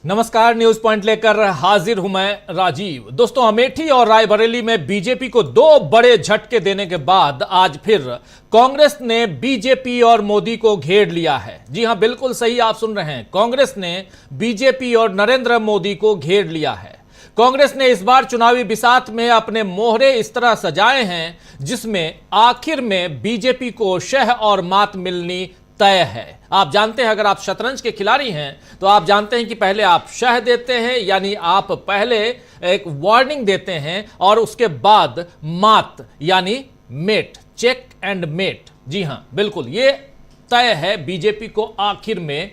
नमस्कार, news point लेकर हाजिर हूं मैं राजीव। दोस्तों, अमेठी और रायबरेली में बीजेपी को दो बड़े झटके देने के बाद आज फिर कांग्रेस ने बीजेपी और मोदी को घेर लिया है। जी हां, बिल्कुल सही आप सुन रहे हैं, कांग्रेस ने बीजेपी और नरेंद्र मोदी को घेर लिया है। कांग्रेस ने इस बार चुनावी बिसात में अपने मोहरे इस तरह सजाए हैं जिसमें आखिर में बीजेपी को शह और मात मिलनी तय है। आप जानते हैं, अगर आप शतरंज के खिलाड़ी हैं तो आप जानते हैं कि पहले आप शह देते हैं, यानी आप पहले एक वार्निंग देते हैं और उसके बाद मात यानी मेट, चेक एंड मेट। जी हां, बिल्कुल ये तय है बीजेपी को आखिर में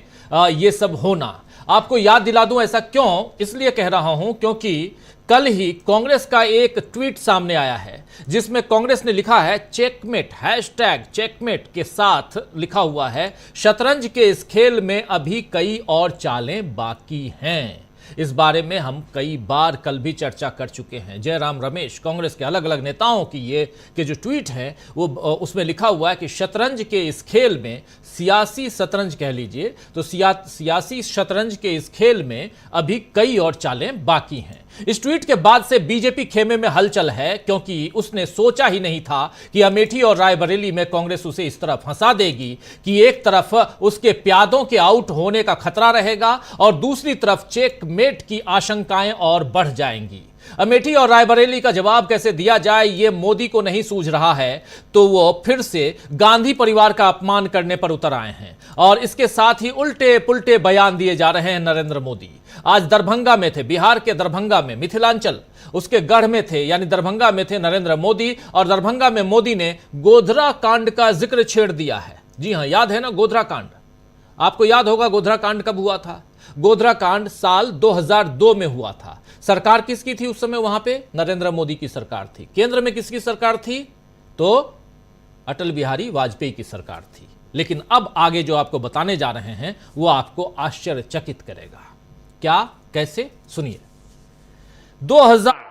ये सब होना। आपको याद दिला दूं, ऐसा क्यों इसलिए कह रहा हूं क्योंकि कल ही कांग्रेस का एक ट्वीट सामने आया है जिसमें कांग्रेस ने लिखा है चेकमेट, हैशटैग चेकमेट के साथ लिखा हुआ है, शतरंज के इस खेल में अभी कई और चालें बाकी हैं। इस बारे में हम कई बार कल भी चर्चा कर चुके हैं। जयराम रमेश, कांग्रेस के अलग अलग नेताओं की ये के जो ट्वीट है वो उसमें लिखा हुआ है कि शतरंज के इस खेल में, सियासी शतरंज कह लीजिए तो सियासी शतरंज के इस खेल में अभी कई और चालें बाकी हैं। इस ट्वीट के बाद से बीजेपी खेमे में हलचल है क्योंकि उसने सोचा ही नहीं था कि अमेठी और रायबरेली में कांग्रेस उसे इस तरह फंसा देगी कि एक तरफ उसके प्यादों के आउट होने का खतरा रहेगा और दूसरी तरफ चेकमेट की आशंकाएं और बढ़ जाएंगी। अमेठी और रायबरेली का जवाब कैसे दिया जाए ये मोदी को नहीं सूझ रहा है, तो वो फिर से गांधी परिवार का अपमान करने पर उतर आए हैं और इसके साथ ही उल्टे पुल्टे बयान दिए जा रहे हैं नरेंद्र मोदी। आज दरभंगा में थे, बिहार के दरभंगा में, मिथिलांचल उसके गढ़ में थे, यानी दरभंगा में थे नरेंद्र मोदी और दरभंगा में मोदी ने गोधरा कांड का जिक्र छेड़ दिया है। जी हां, याद है ना गोधरा कांड? आपको याद होगा गोधरा कांड कब हुआ था? गोधरा कांड साल 2002 में हुआ था। सरकार किसकी थी उस समय? वहां पे नरेंद्र मोदी की सरकार थी। केंद्र में किसकी सरकार थी? तो अटल बिहारी वाजपेयी की सरकार थी। लेकिन अब आगे जो आपको बताने जा रहे हैं वो आपको आश्चर्यचकित करेगा। क्या, कैसे, सुनिए। 2000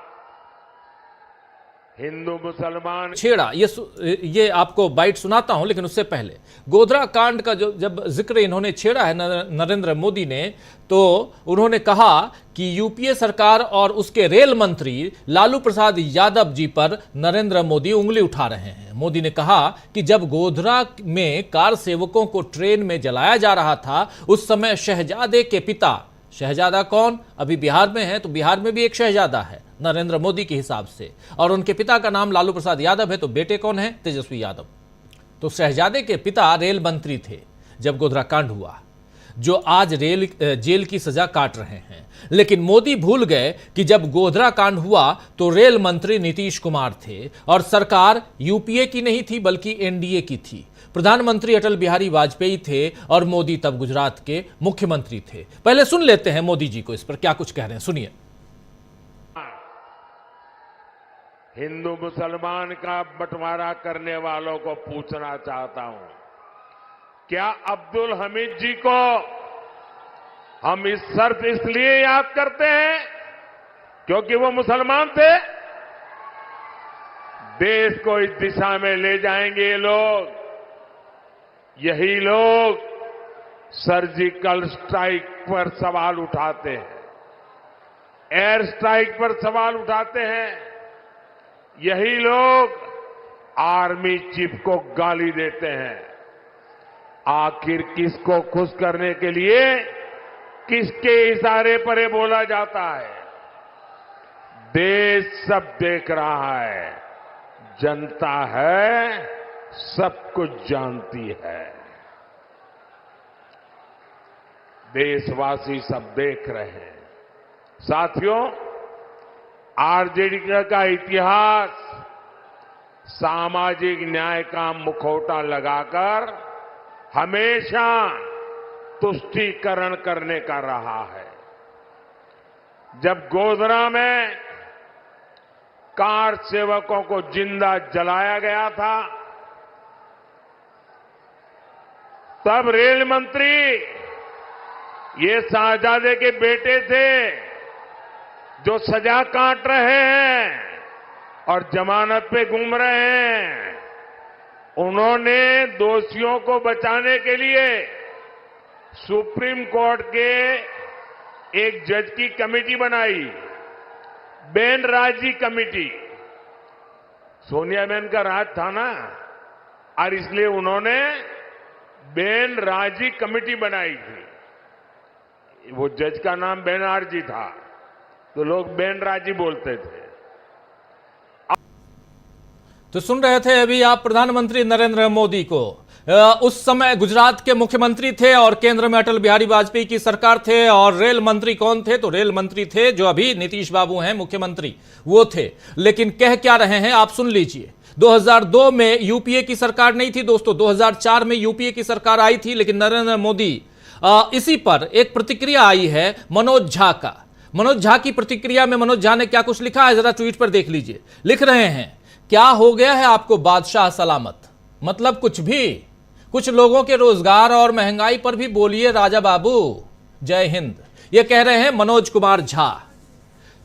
हिंदू मुसलमान छेड़ा, ये आपको बाइट सुनाता हूं, लेकिन उससे पहले गोधरा कांड का जब जिक्र इन्होंने छेड़ा है नरेंद्र मोदी ने, तो उन्होंने कहा कि यूपीए सरकार और उसके रेल मंत्री लालू प्रसाद यादव जी पर नरेंद्र मोदी उंगली उठा रहे हैं। मोदी ने कहा कि जब गोधरा में कार सेवकों को ट्रेन में जलाया जा रहा था उस समय शहजादे के पिता, शहजादा कौन? अभी बिहार में है तो बिहार में भी एक शहजादा है नरेंद्र मोदी के हिसाब से, और उनके पिता का नाम लालू प्रसाद यादव है, तो बेटे कौन है? तेजस्वी यादव। तो शहजादे के पिता रेल मंत्री थे जब गोधरा कांड हुआ, जो आज जेल की सजा काट रहे हैं। लेकिन मोदी भूल गए कि जब गोधरा कांड हुआ तो रेल मंत्री नीतीश कुमार थे और सरकार यूपीए की नहीं थी बल्कि एनडीए की थी। प्रधानमंत्री अटल बिहारी वाजपेयी थे और मोदी तब गुजरात के मुख्यमंत्री थे। पहले सुन लेते हैं मोदी जी को इस पर क्या कुछ कह रहे हैं, सुनिए। हिंदू मुसलमान का बंटवारा करने वालों को पूछना चाहता हूं, क्या अब्दुल हमीद जी को हम इस शर्त इसलिए याद करते हैं क्योंकि वो मुसलमान थे? देश को इस दिशा में ले जाएंगे ये लोग, यही लोग सर्जिकल स्ट्राइक पर सवाल उठाते हैं, एयर स्ट्राइक पर सवाल उठाते हैं, यही लोग आर्मी चीफ को गाली देते हैं। आखिर किसको खुश करने के लिए, किसके इशारे पर ये बोला जाता है? देश सब देख रहा है, जनता है, सब कुछ जानती है, देशवासी सब देख रहे हैं। साथियों, आरजेडी का इतिहास सामाजिक न्याय का मुखौटा लगाकर हमेशा तुष्टीकरण करने का रहा है। जब गोधरा में कार सेवकों को जिंदा जलाया गया था तब रेल मंत्री ये शाहजादे के बेटे थे जो सजा काट रहे हैं और जमानत पे घूम रहे हैं। उन्होंने दोषियों को बचाने के लिए सुप्रीम कोर्ट के एक जज की कमेटी बनाई, बेनराजी कमेटी। सोनिया बहन का राज था ना, और इसलिए उन्होंने बेनराजी कमेटी बनाई थी। वो जज का नाम बेनर्जी था, तो लोग बेनराजी बोलते थे। तो सुन रहे थे अभी आप प्रधानमंत्री नरेंद्र मोदी को। उस समय गुजरात के मुख्यमंत्री थे और केंद्र में अटल बिहारी वाजपेयी की सरकार थे। और रेल मंत्री कौन थे? तो रेल मंत्री थे जो अभी नीतीश बाबू हैं मुख्यमंत्री, वो थे। लेकिन कह क्या रहे हैं आप सुन लीजिए। 2002 में यूपीए की सरकार नहीं थी दोस्तों, 2004 में यूपीए की सरकार आई थी। लेकिन नरेंद्र मोदी, इसी पर एक प्रतिक्रिया आई है मनोज झा का। मनोज झा की प्रतिक्रिया में मनोज झा ने क्या कुछ लिखा है जरा ट्वीट पर देख लीजिए। लिख रहे हैं, क्या हो गया है आपको बादशाह सलामत? मतलब कुछ भी, कुछ लोगों के रोजगार और महंगाई पर भी बोलिए राजा बाबू, जय हिंद। ये कह रहे हैं मनोज कुमार झा।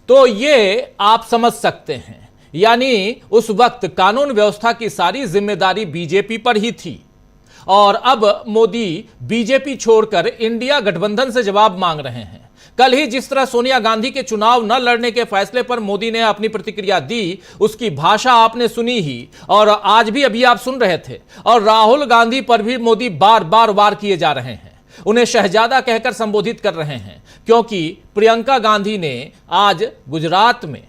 तो ये आप समझ सकते हैं, यानी उस वक्त कानून व्यवस्था की सारी जिम्मेदारी बीजेपी पर ही थी। और अब मोदी बीजेपी छोड़कर इंडिया गठबंधन से जवाब मांग रहे हैं। कल ही जिस तरह सोनिया गांधी के चुनाव न लड़ने के फैसले पर मोदी ने अपनी प्रतिक्रिया दी, उसकी भाषा आपने सुनी ही, और आज भी अभी आप सुन रहे थे। और राहुल गांधी पर भी मोदी बार बार वार किए जा रहे हैं, उन्हें शहजादा कहकर संबोधित कर रहे हैं। क्योंकि प्रियंका गांधी ने आज गुजरात में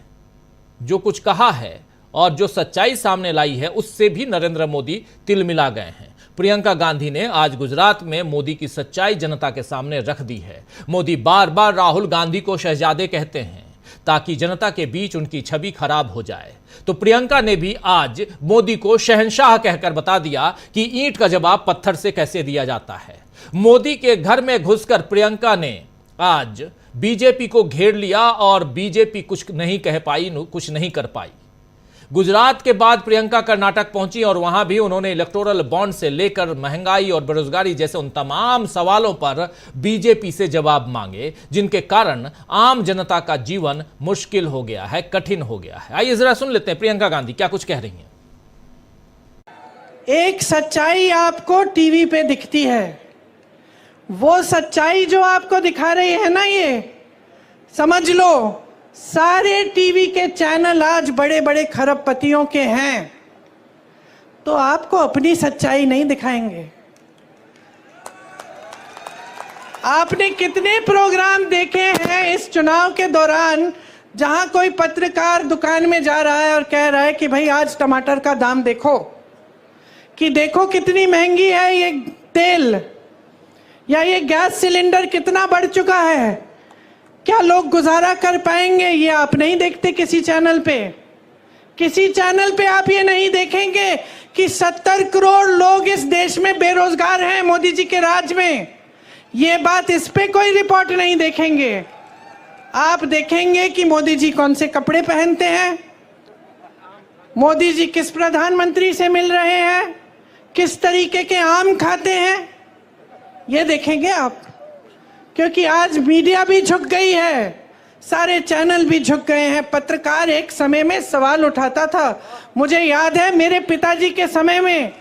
जो कुछ कहा है और जो सच्चाई सामने लाई है, उससे भी नरेंद्र मोदी तिलमिला गए हैं। प्रियंका गांधी ने आज गुजरात में मोदी की सच्चाई जनता के सामने रख दी है। मोदी बार बार राहुल गांधी को शहजादे कहते हैं ताकि जनता के बीच उनकी छवि खराब हो जाए। तो प्रियंका ने भी आज मोदी को शहंशाह कहकर बता दिया कि ईंट का जवाब पत्थर से कैसे दिया जाता है। मोदी के घर में घुसकर प्रियंका ने आज बीजेपी को घेर लिया और बीजेपी कुछ नहीं कह पाई, कुछ नहीं कर पाई। गुजरात के बाद प्रियंका कर्नाटक पहुंची और वहां भी उन्होंने इलेक्टोरल बॉन्ड से लेकर महंगाई और बेरोजगारी जैसे उन तमाम सवालों पर बीजेपी से जवाब मांगे, जिनके कारण आम जनता का जीवन मुश्किल हो गया है, कठिन हो गया है। आइए जरा सुन लेते हैं प्रियंका गांधी क्या कुछ कह रही हैं। एक सच्चाई आपको टीवी पे दिखती है, वो सच्चाई जो आपको दिखा रही है ना, ये समझ लो सारे टीवी के चैनल आज बड़े बड़े खरबपतियों के हैं, तो आपको अपनी सच्चाई नहीं दिखाएंगे। आपने कितने प्रोग्राम देखे हैं इस चुनाव के दौरान जहां कोई पत्रकार दुकान में जा रहा है और कह रहा है कि भाई आज टमाटर का दाम देखो, कि देखो कितनी महंगी है ये तेल, या ये गैस सिलेंडर कितना बढ़ चुका है, क्या लोग गुजारा कर पाएंगे? ये आप नहीं देखते किसी चैनल पे। किसी चैनल पे आप ये नहीं देखेंगे कि 70 करोड़ लोग इस देश में बेरोजगार हैं मोदी जी के राज में। ये बात, इस पे कोई रिपोर्ट नहीं देखेंगे। आप देखेंगे कि मोदी जी कौन से कपड़े पहनते हैं, मोदी जी किस प्रधानमंत्री से मिल रहे हैं, किस तरीके के आम खाते हैं, ये देखेंगे आप। क्योंकि आज मीडिया भी झुक गई है, सारे चैनल भी झुक गए हैं। पत्रकार एक समय में सवाल उठाता था, मुझे याद है मेरे पिताजी के समय में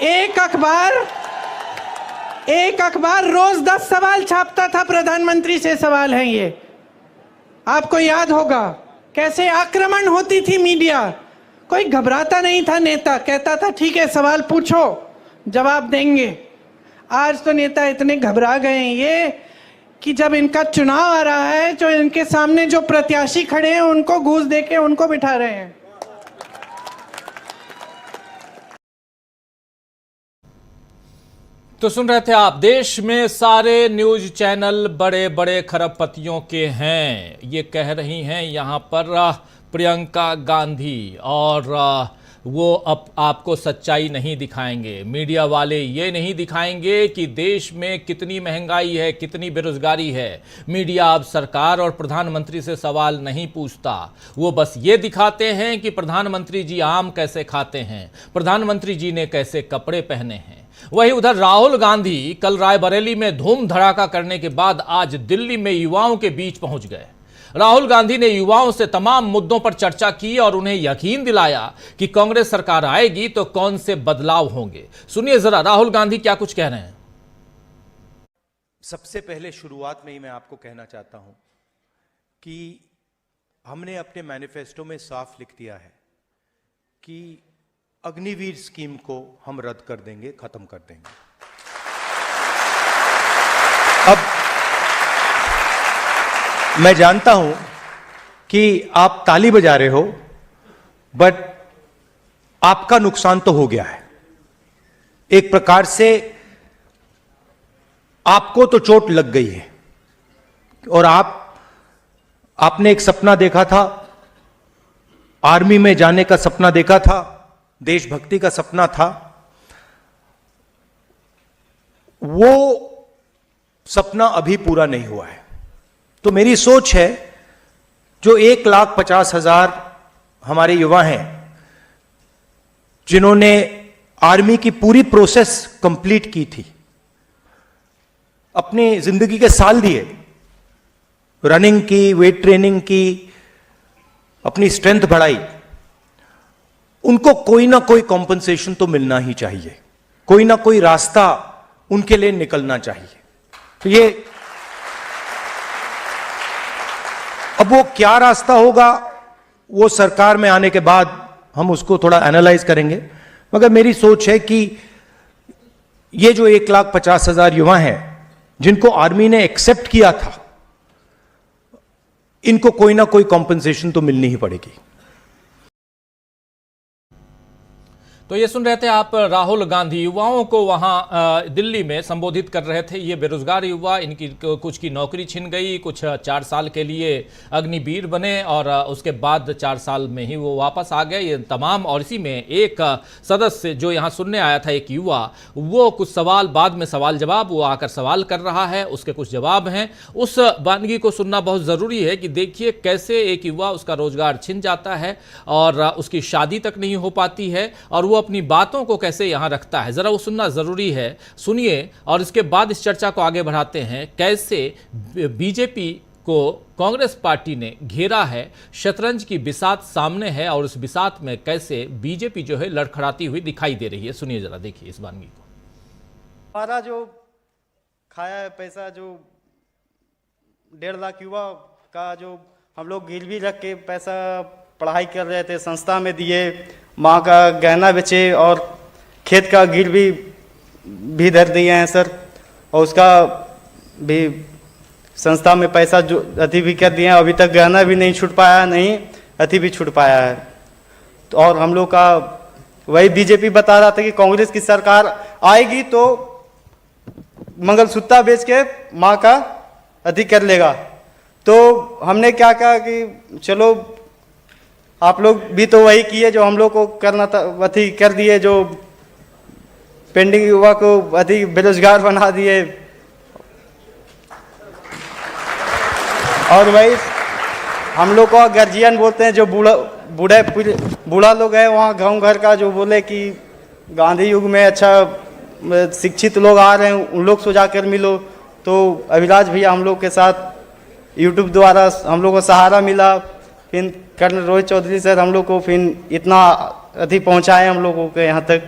एक अखबार रोज 10 सवाल छापता था, प्रधानमंत्री से सवाल है ये। आपको याद होगा कैसे आक्रमण होती थी मीडिया, कोई घबराता नहीं था। नेता कहता था ठीक है सवाल पूछो, जवाब देंगे। आज तो नेता इतने घबरा गए हैं ये कि जब इनका चुनाव आ रहा है तो इनके सामने जो प्रत्याशी खड़े हैं उनको घूस देके उनको बिठा रहे हैं। तो सुन रहे थे आप, देश में सारे न्यूज चैनल बड़े बड़े खरबपतियों के हैं, ये कह रही हैं यहां पर प्रियंका गांधी। और वो अब आपको सच्चाई नहीं दिखाएंगे, मीडिया वाले ये नहीं दिखाएंगे कि देश में कितनी महंगाई है, कितनी बेरोजगारी है। मीडिया अब सरकार और प्रधानमंत्री से सवाल नहीं पूछता, वो बस ये दिखाते हैं कि प्रधानमंत्री जी आम कैसे खाते हैं, प्रधानमंत्री जी ने कैसे कपड़े पहने हैं। वहीं उधर राहुल गांधी कल रायबरेली में धूम धड़ाका करने के बाद आज दिल्ली में युवाओं के बीच पहुंच गए। राहुल गांधी ने युवाओं से तमाम मुद्दों पर चर्चा की और उन्हें यकीन दिलाया कि कांग्रेस सरकार आएगी तो कौन से बदलाव होंगे। सुनिए जरा राहुल गांधी क्या कुछ कह रहे हैं। सबसे पहले शुरुआत में ही मैं आपको कहना चाहता हूं कि हमने अपने मैनिफेस्टो में साफ लिख दिया है कि अग्निवीर स्कीम को हम रद्द कर देंगे, खत्म कर देंगे। अब मैं जानता हूं कि आप ताली बजा रहे हो, बट आपका नुकसान तो हो गया है। एक प्रकार से आपको तो चोट लग गई है और आपने एक सपना देखा था, आर्मी में जाने का सपना देखा था, देशभक्ति का सपना था। वो सपना अभी पूरा नहीं हुआ है। तो मेरी सोच है, जो 1,50,000 हमारे युवा हैं जिन्होंने आर्मी की पूरी प्रोसेस कंप्लीट की थी, अपनी जिंदगी के साल दिए, रनिंग की, वेट ट्रेनिंग की, अपनी स्ट्रेंथ बढ़ाई, उनको कोई ना कोई कॉम्पनसेशन तो मिलना ही चाहिए, कोई ना कोई रास्ता उनके लिए निकलना चाहिए। तो ये अब वो क्या रास्ता होगा, वो सरकार में आने के बाद हम उसको थोड़ा एनालाइज करेंगे। मगर मेरी सोच है कि ये जो 1,50,000 युवा हैं जिनको आर्मी ने एक्सेप्ट किया था, इनको कोई ना कोई कॉम्पनसेशन तो मिलनी ही पड़ेगी। तो ये सुन रहे थे आप राहुल गांधी युवाओं को वहां दिल्ली में संबोधित कर रहे थे। ये बेरोजगार युवा, इनकी कुछ की नौकरी छिन गई, कुछ 4 साल के लिए अग्निवीर बने और उसके बाद 4 साल में ही वो वापस आ गए। ये तमाम, और इसी में एक सदस्य जो यहाँ सुनने आया था, एक युवा, वो कुछ सवाल, बाद में सवाल जवाब, वो आकर सवाल कर रहा है, उसके कुछ जवाब हैं। उस वानगी को सुनना बहुत ज़रूरी है कि देखिए कैसे एक युवा, उसका रोजगार छिन जाता है और उसकी शादी तक नहीं हो पाती है और वो अपनी बातों को कैसे यहां रखता है। जरा वो सुनना जरूरी है, सुनिए और इसके बाद इस चर्चा को आगे बढ़ाते हैं। कैसे बीजेपी को कांग्रेस पार्टी ने घेरा है, शतरंज की बिसात सामने है और उस बिसात में कैसे बीजेपी जो है लड़खड़ाती हुई दिखाई दे रही है। सुनिए जरा, देखिए इस वानगी को। हमारा जो खाया है पैसा, जो 1.5 लाख युवा का जो हम लोग गिरवी रख के पैसा पढ़ाई कर रहे थे, संस्था में दिए, माँ का गहना बेचे और खेत का गिरवी भी धर दिए हैं सर, और उसका भी संस्था में पैसा जो अति भी कर दिए हैं। अभी तक गहना भी नहीं छूट पाया, नहीं अति भी छूट पाया है। तो और हम लोग का वही बीजेपी बता रहा था कि कांग्रेस की सरकार आएगी तो मंगलसूत्र बेच के माँ का अति कर लेगा। तो हमने क्या कहा कि चलो आप लोग भी तो वही किए जो हम लोग को करना था, अति कर दिए, जो पेंडिंग युवा को अति बेरोजगार बना दिए। और वही हम लोग को गार्जियन बोलते हैं, जो बूढ़ा लोग है वहाँ गांव घर का, जो बोले कि गांधी युग में अच्छा शिक्षित लोग आ रहे हैं, उन लोग से जाकर मिलो। तो अभिलाष भैया हम लोग के साथ यूट्यूब द्वारा हम लोग को सहारा मिला, फिर कर्नल रोहित चौधरी सर हम लोग को फिर इतना अधिक पहुंचाए हम लोगों के यहाँ तक।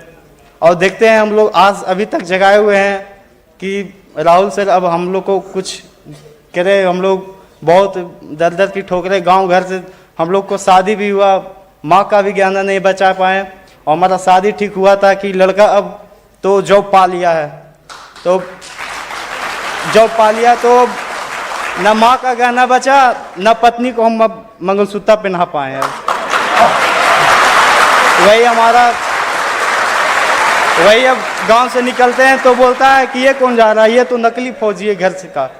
और देखते हैं हम लोग आज अभी तक जगाए हुए हैं कि राहुल सर अब हम लोग को कुछ करे। हम लोग बहुत दर दर की ठोकरे, गांव घर से हम लोग को शादी भी हुआ, माँ का भी गहना नहीं बचा पाए। और हमारा शादी ठीक हुआ था कि लड़का अब तो जॉब पा लिया है, तो जॉब पा लिया तो न माँ का गहना बचा, न पत्नी को हम अब मंगलसूत्र पहना पाए हैं। वही हमारा, वही अब गांव से निकलते हैं तो बोलता है कि ये कौन जा रहा है, ये तो नकली फौजी है घर से का।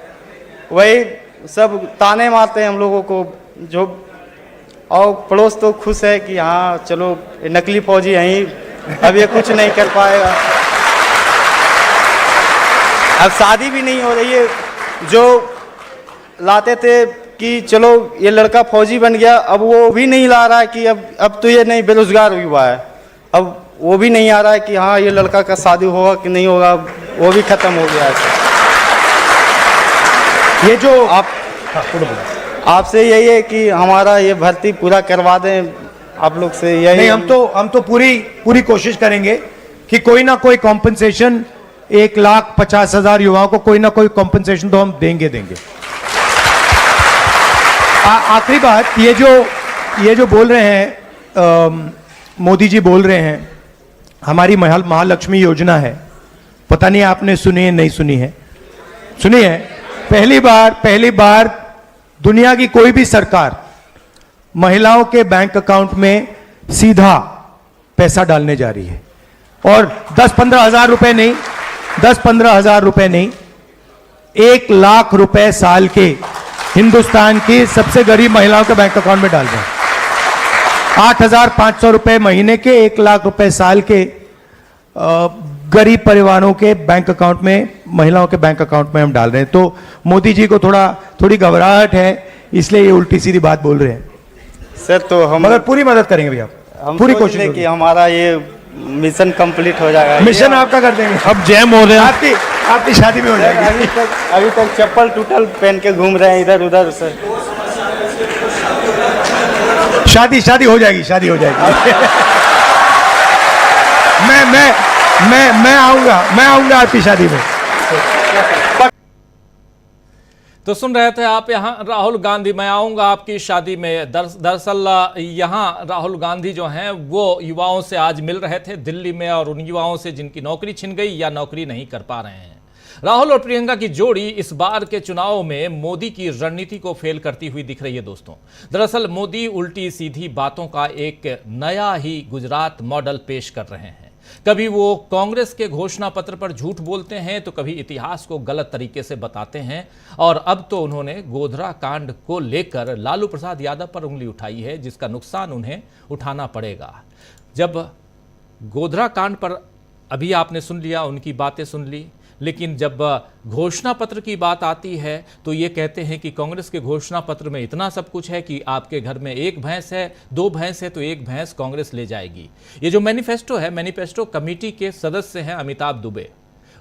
वही सब ताने मारते हैं हम लोगों को, जो और पड़ोस तो खुश है कि हाँ चलो नकली फौजी यहीं, अब ये कुछ नहीं कर पाएगा। अब शादी भी नहीं हो रही है। जो लाते थे कि चलो ये लड़का फौजी बन गया, अब वो भी नहीं ला रहा है कि अब तो ये नहीं बेरोजगार हुआ है, अब वो भी नहीं आ रहा है कि हाँ ये लड़का का शादी होगा कि नहीं होगा, वो भी खत्म हो गया है। ये जो आपसे यही है कि हमारा ये भर्ती पूरा करवा दें आप लोग से, यही नहीं, हम तो पूरी कोशिश करेंगे कि कोई ना कोई कॉम्पनसेशन 1,50,000 युवाओं को कोई ना कोई कॉम्पनसेशन तो हम देंगे देंगे। आखिरी बात, ये जो बोल रहे हैं मोदी जी बोल रहे हैं हमारी महालक्ष्मी योजना है, पता नहीं आपने सुनी है नहीं सुनी है? सुनी है। पहली बार दुनिया की कोई भी सरकार महिलाओं के बैंक अकाउंट में सीधा पैसा डालने जा रही है, और 10-15 हजार रुपए नहीं, 10-15 हजार रुपए नहीं, 1 लाख रुपए साल के हिंदुस्तान की सबसे गरीब महिलाओं के बैंक अकाउंट में डाल रहे हैं। 8,500 रुपए महीने के, 1 लाख रुपए साल के गरीब परिवारों के बैंक अकाउंट में, महिलाओं के बैंक अकाउंट में हम डाल रहे हैं। तो मोदी जी को थोड़ी घबराहट है, इसलिए ये उल्टी सीधी बात बोल रहे हैं सर। तो हम मगर पूरी मदद करेंगे भैया, हम पूरी सोच कोशिश रहे होगी। कि हमारा ये मिशन कंप्लीट हो जाएगा। मिशन आपका कर देंगे। अब जैम हो रहे हैं। आपकी शादी में हो जाएगी। अभी तक चप्पल टूटल पहन के घूम रहे हैं इधर उधर सर। शादी हो जाएगी, शादी हो जाएगी। मैं आऊंगा आपकी शादी में। तो सुन रहे थे आप यहाँ राहुल गांधी, मैं आऊंगा आपकी शादी में। दरअसल यहाँ राहुल गांधी जो हैं वो युवाओं से आज मिल रहे थे दिल्ली में, और उन युवाओं से जिनकी नौकरी छिन गई या नौकरी नहीं कर पा रहे हैं। राहुल और प्रियंका की जोड़ी इस बार के चुनाव में मोदी की रणनीति को फेल करती हुई दिख रही है दोस्तों। दरअसल मोदी उल्टी सीधी बातों का एक नया ही गुजरात मॉडल पेश कर रहे हैं। कभी वो कांग्रेस के घोषणा पत्र पर झूठ बोलते हैं, तो कभी इतिहास को गलत तरीके से बताते हैं, और अब तो उन्होंने गोधरा कांड को लेकर लालू प्रसाद यादव पर उंगली उठाई है, जिसका नुकसान उन्हें उठाना पड़ेगा। जब गोधरा कांड पर अभी आपने सुन लिया, उनकी बातें सुन ली, लेकिन जब घोषणा पत्र की बात आती है तो ये कहते हैं कि कांग्रेस के घोषणा पत्र में इतना सब कुछ है कि आपके घर में 1 भैंस है, 2 भैंस है तो 1 भैंस कांग्रेस ले जाएगी। ये जो मैनिफेस्टो है, मैनिफेस्टो कमेटी के सदस्य हैं अमिताभ दुबे।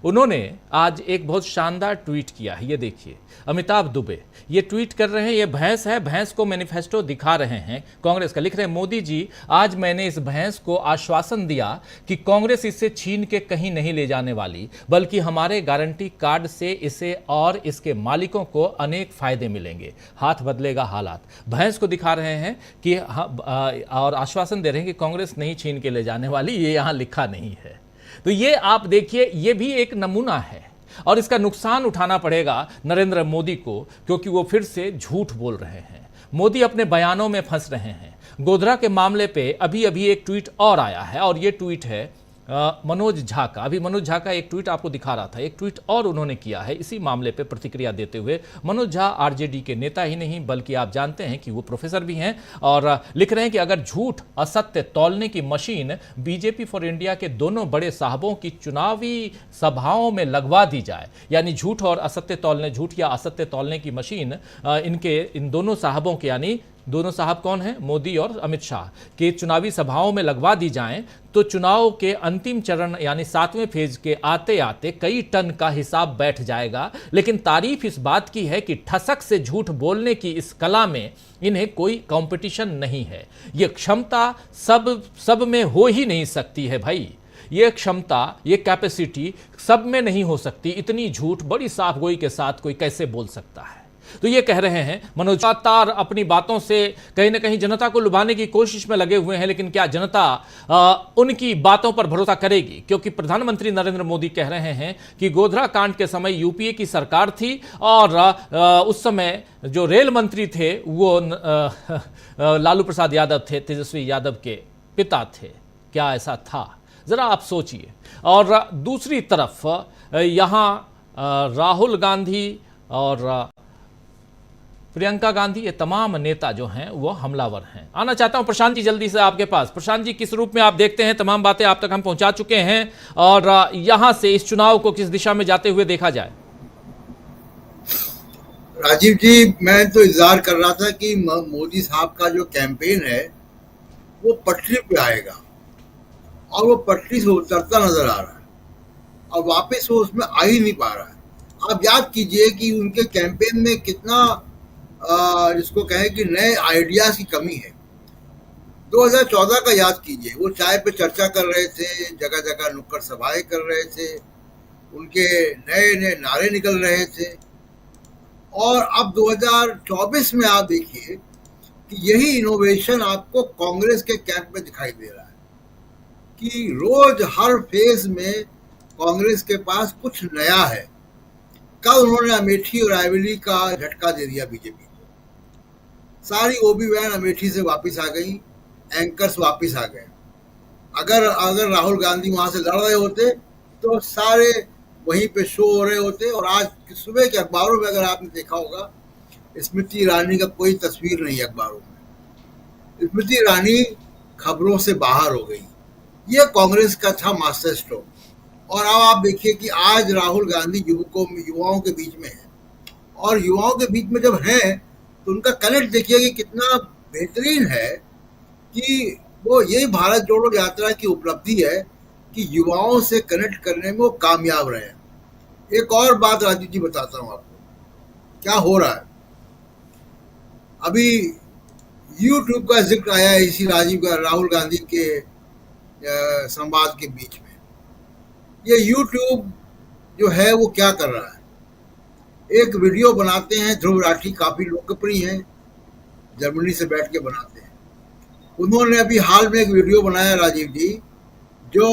उन्होंने आज एक बहुत शानदार ट्वीट किया है, ये देखिए। अमिताभ दुबे ये ट्वीट कर रहे हैं, ये भैंस है, भैंस को मैनिफेस्टो दिखा रहे हैं कांग्रेस का। लिख रहे हैं, मोदी जी आज मैंने इस भैंस को आश्वासन दिया कि कांग्रेस इसे छीन के कहीं नहीं ले जाने वाली, बल्कि हमारे गारंटी कार्ड से इसे और इसके मालिकों को अनेक फायदे मिलेंगे, हाथ बदलेगा हालात। भैंस को दिखा रहे हैं कि और आश्वासन दे रहे हैं कि कांग्रेस नहीं छीन के ले जाने वाली, ये यहाँ लिखा नहीं है। तो ये आप देखिए, ये भी एक नमूना है, और इसका नुकसान उठाना पड़ेगा नरेंद्र मोदी को, क्योंकि वो फिर से झूठ बोल रहे हैं। मोदी अपने बयानों में फंस रहे हैं। गोधरा के मामले पे अभी एक ट्वीट और आया है, और ये ट्वीट है मनोज झा का। अभी मनोज झा का एक ट्वीट आपको दिखा रहा था, एक ट्वीट और उन्होंने किया है इसी मामले पे प्रतिक्रिया देते हुए। मनोज झा आरजेडी के नेता ही नहीं, बल्कि आप जानते हैं कि वो प्रोफेसर भी हैं, और लिख रहे हैं कि अगर झूठ असत्य तौलने की मशीन बीजेपी फॉर इंडिया के दोनों बड़े साहबों की चुनावी सभाओं में लगवा दी जाए, यानी झूठ और असत्य तौलने, झूठ या असत्य तौलने की मशीन इन दोनों साहबों के, यानी दोनों साहब कौन हैं, मोदी और अमित शाह, के चुनावी सभाओं में लगवा दी जाएं, तो चुनाव के अंतिम चरण यानी 7वें फेज के आते आते कई टन का हिसाब बैठ जाएगा। लेकिन तारीफ इस बात की है कि ठसक से झूठ बोलने की इस कला में इन्हें कोई कंपटीशन नहीं है। ये क्षमता सब में हो ही नहीं सकती है भाई। ये क्षमता, ये कैपेसिटी सब में नहीं हो सकती। इतनी झूठ बड़ी साफगोई के साथ कोई कैसे बोल सकता है? तो ये कह रहे हैं मनोज, लगातार अपनी बातों से कहीं ना कहीं जनता को लुभाने की कोशिश में लगे हुए हैं, लेकिन क्या जनता उनकी बातों पर भरोसा करेगी? क्योंकि प्रधानमंत्री नरेंद्र मोदी कह रहे हैं कि गोधरा कांड के समय यूपीए की सरकार थी, और उस समय जो रेल मंत्री थे वो लालू प्रसाद यादव थे, तेजस्वी यादव के पिता थे। क्या ऐसा था? जरा आप सोचिए। और दूसरी तरफ यहां राहुल गांधी और प्रियंका गांधी, ये तमाम नेता जो हैं वो हमलावर हैं। आना चाहता हूं प्रशांत जी जल्दी से आपके पास। प्रशांत जी, किस रूप में आप देखते हैं? तमाम बातें आप तक हम पहुंचा चुके हैं, और यहां से इस चुनाव को किस दिशा में जाते हुए देखा जाए? राजीव जी, मैं तो इंतजार कर रहा था कि मोदी साहब का जो कैंपेन है वो पटरी पे आएगा, और वो पटरी से उतरता नजर आ रहा है, और वापस वो उसमें आ ही नहीं पा रहा है। आप याद कीजिए कि उनके कैंपेन में कितना जिसको कहें कि नए आइडियाज की कमी है। 2014 का याद कीजिए, वो चाय पे चर्चा कर रहे थे, जगह जगह नुक्कड़ सभाएं कर रहे थे, उनके नए नए नारे निकल रहे थे। और अब 2024 में आप देखिए कि यही इनोवेशन आपको कांग्रेस के कैंप में दिखाई दे रहा है कि रोज हर फेज में कांग्रेस के पास कुछ नया है। कल उन्होंने अमेठी और रायबरेली का झटका दे दिया बीजेपी को। सारी ओबी वैन अमेठी से वापस आ गई, एंकर्स वापस आ गए। अगर राहुल गांधी वहां से लड़ रहे होते तो सारे वहीं पे शो हो रहे होते। और आज सुबह के अखबारों में अगर आपने देखा होगा, स्मृति ईरानी का कोई तस्वीर नहीं है अखबारों में। स्मृति ईरानी खबरों से बाहर हो गई। ये कांग्रेस का था मास्टर स्ट्रोक। और अब आप देखिए कि आज राहुल गांधी युवाओं के बीच में है, और युवाओं के बीच में जब है तो उनका कनेक्ट देखिए कि कितना बेहतरीन है कि वो यही भारत जोड़ो यात्रा की उपलब्धि है कि युवाओं से कनेक्ट करने में वो कामयाब रहे। एक और बात राजीव जी बताता हूं आपको क्या हो रहा है। अभी YouTube का जिक्र आया है इसी राहुल गांधी के संवाद के बीच में। ये YouTube जो है वो क्या कर रहा है, एक वीडियो बनाते हैं। ध्रुव राठी काफी लोकप्रिय हैं, जर्मनी से बैठ के बनाते हैं। उन्होंने अभी हाल में एक वीडियो बनाया राजीव जी, जो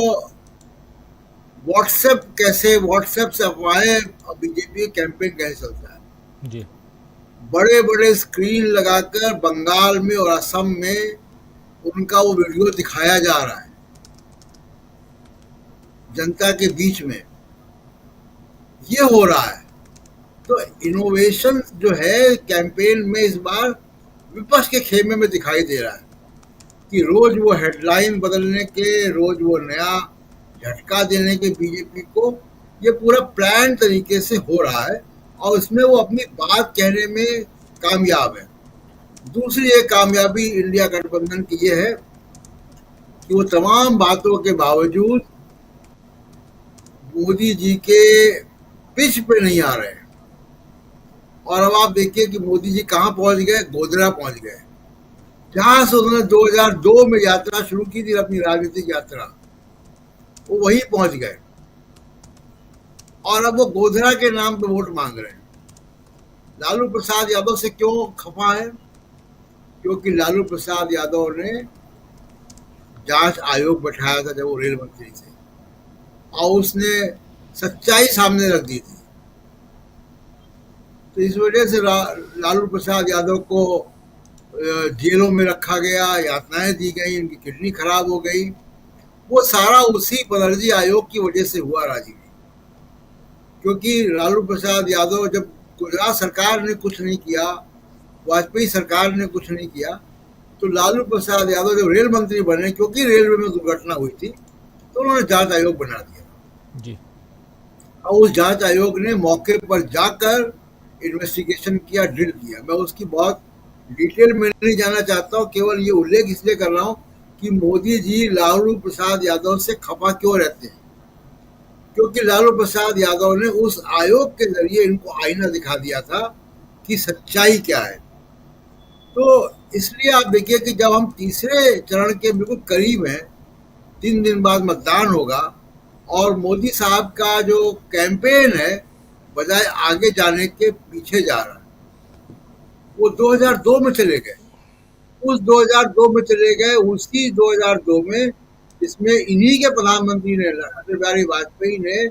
व्हाट्सएप से अफवाहें बीजेपी कैंपेन कैसे चलता है जी। बड़े बड़े स्क्रीन लगाकर बंगाल में और असम में उनका वो वीडियो दिखाया जा रहा है जनता के बीच में। ये हो रहा है। तो इनोवेशन जो है कैंपेन में इस बार विपक्ष के खेमे में दिखाई दे रहा है कि रोज वो हेडलाइन बदलने के, रोज वो नया झटका देने के बीजेपी को, ये पूरा प्लान तरीके से हो रहा है और इसमें वो अपनी बात कहने में कामयाब है। दूसरी एक कामयाबी इंडिया गठबंधन की ये है कि वो तमाम बातों के बावजूद मोदी जी के पिच पे नहीं आ रहे। और अब आप देखिए कि मोदी जी कहाँ पहुंच गए, गोधरा पहुंच गए, जहां से उन्होंने 2002 में यात्रा शुरू की थी, अपनी राजनीतिक यात्रा, वो वहीं पहुंच गए। और अब वो गोधरा के नाम पे वोट मांग रहे हैं। लालू प्रसाद यादव से क्यों खफा है? क्योंकि लालू प्रसाद यादव ने जांच आयोग बैठाया था जब वो रेल मंत्री थे, और उसने सच्चाई सामने रख दी थी। तो इस वजह से लालू प्रसाद यादव को जेलों में रखा गया, यातनाएं दी गई, उनकी किडनी खराब हो गई। वो सारा उसी बनर्जी आयोग की वजह से हुआ राजीव। क्योंकि लालू प्रसाद यादव, जब गुजरात सरकार ने कुछ नहीं किया, वाजपेयी सरकार ने कुछ नहीं किया, तो लालू प्रसाद यादव जब रेल मंत्री बने, क्योंकि रेलवे में दुर्घटना हुई थी, तो उन्होंने जांच आयोग बना दिया जी। और उस जांच आयोग ने मौके पर जाकर इन्वेस्टिगेशन किया, ड्रिल किया। मैं उसकी बहुत डिटेल में नहीं जाना चाहता हूँ, केवल ये उल्लेख इसलिए कर रहा हूँ कि मोदी जी लालू प्रसाद यादव से खफा क्यों रहते हैं। क्योंकि लालू प्रसाद यादव ने उस आयोग के जरिए इनको आईना दिखा दिया था कि सच्चाई क्या है। तो इसलिए आप देखिए कि जब हम तीसरे चरण के बिल्कुल करीब हैं, 3 दिन बाद मतदान होगा, और मोदी साहब का जो कैंपेन है बजाय आगे जाने के पीछे जा रहा है। वो 2002 में चले गए, उस 2002 में चले गए, उसी 2002 में इसमें इन्हीं के प्रधानमंत्री ने, अटल बिहारी वाजपेयी ने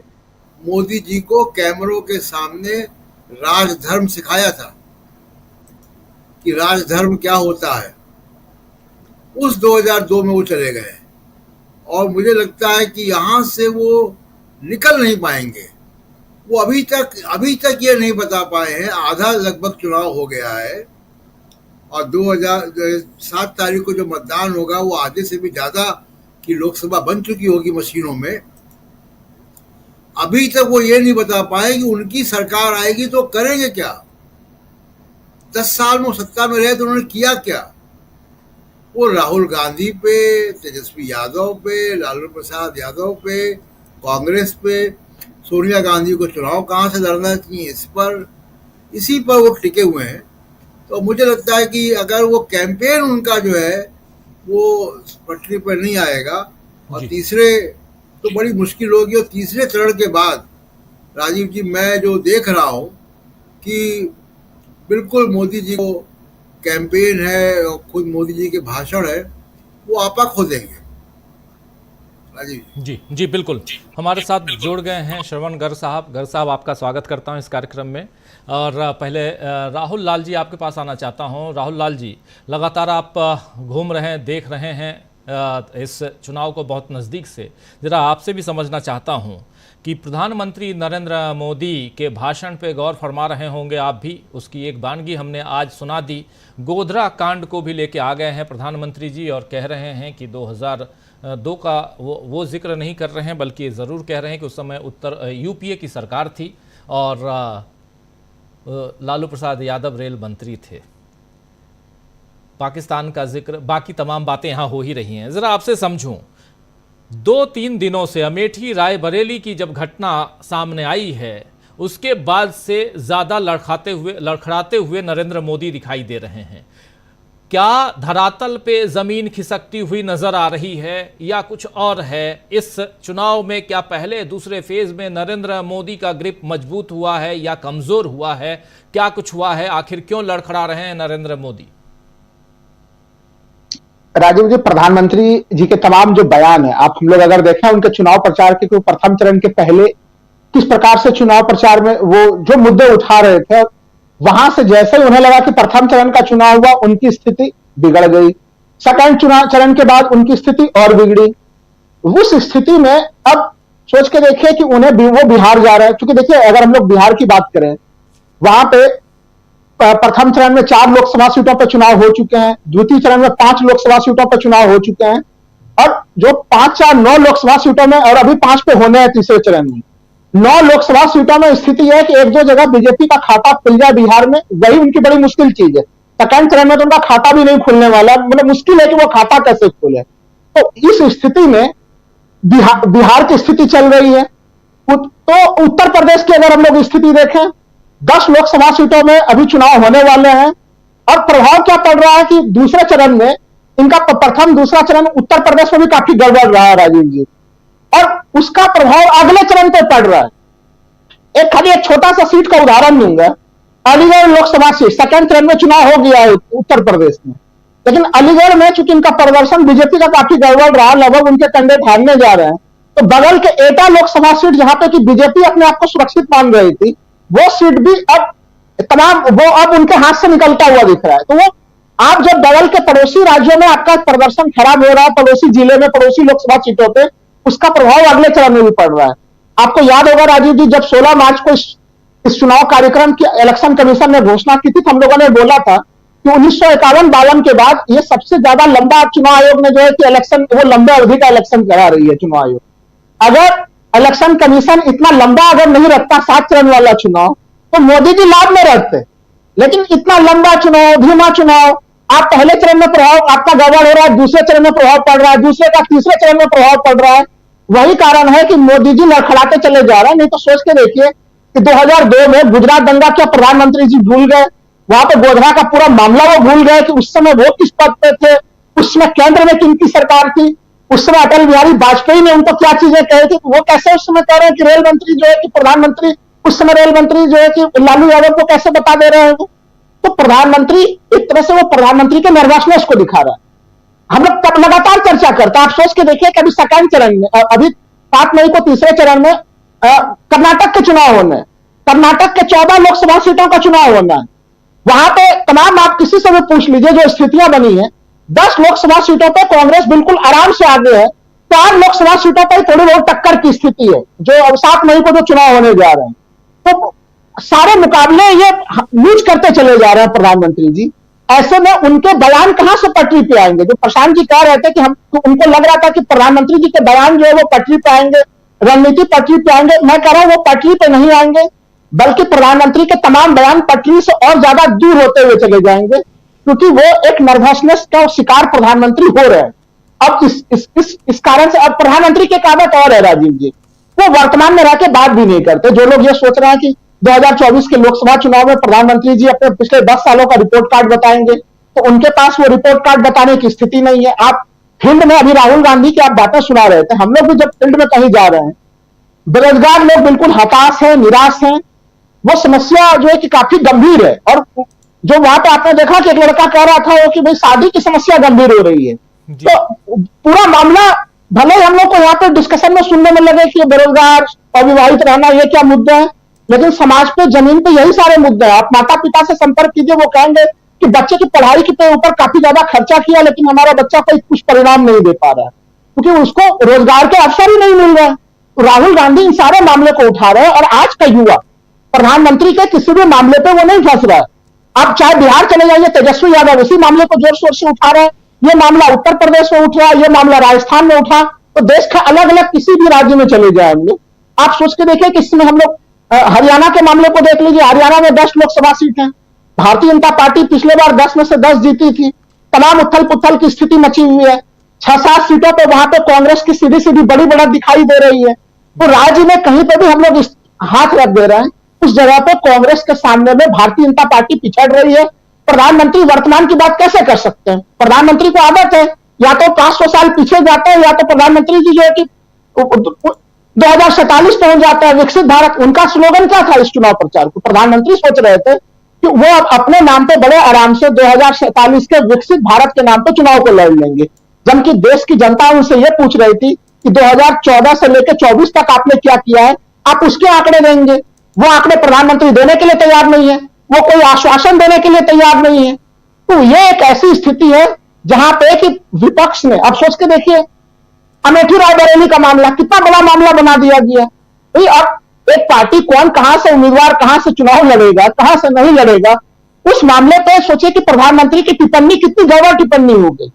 मोदी जी को कैमरों के सामने राजधर्म सिखाया था कि राजधर्म क्या होता है। उस 2002 में वो चले गए और मुझे लगता है कि यहाँ से वो निकल नहीं पाएंगे। वो अभी तक ये नहीं बता पाए हैं। आधा लगभग चुनाव हो गया है और 2007 तारीख को जो मतदान होगा वो आधे से भी ज्यादा की लोकसभा बन चुकी होगी मशीनों में। अभी तक वो ये नहीं बता पाए कि उनकी सरकार आएगी तो करेंगे क्या। 10 साल में सत्ता में रहे तो उन्होंने किया क्या। वो राहुल गांधी पे, तेजस्वी यादव पे, लालू प्रसाद यादव पे, कांग्रेस पे, सोनिया गांधी को चुनाव कहाँ से लड़ना चाहिए, इसी पर वो टिके हुए हैं। तो मुझे लगता है कि अगर वो कैंपेन उनका जो है वो पटरी पर नहीं आएगा और तीसरे तो बड़ी मुश्किल होगी, और तीसरे चरण के बाद राजीव जी, मैं जो देख रहा हूं कि बिल्कुल मोदी जी को कैंपेन है और खुद मोदी जी के भाषण है वो आपा खो देंगे। राजीव जी जी बिल्कुल, हमारे साथ जुड़ गए हैं श्रवण गर्ग साहब। गर्ग साहब, आपका स्वागत करता हूं इस कार्यक्रम में। और पहले राहुल लाल जी आपके पास आना चाहता हूं। राहुल लाल जी, लगातार आप घूम रहे हैं, देख रहे हैं इस चुनाव को बहुत नज़दीक से। ज़रा आपसे भी समझना चाहता हूं कि प्रधानमंत्री नरेंद्र मोदी के भाषण पे गौर फरमा रहे होंगे आप भी। उसकी एक वानगी हमने आज सुना दी। गोधरा कांड को भी लेके आ गए हैं प्रधानमंत्री जी और कह रहे हैं कि 2002 का वो जिक्र नहीं कर रहे हैं, बल्कि ज़रूर कह रहे हैं कि उस समय यूपीए की सरकार थी और लालू प्रसाद यादव रेल मंत्री थे। पाकिस्तान का जिक्र, बाकी तमाम बातें यहाँ हो ही रही हैं। ज़रा आपसे समझूं, 2-3 दिनों से अमेठी रायबरेली की जब घटना सामने आई है, उसके बाद से ज़्यादा लड़खड़ाते हुए नरेंद्र मोदी दिखाई दे रहे हैं। क्या धरातल पे ज़मीन खिसकती हुई नज़र आ रही है या कुछ और है? इस चुनाव में क्या पहले दूसरे फेज में नरेंद्र मोदी का ग्रिप मजबूत हुआ है या कमज़ोर हुआ है? क्या कुछ हुआ है? आखिर क्यों लड़खड़ा रहे हैं नरेंद्र मोदी? राजीव जी, प्रधानमंत्री जी के तमाम जो बयान है, आप हम लोग अगर देखें उनके चुनाव प्रचार के प्रथम चरण के पहले किस प्रकार से चुनाव प्रचार में वो जो मुद्दे उठा रहे थे, वहां से जैसे ही उन्हें लगा कि प्रथम चरण का चुनाव हुआ, उनकी स्थिति बिगड़ गई। सेकंड चरण के बाद उनकी स्थिति और बिगड़ी। उस स्थिति में अब सोच के देखिए कि उन्हें वो बिहार जा रहे हैं। क्योंकि देखिए, अगर हम लोग बिहार की बात करें, वहां पे प्रथम चरण में 4 लोकसभा सीटों पर चुनाव हो चुके हैं, द्वितीय चरण में 5 लोकसभा सीटों पर चुनाव हो चुके हैं, और जो 5, 4, 9 लोकसभा सीटों में, और अभी 5 पे होने हैं तीसरे चरण में। 9 लोकसभा सीटों में स्थिति है कि 1-2 जगह बीजेपी का खाता खुल जाए बिहार में, वही उनकी बड़ी मुश्किल चीज है। सेकंड चरण में तो उनका खाता भी नहीं खुलने वाला, मतलब मुश्किल है कि वो खाता कैसे खुले। तो इस स्थिति में बिहार की स्थिति चल रही है। तो उत्तर प्रदेश की अगर हम लोग स्थिति देखें, 10 लोकसभा सीटों में अभी चुनाव होने वाले हैं, और प्रभाव क्या पड़ रहा है कि दूसरे चरण में इनका प्रथम दूसरा चरण उत्तर प्रदेश में भी काफी गड़बड़ रहा है राजीव जी, और उसका प्रभाव अगले चरण पर पड़ रहा है। खाली एक छोटा सा सीट का उदाहरण दूंगा। अलीगढ़ लोकसभा सीट सेकंड चरण में चुनाव हो गया है उत्तर प्रदेश में, लेकिन अलीगढ़ में चूंकि इनका प्रदर्शन बीजेपी का काफी गड़बड़ रहा, लगभग उनके कैंडिडेट हारने जा रहे हैं, तो बगल के एटा लोकसभा सीट जहां पे कि बीजेपी अपने आप को सुरक्षित मान रही थी, वो सीट भी अब उनके हाथ से निकलता हुआ दिख रहा है। तो वो आप जब बगल के पड़ोसी राज्यों में आपका प्रदर्शन खराब हो रहा है, पड़ोसी जिले में, पड़ोसी लोकसभा सीटों पे, उसका प्रभाव अगले चरण में भी पड़ रहा है। आपको याद होगा राजीव जी, जब 16 मार्च को इस चुनाव कार्यक्रम की इलेक्शन कमीशन ने घोषणा की थी, तो हम लोगों ने बोला था कि 1951-52 के बाद ये सबसे ज्यादा लंबा चुनाव आयोग ने जो है कि इलेक्शन, वो लंबे अवधि का इलेक्शन करा रही है चुनाव आयोग। अगर इलेक्शन कमीशन इतना लंबा अगर नहीं रखता 7 चरण वाला चुनाव, तो मोदी जी लाभ में रहते। लेकिन इतना लंबा चुनाव, धीमा चुनाव, आप पहले चरण में प्रभाव आपका गड़बड़ हो रहा है, दूसरे चरण में प्रभाव पड़ रहा है, दूसरे का तीसरे चरण में प्रभाव पड़ रहा है। वही कारण है कि मोदी जी लड़खड़ाते चले जा रहे हैं। नहीं तो सोच के देखिए कि 2002 में गुजरात दंगा क्या प्रधानमंत्री जी भूल गए? वहां पे गोधरा का पूरा मामला वो भूल गए कि उस समय वो किस पद पे थे, उस समय केंद्र में किनकी सरकार थी, उस समय अटल बिहारी वाजपेयी ने उनको क्या चीजें कही थी। वो कैसे उस समय कह रहे हैं कि रेल मंत्री जो है कि प्रधानमंत्री, उस समय रेल मंत्री जो है कि लालू यादव को कैसे बता दे रहे हैं? तो प्रधानमंत्री एक तरह से वो प्रधानमंत्री के नर्वसनेस को दिखा रहा है। हम लोग तब लगातार चर्चा करते हैं। आप सोच के देखिए कि अभी सेकंड चरण में, अभी 7 मई को तीसरे चरण में कर्नाटक के चुनाव होने हैं। कर्नाटक के 14 लोकसभा सीटों का चुनाव होना है। वहां पे तमाम, आप किसी से भी पूछ लीजिए, जो स्थितियां बनी है, 10 लोकसभा सीटों पर कांग्रेस बिल्कुल आराम से आगे है। 4 लोकसभा सीटों पर थोड़ी बहुत टक्कर की स्थिति है, जो 7 मई को जो चुनाव होने जा रहे हैं। तो सारे मुकाबले ये लूज करते चले जा रहे हैं प्रधानमंत्री जी। ऐसे में उनके बयान कहां से पटरी पे आएंगे? जो प्रशांत जी कह रहे थे कि हम, तो उनको लग रहा था कि प्रधानमंत्री जी के बयान जो है वो पटरी पे आएंगे, रणनीति पटरी पे आएंगे। मैं कह रहा हूं वो पटरी पे नहीं आएंगे, बल्कि प्रधानमंत्री के तमाम बयान पटरी से और ज्यादा दूर होते हुए चले जाएंगे, क्योंकि वो एक नर्वसनेस का शिकार प्रधानमंत्री हो रहे हैं। अब इस कारण से अब प्रधानमंत्री की एक आदत और है राजीव जी, वो वर्तमान में रह के बात भी नहीं करते। जो लोग ये सोच रहे हैं कि 2024 के लोकसभा चुनाव में प्रधानमंत्री जी अपने पिछले 10 सालों का रिपोर्ट कार्ड बताएंगे, तो उनके पास वो रिपोर्ट कार्ड बताने की स्थिति नहीं है। आप फील्ड में, अभी राहुल गांधी की आप बातें सुना रहे थे, हम लोग भी जब फील्ड में कहीं जा रहे हैं, बेरोजगार लोग बिल्कुल हताश हैं, निराश हैं। वो समस्या जो है कि काफी गंभीर है। और जो वहां पे आपने देखा कि एक लड़का कह रहा था वो कि भाई शादी की समस्या गंभीर हो रही है। तो पूरा मामला भले ही हम लोग को यहाँ पे डिस्कशन में सुनने में लगे कि बेरोजगार, अविवाहित रहना, ये क्या मुद्दे हैं, लेकिन समाज पे, जमीन पे यही सारे मुद्दे हैं। आप माता पिता से संपर्क कीजिए, वो कहेंगे कि बच्चे की पढ़ाई के ऊपर काफी ज्यादा खर्चा किया, लेकिन हमारा बच्चा कोई कुछ परिणाम नहीं दे पा रहा है, क्योंकि उसको रोजगार के अवसर ही नहीं मिल रहे हैं। तो राहुल गांधी इन सारे मामले को उठा रहे हैं और आज का युवा प्रधानमंत्री के किसी भी मामले पे वो नहीं फंस रहा है। आप चाहे बिहार चले जाइए, तेजस्वी यादव उसी मामले को जोर शोर से उठा रहे हैं। ये मामला उत्तर प्रदेश में उठ रहा है, ये मामला राजस्थान में उठा, तो देश के अलग अलग किसी भी राज्य में चले जाए हम लोग, आप सोच के देखिए कि इसमें हम लोग हरियाणा के मामले को देख लीजिए। हरियाणा में 10 लोकसभा सीट हैं, भारतीय जनता पार्टी पिछले बार 10 में से 10 जीती थी। तमाम उथल पुथल की स्थिति मची हुई है। 6-7 सीटों पर वहां पे कांग्रेस की सीधी सीधी बड़ी बढ़त दिखाई दे रही है। तो राज्य में कहीं पर भी हम लोग हाथ रख दे रहे हैं, उस जगह पर कांग्रेस के सामने में भारतीय जनता पार्टी पिछड़ रही है। प्रधानमंत्री वर्तमान की बात कैसे कर सकते हैं? प्रधानमंत्री को आदत है या तो 500 साल पीछे जाते हैं, या तो प्रधानमंत्री जी जो है कि 2047 पहुंच जाता है, विकसित भारत। उनका स्लोगन क्या था इस चुनाव प्रचार को? प्रधानमंत्री सोच रहे थे कि वो अपने नाम पे बड़े आराम से 2047 के विकसित भारत के नाम पे चुनाव को लड़ लेंगे, जबकि देश की जनता उनसे ये पूछ रही थी कि 2014 से लेकर 24 तक आपने क्या किया है, आप उसके आंकड़े देंगे। वो आंकड़े प्रधानमंत्री देने के लिए तैयार नहीं है, वो कोई आश्वासन देने के लिए तैयार नहीं है। तो ये एक ऐसी स्थिति है जहां पे कि विपक्ष ने, अब सोच के देखिए, अमेठी रायबरेली का मामला कितना बड़ा मामला बना दिया गया। भाई अब एक पार्टी कौन कहां से उम्मीदवार, कहां से चुनाव लड़ेगा, कहां से नहीं लड़ेगा, उस मामले पे सोचिए कि प्रधानमंत्री की टिप्पणी कितनी गड़बड़ टिप्पणी हो गई।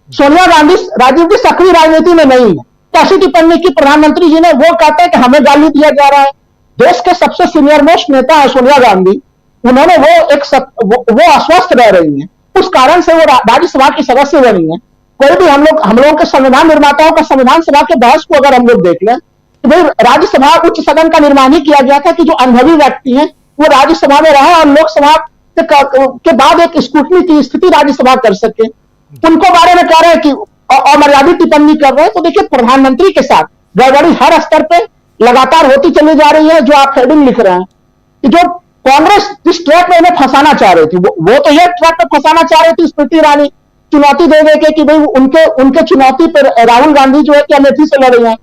सोनिया गांधी, राजीव जी सक्रिय राजनीति में नहीं है, कैसी टिप्पणी की प्रधानमंत्री जी ने? वो कहते हैं कि हमें गाली दिया जा रहा है। देश के सबसे सीनियर मोस्ट नेता है सोनिया गांधी, उन्होंने वो अस्वस्थ रह रही हैं, उस कारण से वो राज्यसभा की सदस्य बनी है। कोई भी हम लोगों के संविधान निर्माताओं का संविधान सभा के बहस को अगर हम लोग देख लें तो भाई राज्यसभा उच्च सदन का निर्माण ही किया गया था कि जो अनुभवी व्यक्ति हैं वो राज्यसभा में रहे और लोकसभा के बाद एक स्क्रूटनी की स्थिति राज्यसभा कर सके। उनको बारे में कह रहे हैं कि अमर्यादित टिप्पणी कर रहे हैं। तो देखिए, प्रधानमंत्री के साथ गड़बड़ी हर स्तर पे लगातार होती चली जा रही है। जो आप हेडिंग लिख रहे हैं कि जो कांग्रेस जिस ट्रैक में उन्हें फंसाना चाह रही थी, वो तो ये ट्रैक में फंसाना चाह रही थी स्मृति ईरानी, चुनौती दे दे के कि भाई उनके चुनौती पर राहुल गांधी जो है कि अमेठी से लड़ रहे हैं।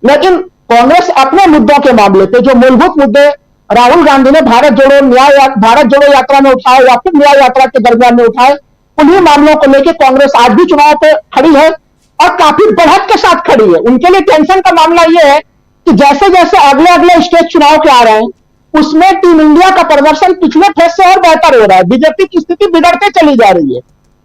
लेकिन कांग्रेस अपने मुद्दों के मामले पे, जो मूलभूत मुद्दे राहुल गांधी ने भारत जोड़ो यात्रा में उठाए या फिर न्याय यात्रा के दरमियान में उठाए, उन्हीं मामलों को लेकर कांग्रेस आज भी चुनाव पे खड़ी है और काफी बढ़त के साथ खड़ी है। उनके लिए टेंशन का मामला यह है कि जैसे जैसे अगले स्टेज चुनाव के आ रहे हैं, उसमें टीम इंडिया का प्रदर्शन पिछले फेज से और बेहतर हो रहा है। बीजेपी की स्थिति बिगड़ते चली जा रही है।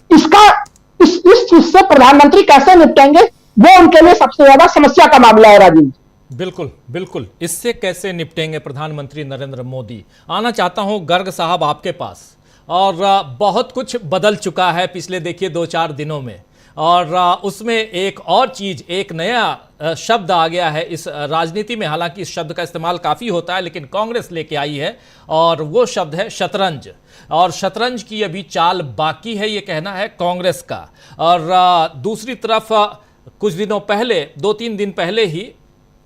इस चीज से प्रधानमंत्री कैसे निपटेंगे, वो उनके लिए सबसे ज्यादा समस्या का मामला है। राजीव, बिल्कुल बिल्कुल, इससे कैसे निपटेंगे प्रधानमंत्री नरेंद्र मोदी? आना चाहता हूं गर्ग साहब आपके पास। और बहुत कुछ बदल चुका है पिछले देखिए 2-4 दिनों में, और उसमें एक और चीज, एक नया शब्द आ गया है इस राजनीति में। हालांकि इस शब्द का इस्तेमाल काफ़ी होता है, लेकिन कांग्रेस लेके आई है, और वो शब्द है शतरंज। और शतरंज की अभी चाल बाकी है, ये कहना है कांग्रेस का। और दूसरी तरफ कुछ दिनों पहले, 2-3 दिन पहले ही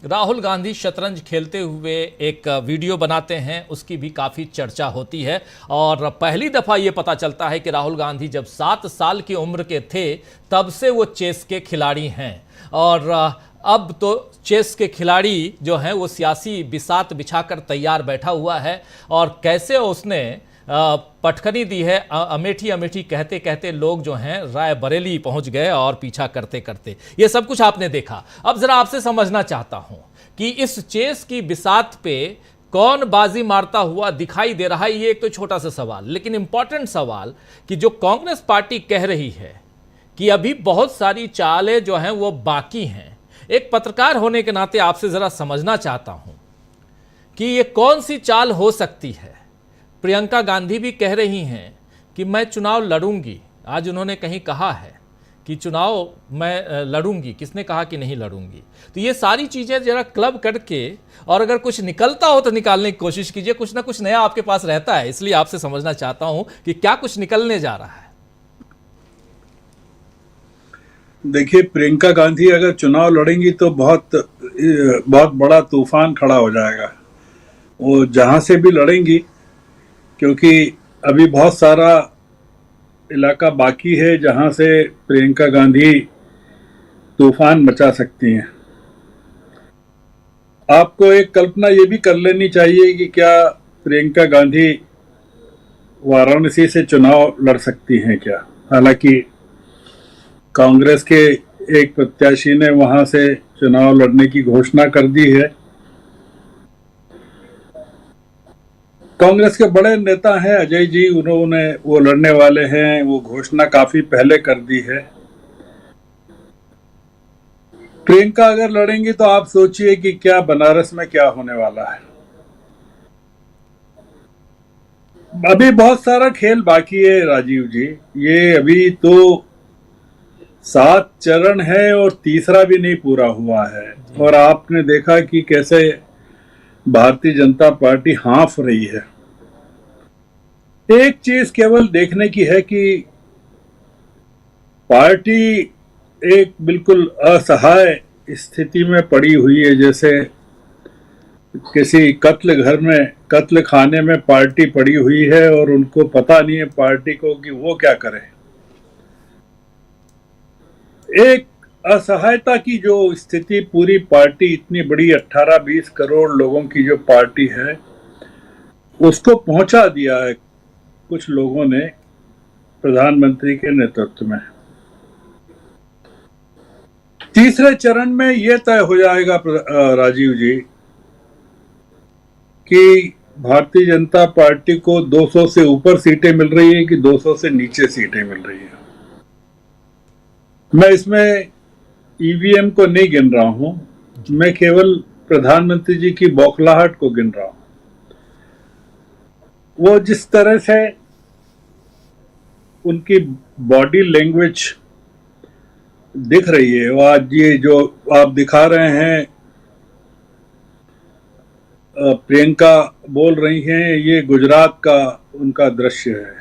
राहुल गांधी शतरंज खेलते हुए एक वीडियो बनाते हैं, उसकी भी काफ़ी चर्चा होती है। और पहली दफ़ा ये पता चलता है कि राहुल गांधी जब 7 साल की उम्र के थे तब से वो चेस के खिलाड़ी हैं, और अब तो चेस के खिलाड़ी जो हैं वो सियासी बिसात बिछाकर तैयार बैठा हुआ है। और कैसे उसने पटखनी दी है, अमेठी अमेठी कहते कहते लोग जो हैं रायबरेली पहुंच गए और पीछा करते करते। ये सब कुछ आपने देखा। अब जरा आपसे समझना चाहता हूं कि इस चेस की बिसात पे कौन बाजी मारता हुआ दिखाई दे रहा है। ये एक तो छोटा सा सवाल, लेकिन इंपॉर्टेंट सवाल कि जो कांग्रेस पार्टी कह रही है कि अभी बहुत सारी चालें जो हैं वो बाकी हैं। एक पत्रकार होने के नाते आपसे जरा समझना चाहता हूं कि ये कौन सी चाल हो सकती है। प्रियंका गांधी भी कह रही हैं कि मैं चुनाव लड़ूंगी। आज उन्होंने कहीं कहा है कि चुनाव मैं लड़ूंगी, किसने कहा कि नहीं लड़ूंगी? तो ये सारी चीज़ें जरा क्लब करके, और अगर कुछ निकलता हो तो निकालने की कोशिश कीजिए। कुछ ना कुछ नया आपके पास रहता है, इसलिए आपसे समझना चाहता हूं कि क्या कुछ निकलने जा रहा है। देखिए, प्रियंका गांधी अगर चुनाव लड़ेंगी तो बहुत बहुत बड़ा तूफान खड़ा हो जाएगा। वो जहां से भी लड़ेंगी, क्योंकि अभी बहुत सारा इलाका बाकी है जहां से प्रियंका गांधी तूफान मचा सकती हैं। आपको एक कल्पना ये भी कर लेनी चाहिए कि क्या प्रियंका गांधी वाराणसी से चुनाव लड़ सकती हैं क्या। हालांकि कांग्रेस के एक प्रत्याशी ने वहां से चुनाव लड़ने की घोषणा कर दी है। कांग्रेस के बड़े नेता हैं अजय जी, उन्होंने वो लड़ने वाले हैं, वो घोषणा काफी पहले कर दी है। प्रियंका अगर लड़ेंगी तो आप सोचिए कि क्या बनारस में क्या होने वाला है। अभी बहुत सारा खेल बाकी है राजीव जी। ये अभी तो 7 चरण है और तीसरा भी नहीं पूरा हुआ है। और आपने देखा कि कैसे भारतीय जनता पार्टी हाँफ रही है। एक चीज केवल देखने की है कि पार्टी एक बिल्कुल असहाय स्थिति में पड़ी हुई है, जैसे किसी कत्ल खाने में पार्टी पड़ी हुई है और उनको पता नहीं है पार्टी को कि वो क्या करे। एक असहायता की जो स्थिति पूरी पार्टी, इतनी बड़ी 18-20 करोड़ लोगों की जो पार्टी है, उसको पहुंचा दिया है कुछ लोगों ने प्रधानमंत्री के नेतृत्व में। तीसरे चरण में यह तय हो जाएगा राजीव जी कि भारतीय जनता पार्टी को 200 से ऊपर सीटें मिल रही है कि 200 से नीचे सीटें मिल रही है। मैं इसमें ईवीएम को नहीं गिन रहा हूं, मैं केवल प्रधानमंत्री जी की बौखलाहट को गिन रहा हूं। वो जिस तरह से उनकी बॉडी लैंग्वेज दिख रही है, वो आज ये जो आप दिखा रहे हैं, प्रियंका बोल रही हैं, ये गुजरात का उनका दृश्य है।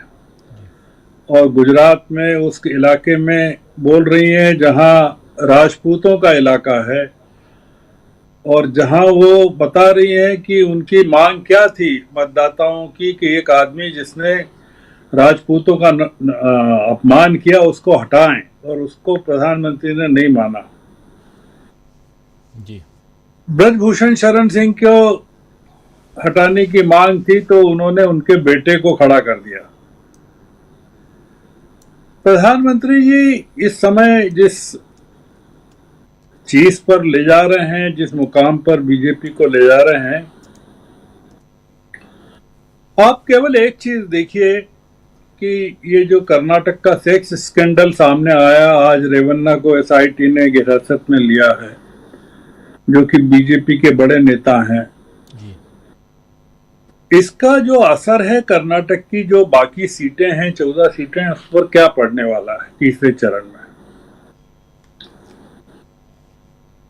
और गुजरात में उस इलाके में बोल रही हैं जहां राजपूतों का इलाका है, और जहां वो बता रही हैं कि उनकी मांग क्या थी मतदाताओं की कि एक आदमी जिसने राजपूतों का अपमान किया उसको हटाएं, और उसको प्रधानमंत्री ने नहीं माना। जी। ब्रजभूषण शरण सिंह को हटाने की मांग थी तो उन्होंने उनके बेटे को खड़ा कर दिया। प्रधानमंत्री जी इस समय जिस चीज पर ले जा रहे हैं, जिस मुकाम पर बीजेपी को ले जा रहे हैं, आप केवल एक चीज देखिए कि ये जो कर्नाटक का सेक्स स्कैंडल सामने आया, आज रेवन्ना को एसआईटी ने हिरासत में लिया है, जो कि बीजेपी के बड़े नेता हैं। इसका जो असर है कर्नाटक की जो बाकी सीटें हैं, 14 सीटें, उस पर क्या पड़ने वाला है तीसरे चरण में,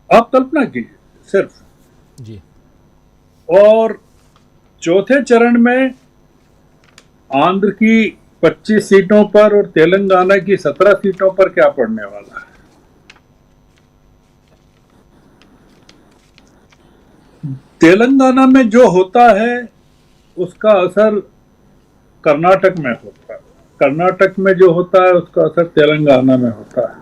आप कल्पना कीजिए सिर्फ जी। और चौथे चरण में आंध्र की 25 सीटों पर और तेलंगाना की 17 सीटों पर क्या पड़ने वाला है। तेलंगाना में जो होता है उसका असर कर्नाटक में होता है, कर्नाटक में जो होता है उसका असर तेलंगाना में होता है।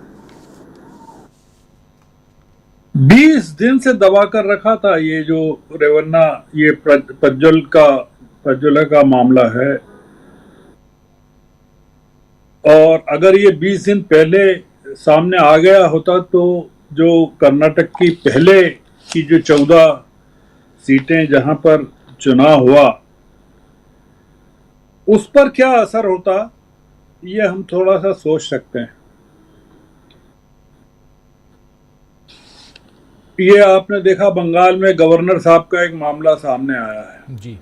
20 दिन से दबा कर रखा था ये जो रेवन्ना, ये प्रज्वल का मामला है, और अगर ये 20 दिन पहले सामने आ गया होता तो जो कर्नाटक की पहले की जो 14 सीटें जहां पर चुनाव हुआ, उस पर क्या असर होता, ये हम थोड़ा सा सोच सकते हैं। ये आपने देखा बंगाल में गवर्नर साहब का एक मामला सामने आया है जी।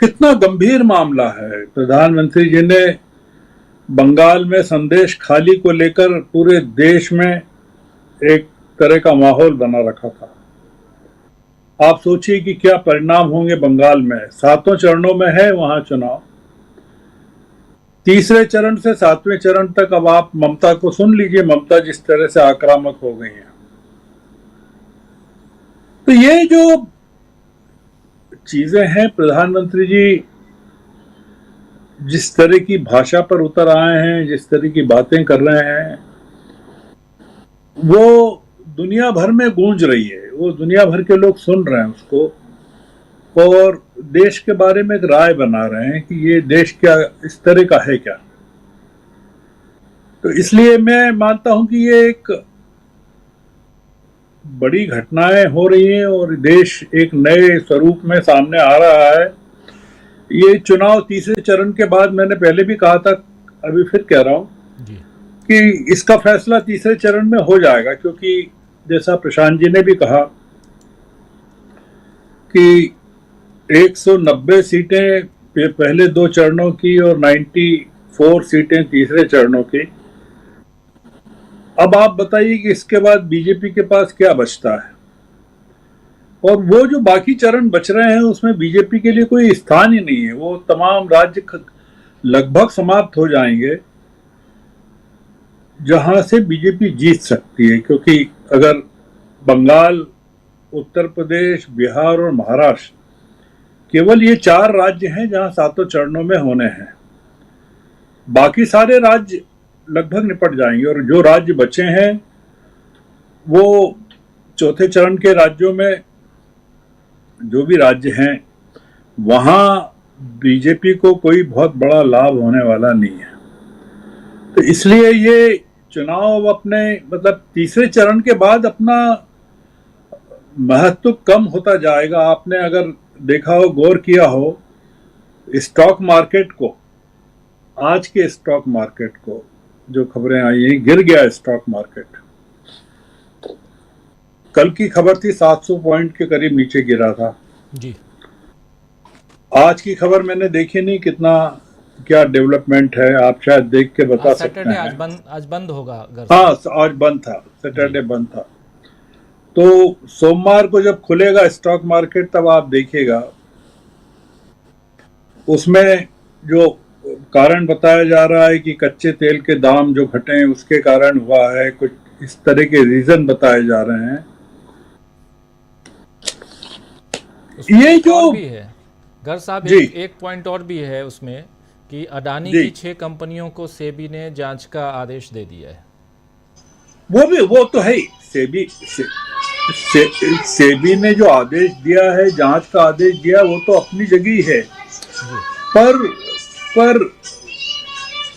कितना गंभीर मामला है। प्रधानमंत्री जी ने बंगाल में संदेश खाली को लेकर पूरे देश में एक तरह का माहौल बना रखा था। आप सोचिए कि क्या परिणाम होंगे बंगाल में। 7 चरणों में है वहां चुनाव, तीसरे चरण से 7वें चरण तक अब आप ममता को सुन लीजिए, ममता जिस तरह से आक्रामक हो गई हैं। तो ये जो चीजें हैं, प्रधानमंत्री जी जिस तरह की भाषा पर उतर आए हैं, जिस तरह की बातें कर रहे हैं, वो दुनिया भर में गूंज रही है, वो दुनिया भर के लोग सुन रहे हैं उसको और देश के बारे में एक राय बना रहे हैं कि ये देश क्या इस तरह का है क्या। तो इसलिए मैं मानता हूं कि ये एक बड़ी घटनाएं हो रही हैं और देश एक नए स्वरूप में सामने आ रहा है। ये चुनाव तीसरे चरण के बाद, मैंने पहले भी कहा था, अभी फिर कह रहा हूं कि इसका फैसला तीसरे चरण में हो जाएगा, क्योंकि जैसा प्रशांत जी ने भी कहा कि 190 सीटें पहले 2 चरणों की और 94 सीटें तीसरे चरणों की। अब आप बताइए कि इसके बाद बीजेपी के पास क्या बचता है, और वो जो बाकी चरण बच रहे हैं उसमें बीजेपी के लिए कोई स्थान ही नहीं है। वो तमाम राज्य लगभग समाप्त हो जाएंगे जहां से बीजेपी जीत सकती है, क्योंकि अगर बंगाल, उत्तर प्रदेश, बिहार और महाराष्ट्र, केवल ये 4 राज्य हैं जहां 7 चरणों में होने हैं, बाकी सारे राज्य लगभग निपट जाएंगे। और जो राज्य बचे हैं वो चौथे चरण के राज्यों में जो भी राज्य हैं वहां बीजेपी को कोई बहुत बड़ा लाभ होने वाला नहीं है। तो इसलिए ये चुनाव अपने मतलब तीसरे चरण के बाद अपना महत्व कम होता जाएगा। आपने अगर देखा हो, गौर किया हो, स्टॉक मार्केट को, आज के स्टॉक मार्केट को जो खबरें आई हैं, गिर गया स्टॉक मार्केट। कल की खबर थी 700 पॉइंट के करीब नीचे गिरा था जी। आज की खबर मैंने देखी नहीं, कितना क्या डेवलपमेंट है आप शायद देख के बता सकते हैं। आज बंद होगा। हाँ, आज बंद था, सैटरडे बंद था। तो सोमवार को जब खुलेगा स्टॉक मार्केट तब आप देखिएगा, उसमें जो कारण बताया जा रहा है कि कच्चे तेल के दाम जो घटे उसके कारण हुआ है, कुछ इस तरह के रीजन बताए जा रहे हैं। ये जो भी है घर साहब, एक पॉइंट और भी है उसमें कि अडानी की 6 कंपनियों को सेबी ने जांच का आदेश दे दिया है। वो तो है ही, सेबी ने जो आदेश दिया है, जांच का आदेश दिया, वो तो अपनी जगह ही है।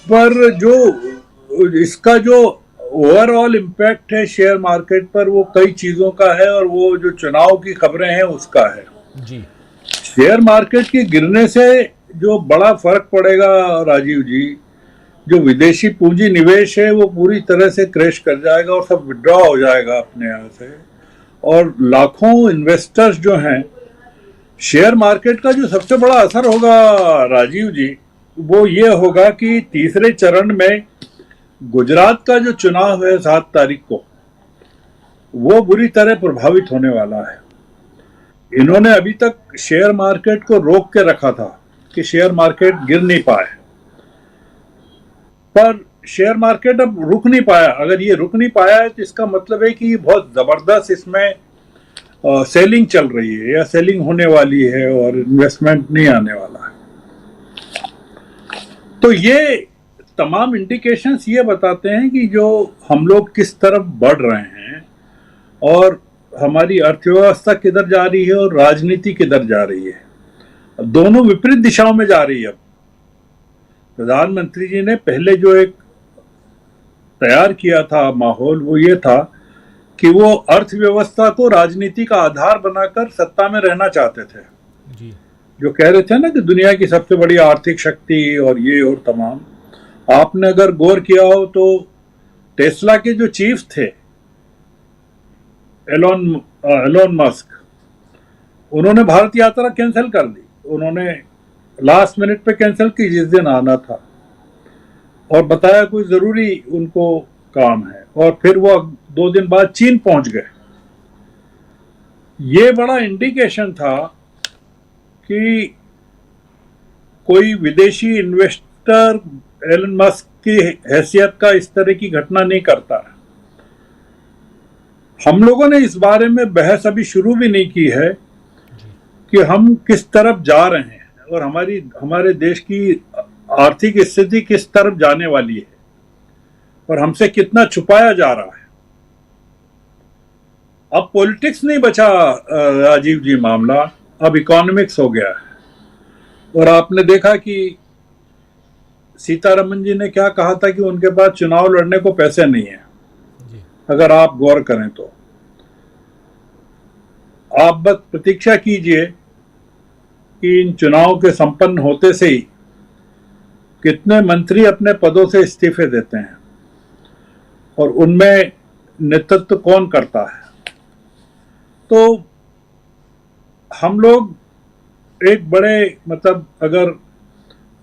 पर जो इसका जो ओवरऑल इम्पैक्ट है शेयर मार्केट पर, वो कई चीजों का है, और वो जो चुनाव की खबरें हैं उसका है जी। शेयर मार्केट के गिरने से जो बड़ा फर्क पड़ेगा राजीव जी, जो विदेशी पूंजी निवेश है वो पूरी तरह से क्रैश कर जाएगा और सब विड्रॉ हो जाएगा अपने यहाँ से, और लाखों इन्वेस्टर्स जो हैं, शेयर मार्केट का जो सबसे बड़ा असर होगा राजीव जी, वो ये होगा कि तीसरे चरण में गुजरात का जो चुनाव है 7 तारीख को, वो बुरी तरह प्रभावित होने वाला है। इन्होंने अभी तक शेयर मार्केट को रोक के रखा था कि शेयर मार्केट गिर नहीं पाए, पर शेयर मार्केट अब रुक नहीं पाया। अगर ये रुक नहीं पाया है तो इसका मतलब है कि बहुत जबरदस्त इसमें सेलिंग चल रही है या सेलिंग होने वाली है और इन्वेस्टमेंट नहीं आने वाला है। तो ये तमाम इंडिकेशंस ये बताते हैं कि जो हम लोग किस तरफ बढ़ रहे हैं और हमारी अर्थव्यवस्था किधर जा रही है और राजनीति किधर जा रही है, दोनों विपरीत दिशाओं में जा रही है। अब प्रधानमंत्री जी ने पहले जो एक तैयार किया था माहौल, वो ये था कि वो अर्थव्यवस्था को राजनीति का आधार बनाकर सत्ता में रहना चाहते थे जी। जो कह रहे थे ना कि दुनिया की सबसे बड़ी आर्थिक शक्ति और ये और तमाम। आपने अगर गौर किया हो तो टेस्ला के जो चीफ थे एलोन मस्क, उन्होंने भारत यात्रा कैंसिल कर दी। उन्होंने लास्ट मिनट पे कैंसिल की जिस दिन आना था, और बताया कोई जरूरी उनको काम है, और फिर वो 2 दिन बाद चीन पहुंच गए। ये बड़ा इंडिकेशन था कि कोई विदेशी इन्वेस्टर एलन मस्क की हैसियत का इस तरह की घटना नहीं करता। हम लोगों ने इस बारे में बहस अभी शुरू भी नहीं की है कि हम किस तरफ जा रहे हैं और हमारे देश की आर्थिक स्थिति किस तरफ जाने वाली है और हमसे कितना छुपाया जा रहा है। अब पॉलिटिक्स नहीं बचा राजीव जी मामला, अब इकोनॉमिक्स हो गया है। और आपने देखा कि सीतारमन जी ने क्या कहा था कि उनके पास चुनाव लड़ने को पैसे नहीं है। अगर आप गौर करें तो आप बस प्रतीक्षा कीजिए कि इन चुनाव के संपन्न होते से ही कितने मंत्री अपने पदों से इस्तीफे देते हैं और उनमें नेतृत्व कौन करता है। तो हम लोग एक बड़े अगर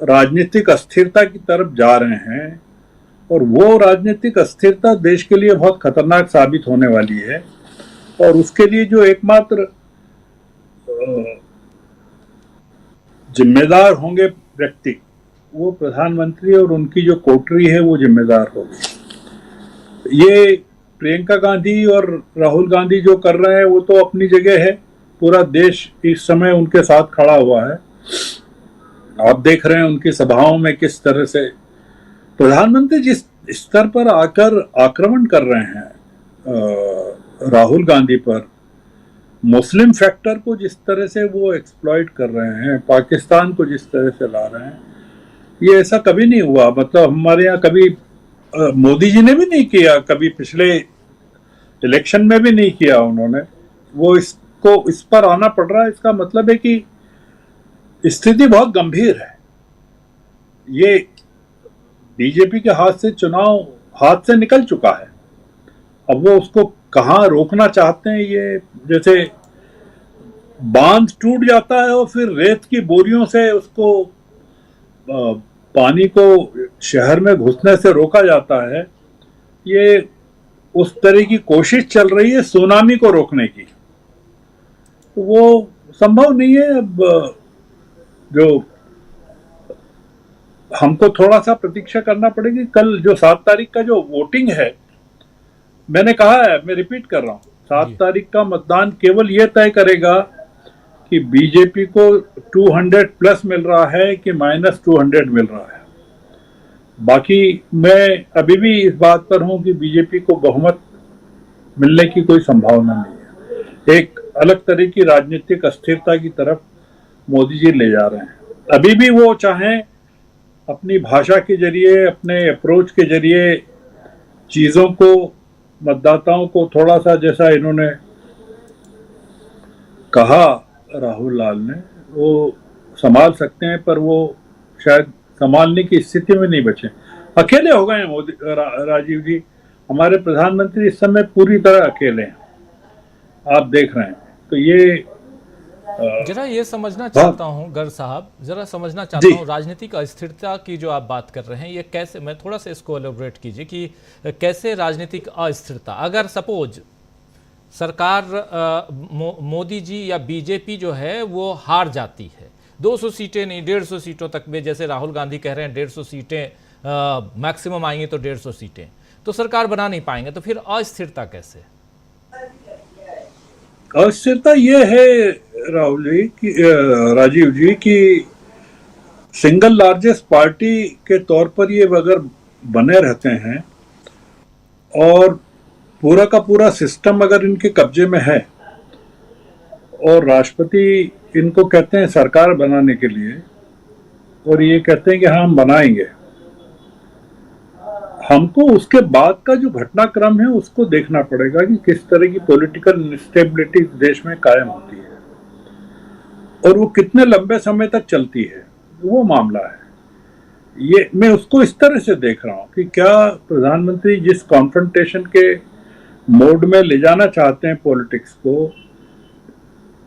राजनीतिक अस्थिरता की तरफ जा रहे हैं और वो राजनीतिक अस्थिरता देश के लिए बहुत खतरनाक साबित होने वाली है और उसके लिए जो एकमात्र जिम्मेदार होंगे व्यक्ति वो प्रधानमंत्री और उनकी जो कोटरी है वो जिम्मेदार होगी। ये प्रियंका गांधी और राहुल गांधी जो कर रहे हैं वो तो अपनी जगह है, पूरा देश इस समय उनके साथ खड़ा हुआ है। आप देख रहे हैं उनकी सभाओं में किस तरह से प्रधानमंत्री जिस स्तर पर आकर आक्रमण कर रहे हैं राहुल गांधी पर, मुस्लिम फैक्टर को जिस तरह से वो एक्सप्लॉइट कर रहे हैं, पाकिस्तान को जिस तरह से ला रहे हैं, ये ऐसा कभी नहीं हुआ। हमारे यहाँ कभी मोदी जी ने भी नहीं किया, कभी पिछले इलेक्शन में भी नहीं किया उन्होंने। वो इस पर आना पड़ रहा है, इसका मतलब है कि स्थिति बहुत गंभीर है। ये बीजेपी के हाथ से चुनाव हाथ से निकल चुका है। अब वो उसको कहाँ रोकना चाहते हैं, ये जैसे बांध टूट जाता है और फिर रेत की बोरियों से उसको पानी को शहर में घुसने से रोका जाता है, ये उस तरह की कोशिश चल रही है सुनामी को रोकने की। तो वो संभव नहीं है। अब जो हमको थोड़ा सा प्रतीक्षा करना पड़ेगी। कल जो 7 तारीख का जो वोटिंग है, मैंने कहा है, मैं रिपीट कर रहा हूँ, 7 तारीख का मतदान केवल यह तय करेगा कि बीजेपी को 200 प्लस मिल रहा है कि -200 मिल रहा है। बाकी मैं अभी भी इस बात पर हूं कि बीजेपी को बहुमत मिलने की कोई संभावना नहीं है। एक अलग तरह की राजनीतिक अस्थिरता की तरफ मोदी जी ले जा रहे हैं। अभी भी वो चाहें अपनी भाषा के जरिए, अपने अप्रोच के जरिए चीज़ों को, मतदाताओं को थोड़ा सा, जैसा इन्होंने कहा राहुल लाल ने, वो संभाल सकते हैं, पर वो शायद संभालने की स्थिति में नहीं बचे। अकेले हो गए हैं मोदी राजीव जी। हमारे प्रधानमंत्री इस समय पूरी तरह अकेले हैं, आप देख रहे हैं। तो ये जरा ये समझना चाहता हूँ गर साहब, जरा समझना चाहता हूँ राजनीतिक अस्थिरता की जो आप बात कर रहे हैं, ये कैसे, मैं थोड़ा सा इसको एलोबरेट कीजिए कि कैसे राजनीतिक अस्थिरता, अगर सपोज सरकार मोदी जी या बीजेपी जो है वो हार जाती है, 200 सीटें नहीं 150 सीटों तक में, जैसे राहुल गांधी कह रहे हैं 150 सीटें मैक्सिमम आएंगी तो 150 सीटें, तो सरकार बना नहीं पाएंगे, तो फिर अस्थिरता कैसे? अस्थिरता ये है राहुल जी की, राजीव जी, कि सिंगल लार्जेस्ट पार्टी के तौर पर ये अगर बने रहते हैं और पूरा का पूरा सिस्टम अगर इनके कब्जे में है और राष्ट्रपति इनको कहते हैं सरकार बनाने के लिए और ये कहते हैं कि हाँ हम बनाएंगे, हमको उसके बाद का जो घटनाक्रम है उसको देखना पड़ेगा कि किस तरह की पॉलिटिकल इंस्टेबिलिटी देश में कायम होती है और वो कितने लंबे समय तक चलती है, वो मामला है। ये मैं उसको इस तरह से देख रहा हूं कि क्या प्रधानमंत्री जिस कॉन्फ्रंटेशन के मोड में ले जाना चाहते हैं पॉलिटिक्स को,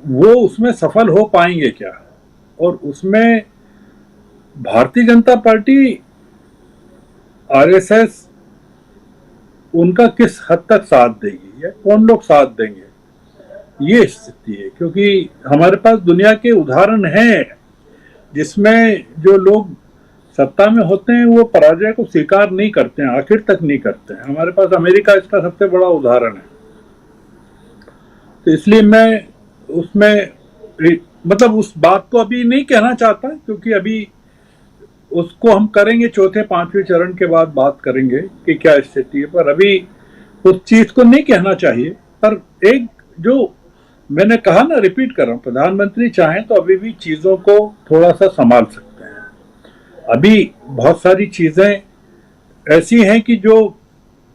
वो उसमें सफल हो पाएंगे क्या, और उसमें भारतीय जनता पार्टी, आरएसएस उनका किस हद तक साथ देगी या कौन लोग साथ देंगे, ये स्थिति है। क्योंकि हमारे पास दुनिया के उदाहरण हैं जिसमें जो लोग सत्ता में होते हैं वो पराजय को स्वीकार नहीं करते हैं, आखिर तक नहीं करते हैं। हमारे पास अमेरिका इसका सबसे बड़ा उदाहरण है। तो इसलिए मैं उसमें मतलब उस बात को अभी नहीं कहना चाहता, क्योंकि अभी उसको हम करेंगे चौथे पांचवें चरण के बाद बात करेंगे कि क्या स्थिति है, पर अभी उस चीज को नहीं कहना चाहिए। पर एक जो मैंने कहा ना, रिपीट कर रहा हूं, प्रधानमंत्री चाहें तो अभी भी चीजों को थोड़ा सा संभाल सकते हैं। अभी बहुत सारी चीजें ऐसी हैं कि जो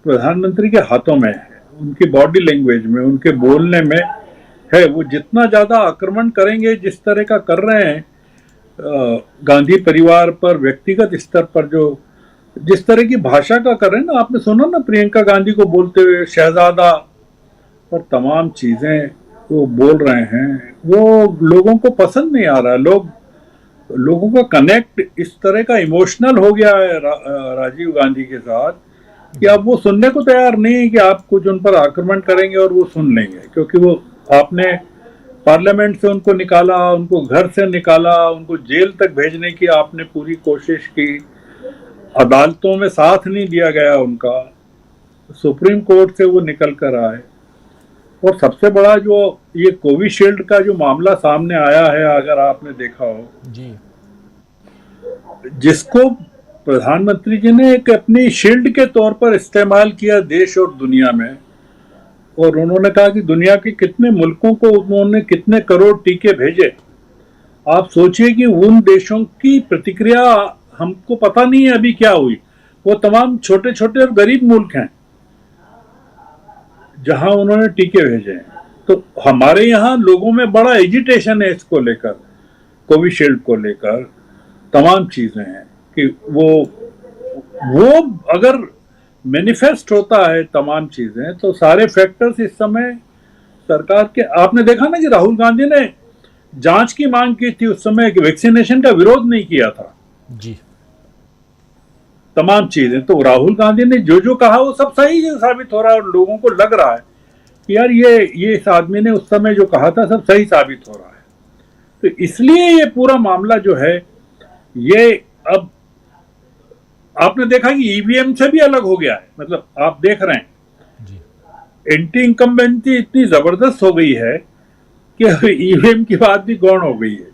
प्रधानमंत्री के हाथों में है, उनकी बॉडी लैंग्वेज में, उनके बोलने में है। वो जितना ज्यादा आक्रमण करेंगे, जिस तरह का कर रहे हैं गांधी परिवार पर, व्यक्तिगत स्तर पर जो जिस तरह की भाषा का कर रहे हैं ना, आपने सुना ना प्रियंका गांधी को बोलते हुए शहजादा और तमाम चीजें वो बोल रहे हैं, वो लोगों को पसंद नहीं आ रहा है। लोगों का कनेक्ट इस तरह का इमोशनल हो गया है राजीव गांधी के साथ कि अब वो सुनने को तैयार नहीं है कि आप कुछ उन पर आक्रमण करेंगे और वो सुन लेंगे, क्योंकि वो आपने पार्लियामेंट से उनको निकाला, उनको घर से निकाला, उनको जेल तक भेजने की आपने पूरी कोशिश की, अदालतों में साथ नहीं दिया गया उनका, सुप्रीम कोर्ट से वो निकल कर आए। और सबसे बड़ा जो ये कोविशील्ड का जो मामला सामने आया है, अगर आपने देखा हो जी, जिसको प्रधानमंत्री जी ने एक अपनी शील्ड के तौर पर इस्तेमाल किया देश और दुनिया में, और उन्होंने कहा कि दुनिया के कितने मुल्कों को उन्होंने कितने करोड़ टीके भेजे। आप सोचिए कि उन देशों की प्रतिक्रिया हमको पता नहीं है अभी क्या हुई। वो तमाम छोटे छोटे और गरीब मुल्क हैं जहां उन्होंने टीके भेजे हैं। तो हमारे यहाँ लोगों में बड़ा एजिटेशन है इसको लेकर, कोविशील्ड को लेकर तमाम चीजें हैं कि वो अगर मैनिफेस्ट होता है तमाम चीजें, तो सारे फैक्टर्स इस समय सरकार के। आपने देखा ना कि राहुल गांधी ने जांच की मांग की थी उस समय, कि वैक्सीनेशन का विरोध नहीं किया था जी, तमाम चीजें। तो राहुल गांधी ने जो कहा वो सब सही साबित हो रहा है, और लोगों को लग रहा है कि यार ये इस आदमी ने उस समय जो कहा था सब सही साबित हो रहा है। तो इसलिए ये पूरा मामला जो है, ये अब आपने देखा कि ईवीएम से भी अलग हो गया है। मतलब आप देख रहे हैं एंटी इनकम्बेंसी इतनी जबरदस्त हो गई है कि ईवीएम की बात भी गौण हो गई है।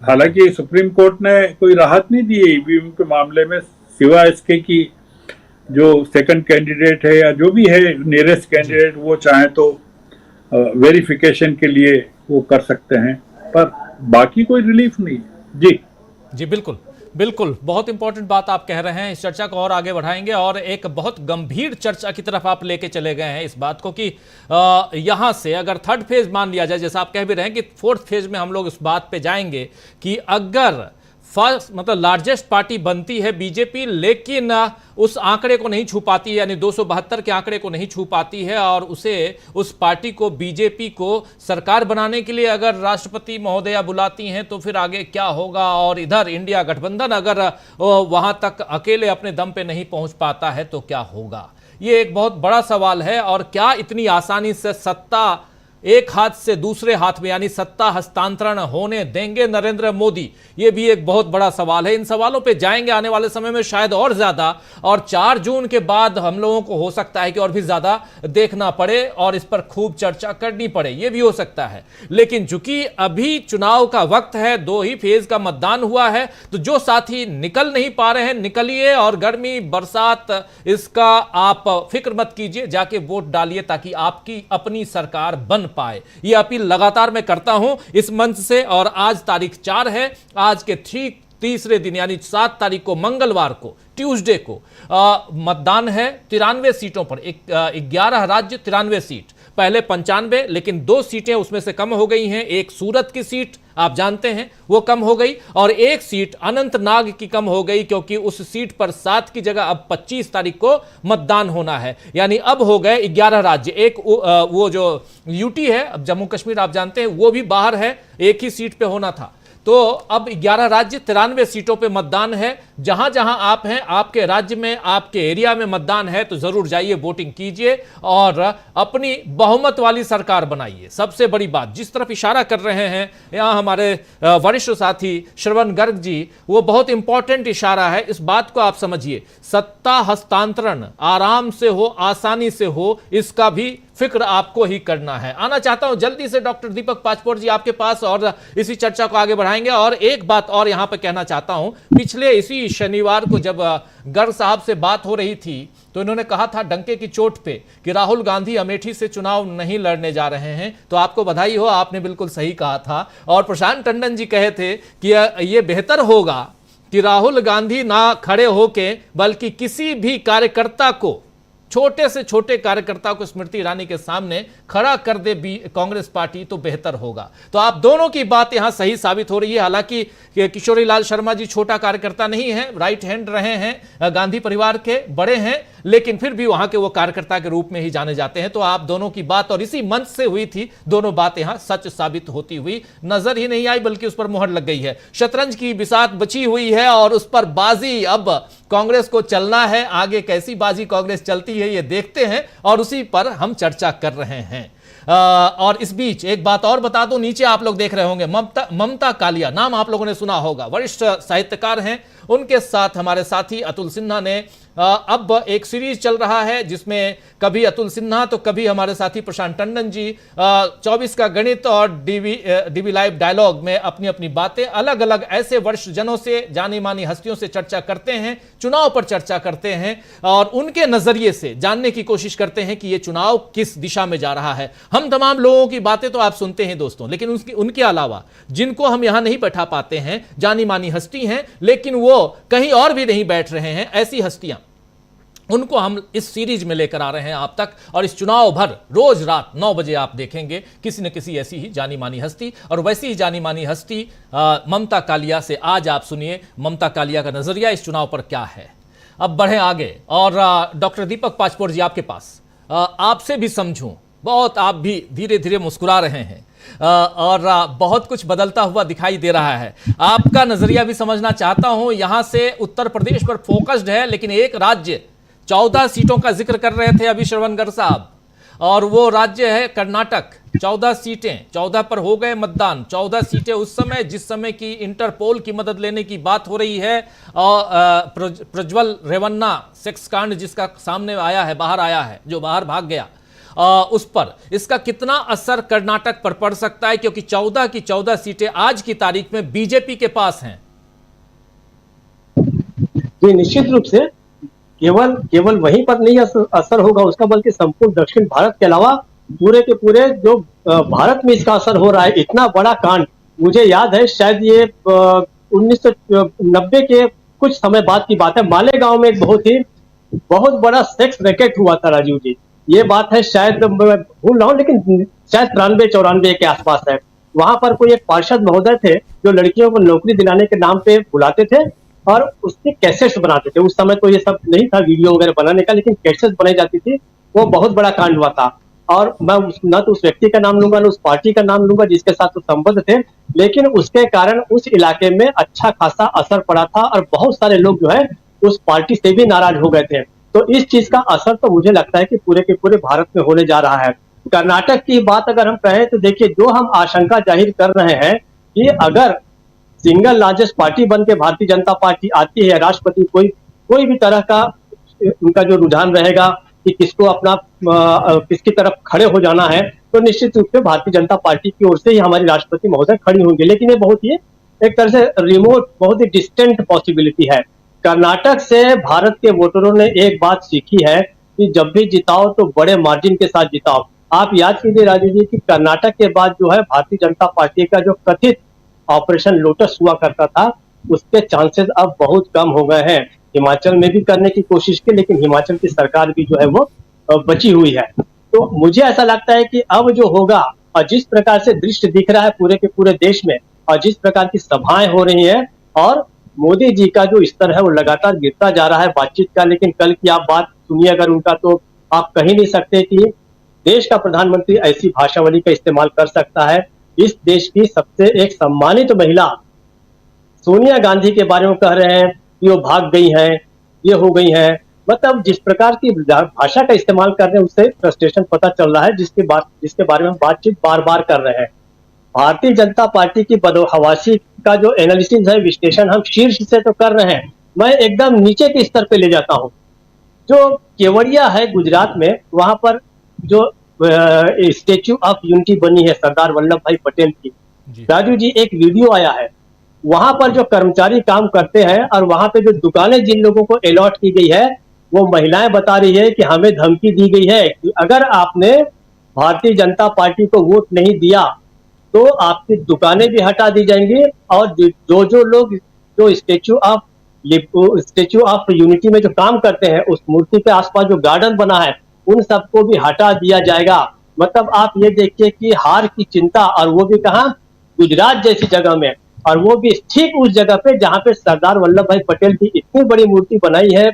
हालांकि सुप्रीम कोर्ट ने कोई राहत नहीं दी है ईवीएम के मामले में, सिवाय इसके कि जो सेकंड कैंडिडेट है या जो भी है नियरेस्ट कैंडिडेट, वो चाहे तो वेरिफिकेशन के लिए वो कर सकते हैं, पर बाकी कोई रिलीफ नहीं है। जी जी, बिल्कुल बिल्कुल, बहुत इंपॉर्टेंट बात आप कह रहे हैं। इस चर्चा को और आगे बढ़ाएंगे, और एक बहुत गंभीर चर्चा की तरफ आप लेके चले गए हैं इस बात को कि यहां से अगर थर्ड फेज मान लिया जाए, जैसा आप कह भी रहे हैं कि फोर्थ फेज में हम लोग इस बात पे जाएंगे कि अगर फर्स्ट मतलब लार्जेस्ट पार्टी बनती है बीजेपी, लेकिन उस आंकड़े को नहीं छू पाती है, यानी 272 के आंकड़े को नहीं छू पाती है, और उस पार्टी को, बीजेपी को सरकार बनाने के लिए अगर राष्ट्रपति महोदया बुलाती हैं तो फिर आगे क्या होगा। और इधर इंडिया गठबंधन अगर वहां तक अकेले अपने दम पे नहीं पहुंच पाता है तो क्या होगा। ये एक बहुत बड़ा सवाल है, और क्या इतनी आसानी से सत्ता एक हाथ से दूसरे हाथ में, यानी सत्ता हस्तांतरण होने देंगे नरेंद्र मोदी, यह भी एक बहुत बड़ा सवाल है। इन सवालों पे जाएंगे आने वाले समय में शायद और ज्यादा, और 4 जून के बाद हम लोगों को हो सकता है कि और भी ज्यादा देखना पड़े और इस पर खूब चर्चा करनी पड़े, यह भी हो सकता है। लेकिन चूंकि अभी चुनाव का वक्त है, 2 ही फेज का मतदान हुआ है, तो जो साथी निकल नहीं पा रहे हैं निकलिए, और गर्मी बरसात इसका आप फिक्र मत कीजिए, जाके वोट डालिए ताकि आपकी अपनी सरकार बन पाए। यह अपील लगातार मैं करता हूं इस मंच से। और आज तारीख 4 है, आज के तीसरे दिन यानी 7 तारीख को, मंगलवार को, ट्यूसडे को मतदान है 93 सीटों पर। 11 राज्य 93 सीट, पहले 95, लेकिन 2 सीटें उसमें से कम हो गई हैं। एक सूरत की सीट आप जानते हैं वो कम हो गई, और एक सीट अनंतनाग की कम हो गई, क्योंकि उस सीट पर 7 की जगह अब 25 तारीख को मतदान होना है। यानी अब हो गए 11 राज्य। एक वो जो यूटी है, अब जम्मू कश्मीर आप जानते हैं, वो भी बाहर है, एक ही सीट पे होना था। तो अब 11 राज्य 93 सीटों पे मतदान है। जहां जहां आप हैं, आपके राज्य में, आपके एरिया में मतदान है तो जरूर जाइए, वोटिंग कीजिए और अपनी बहुमत वाली सरकार बनाइए। सबसे बड़ी बात जिस तरफ इशारा कर रहे हैं यहां हमारे वरिष्ठ साथी श्रवण गर्ग जी, वो बहुत इंपॉर्टेंट इशारा है। इस बात को आप समझिए, सत्ता हस्तांतरण आराम से हो, आसानी से हो, इसका भी फिक्र आपको ही करना है। आना चाहता हूं जल्दी से डॉक्टर दीपक पाचपोर जी आपके पास और इसी चर्चा को आगे बढ़ाएंगे। और एक बात और यहां पे कहना चाहता हूं, पिछले इसी शनिवार को जब गर्ग साहब से बात हो रही थी तो इन्होंने कहा था डंके की चोट पे कि राहुल गांधी अमेठी से चुनाव नहीं लड़ने जा रहे हैं। तो आपको बधाई हो, आपने बिल्कुल सही कहा था। और प्रशांत टंडन जी कहे थे कि यह बेहतर होगा कि राहुल गांधी ना खड़े होके बल्कि किसी भी कार्यकर्ता को, छोटे से छोटे कार्यकर्ता को स्मृति ईरानी के सामने खड़ा कर दे कांग्रेस पार्टी तो बेहतर होगा। तो आप दोनों की बात यहां सही साबित हो रही है। हालांकि किशोरी लाल शर्मा जी छोटा कार्यकर्ता नहीं है, राइट हैंड रहे हैं, गांधी परिवार के बड़े हैं, लेकिन फिर भी वहां के वो कार्यकर्ता के रूप में ही जाने जाते हैं। तो आप दोनों की बात और इसी मंच से हुई थी, दोनों बात यहां सच साबित होती हुई नजर ही नहीं आई, बल्कि उस पर मुहर लग गई है। शतरंज की बिसात बची हुई है और उस पर बाजी अब कांग्रेस को चलना है। आगे कैसी बाजी कांग्रेस चलती है ये देखते हैं और उसी पर हम चर्चा कर रहे हैं। और इस बीच एक बात और बता दूं, नीचे आप लोग देख रहे होंगे ममता कालिया, नाम आप लोगों ने सुना होगा, वरिष्ठ साहित्यकार हैं। उनके साथ हमारे साथी अतुल सिन्हा ने अब एक सीरीज चल रहा है जिसमें कभी अतुल सिन्हा तो कभी हमारे साथी प्रशांत टंडन जी 24 का गणित और डीवी लाइव डायलॉग में अपनी अपनी बातें अलग अलग ऐसे वरिष्ठ जनों से, जानी मानी हस्तियों से चर्चा करते हैं, चुनाव पर चर्चा करते हैं और उनके नजरिए से जानने की कोशिश करते हैं कि यह चुनाव किस दिशा में जा रहा है। हम तमाम लोगों की बातें तो आप सुनते हैं दोस्तों, लेकिन उनके अलावा जिनको हम यहां नहीं बैठा पाते हैं, जानी मानी हस्ती हैं लेकिन वो कहीं और भी नहीं बैठ रहे हैं, ऐसी हस्तियां, उनको हम इस सीरीज में लेकर आ रहे हैं आप तक। और इस चुनाव भर रोज रात 9 बजे आप देखेंगे किसी न किसी ऐसी ही जानी मानी हस्ती, और वैसी ही जानी मानी हस्ती ममता कालिया से आज आप सुनिए ममता कालिया का नजरिया इस चुनाव पर क्या है। अब बढ़े आगे और डॉक्टर दीपक पाचपोर जी आपके पास, आपसे भी समझूं, बहुत आप भी धीरे धीरे मुस्कुरा रहे हैं और बहुत कुछ बदलता हुआ दिखाई दे रहा है। आपका नजरिया भी समझना चाहता हूं। यहां से उत्तर प्रदेश पर फोकस्ड है, लेकिन एक राज्य 14 सीटों का जिक्र कर रहे थे अभी श्रवणगर साहब, और वो राज्य है कर्नाटक। 14 सीटें, 14 पर हो गए मतदान। 14 सीटें उस समय जिस समय की इंटरपोल की मदद लेने की बात हो रही है और प्रज्वल रेवन्ना सेक्स कांड जिसका सामने आया है, बाहर आया है, जो बाहर भाग गया, उस पर इसका कितना असर कर्नाटक पर पड़ सकता है, क्योंकि 14 की 14 सीटें आज की तारीख में बीजेपी के पास हैं। जी निश्चित रूप से केवल वहीं पर नहीं असर होगा उसका, बल्कि संपूर्ण दक्षिण भारत के अलावा पूरे के पूरे जो भारत में इसका असर हो रहा है। इतना बड़ा कांड मुझे याद है, शायद ये 1990 के कुछ समय बाद की बात है। मालेगांव में एक बहुत बड़ा सेक्स रैकेट हुआ था राजीव जी। ये बात है, शायद मैं भूल रहा हूँ, लेकिन शायद 93-94 के आसपास है। वहां पर कोई एक पार्षद महोदय थे जो लड़कियों को नौकरी दिलाने के नाम पे बुलाते थे और उसके कैसेट्स बनाते थे। उस समय तो ये सब नहीं था वीडियो वगैरह बनाने का, लेकिन कैसेट्स बनाई जाती थी। वो बहुत बड़ा कांड हुआ था और मैं न तो उस व्यक्ति का नाम लूंगा न उस पार्टी का नाम लूंगा जिसके साथ वो संबद्ध थे, लेकिन उसके कारण उस इलाके में अच्छा खासा असर पड़ा था और बहुत सारे लोग जो है उस पार्टी से भी नाराज हो गए थे। तो इस चीज का असर तो मुझे लगता है कि पूरे के पूरे भारत में होने जा रहा है। कर्नाटक की बात अगर हम कहें तो देखिए, जो हम आशंका जाहिर कर रहे हैं कि अगर सिंगल लार्जेस्ट पार्टी बन के भारतीय जनता पार्टी आती है, राष्ट्रपति कोई भी तरह का उनका जो रुझान रहेगा कि किसको अपना किसकी तरफ खड़े हो जाना है, तो निश्चित रूप से भारतीय जनता पार्टी की ओर से ही हमारी राष्ट्रपति महोदय खड़ी होंगे। लेकिन ये बहुत ही एक तरह से रिमोट, बहुत ही डिस्टेंट पॉसिबिलिटी है। कर्नाटक से भारत के वोटरों ने एक बात सीखी है कि जब भी जिताओ तो बड़े मार्जिन के साथ जिताओ। आप याद कीजिए राजीव जी कि कर्नाटक के बाद जो है भारतीय जनता पार्टी का जो कथित ऑपरेशन लोटस हुआ करता था, उसके चांसेस अब बहुत कम हो गए हैं। हिमाचल में भी करने की कोशिश की, लेकिन हिमाचल की सरकार भी जो है वो बची हुई है। तो मुझे ऐसा लगता है कि अब जो होगा, और जिस प्रकार से दृश्य दिख रहा है पूरे के पूरे देश में, और जिस प्रकार की सभाएं हो रही हैं, और मोदी जी का जो स्तर है वो लगातार गिरता जा रहा है बातचीत का। लेकिन कल की आप बात सुनिए अगर उनका, तो आप कह ही नहीं सकते कि देश का प्रधानमंत्री ऐसी भाषावली का इस्तेमाल कर सकता है। इस देश की सबसे एक सम्मानित महिला सोनिया गांधी के बारे में कह रहे हैं कि वो भाग गई हैं, ये हो गई हैं। मतलब जिस प्रकार की भाषा का इस्तेमाल कर रहे हैं उससे फ्रस्ट्रेशन पता चल रहा है, जिसके बारे में हम बातचीत बार बार कर रहे हैं। भारतीय जनता पार्टी की बदहवासी का जो एनालिसिस है, विश्लेषण हम शीर्ष से तो कर रहे हैं, मैं एकदम नीचे के स्तर पे ले जाता हूं। जो केवड़िया है गुजरात में, वहां पर जो स्टेच्यू ऑफ यूनिटी बनी है सरदार वल्लभ भाई पटेल की, राजू जी एक वीडियो आया है, वहां पर जो कर्मचारी काम करते हैं और वहां पे जो दुकानें जिन लोगों को अलॉट की गई है, वो महिलाएं बता रही है कि हमें धमकी दी गई है कि अगर आपने भारतीय जनता पार्टी को वोट नहीं दिया तो आपकी दुकानें भी हटा दी जाएंगी, और जो लोग जो स्टेच्यू ऑफ यूनिटी में जो काम करते हैं, उस मूर्ति के आसपास जो गार्डन बना है, उन सबको भी हटा दिया जाएगा। मतलब आप ये देखिए कि हार की चिंता, और वो भी कहां, गुजरात जैसी जगह में, और वो भी ठीक उस जगह पे जहां पे सरदार वल्लभ भाई पटेल की इतनी बड़ी मूर्ति बनाई है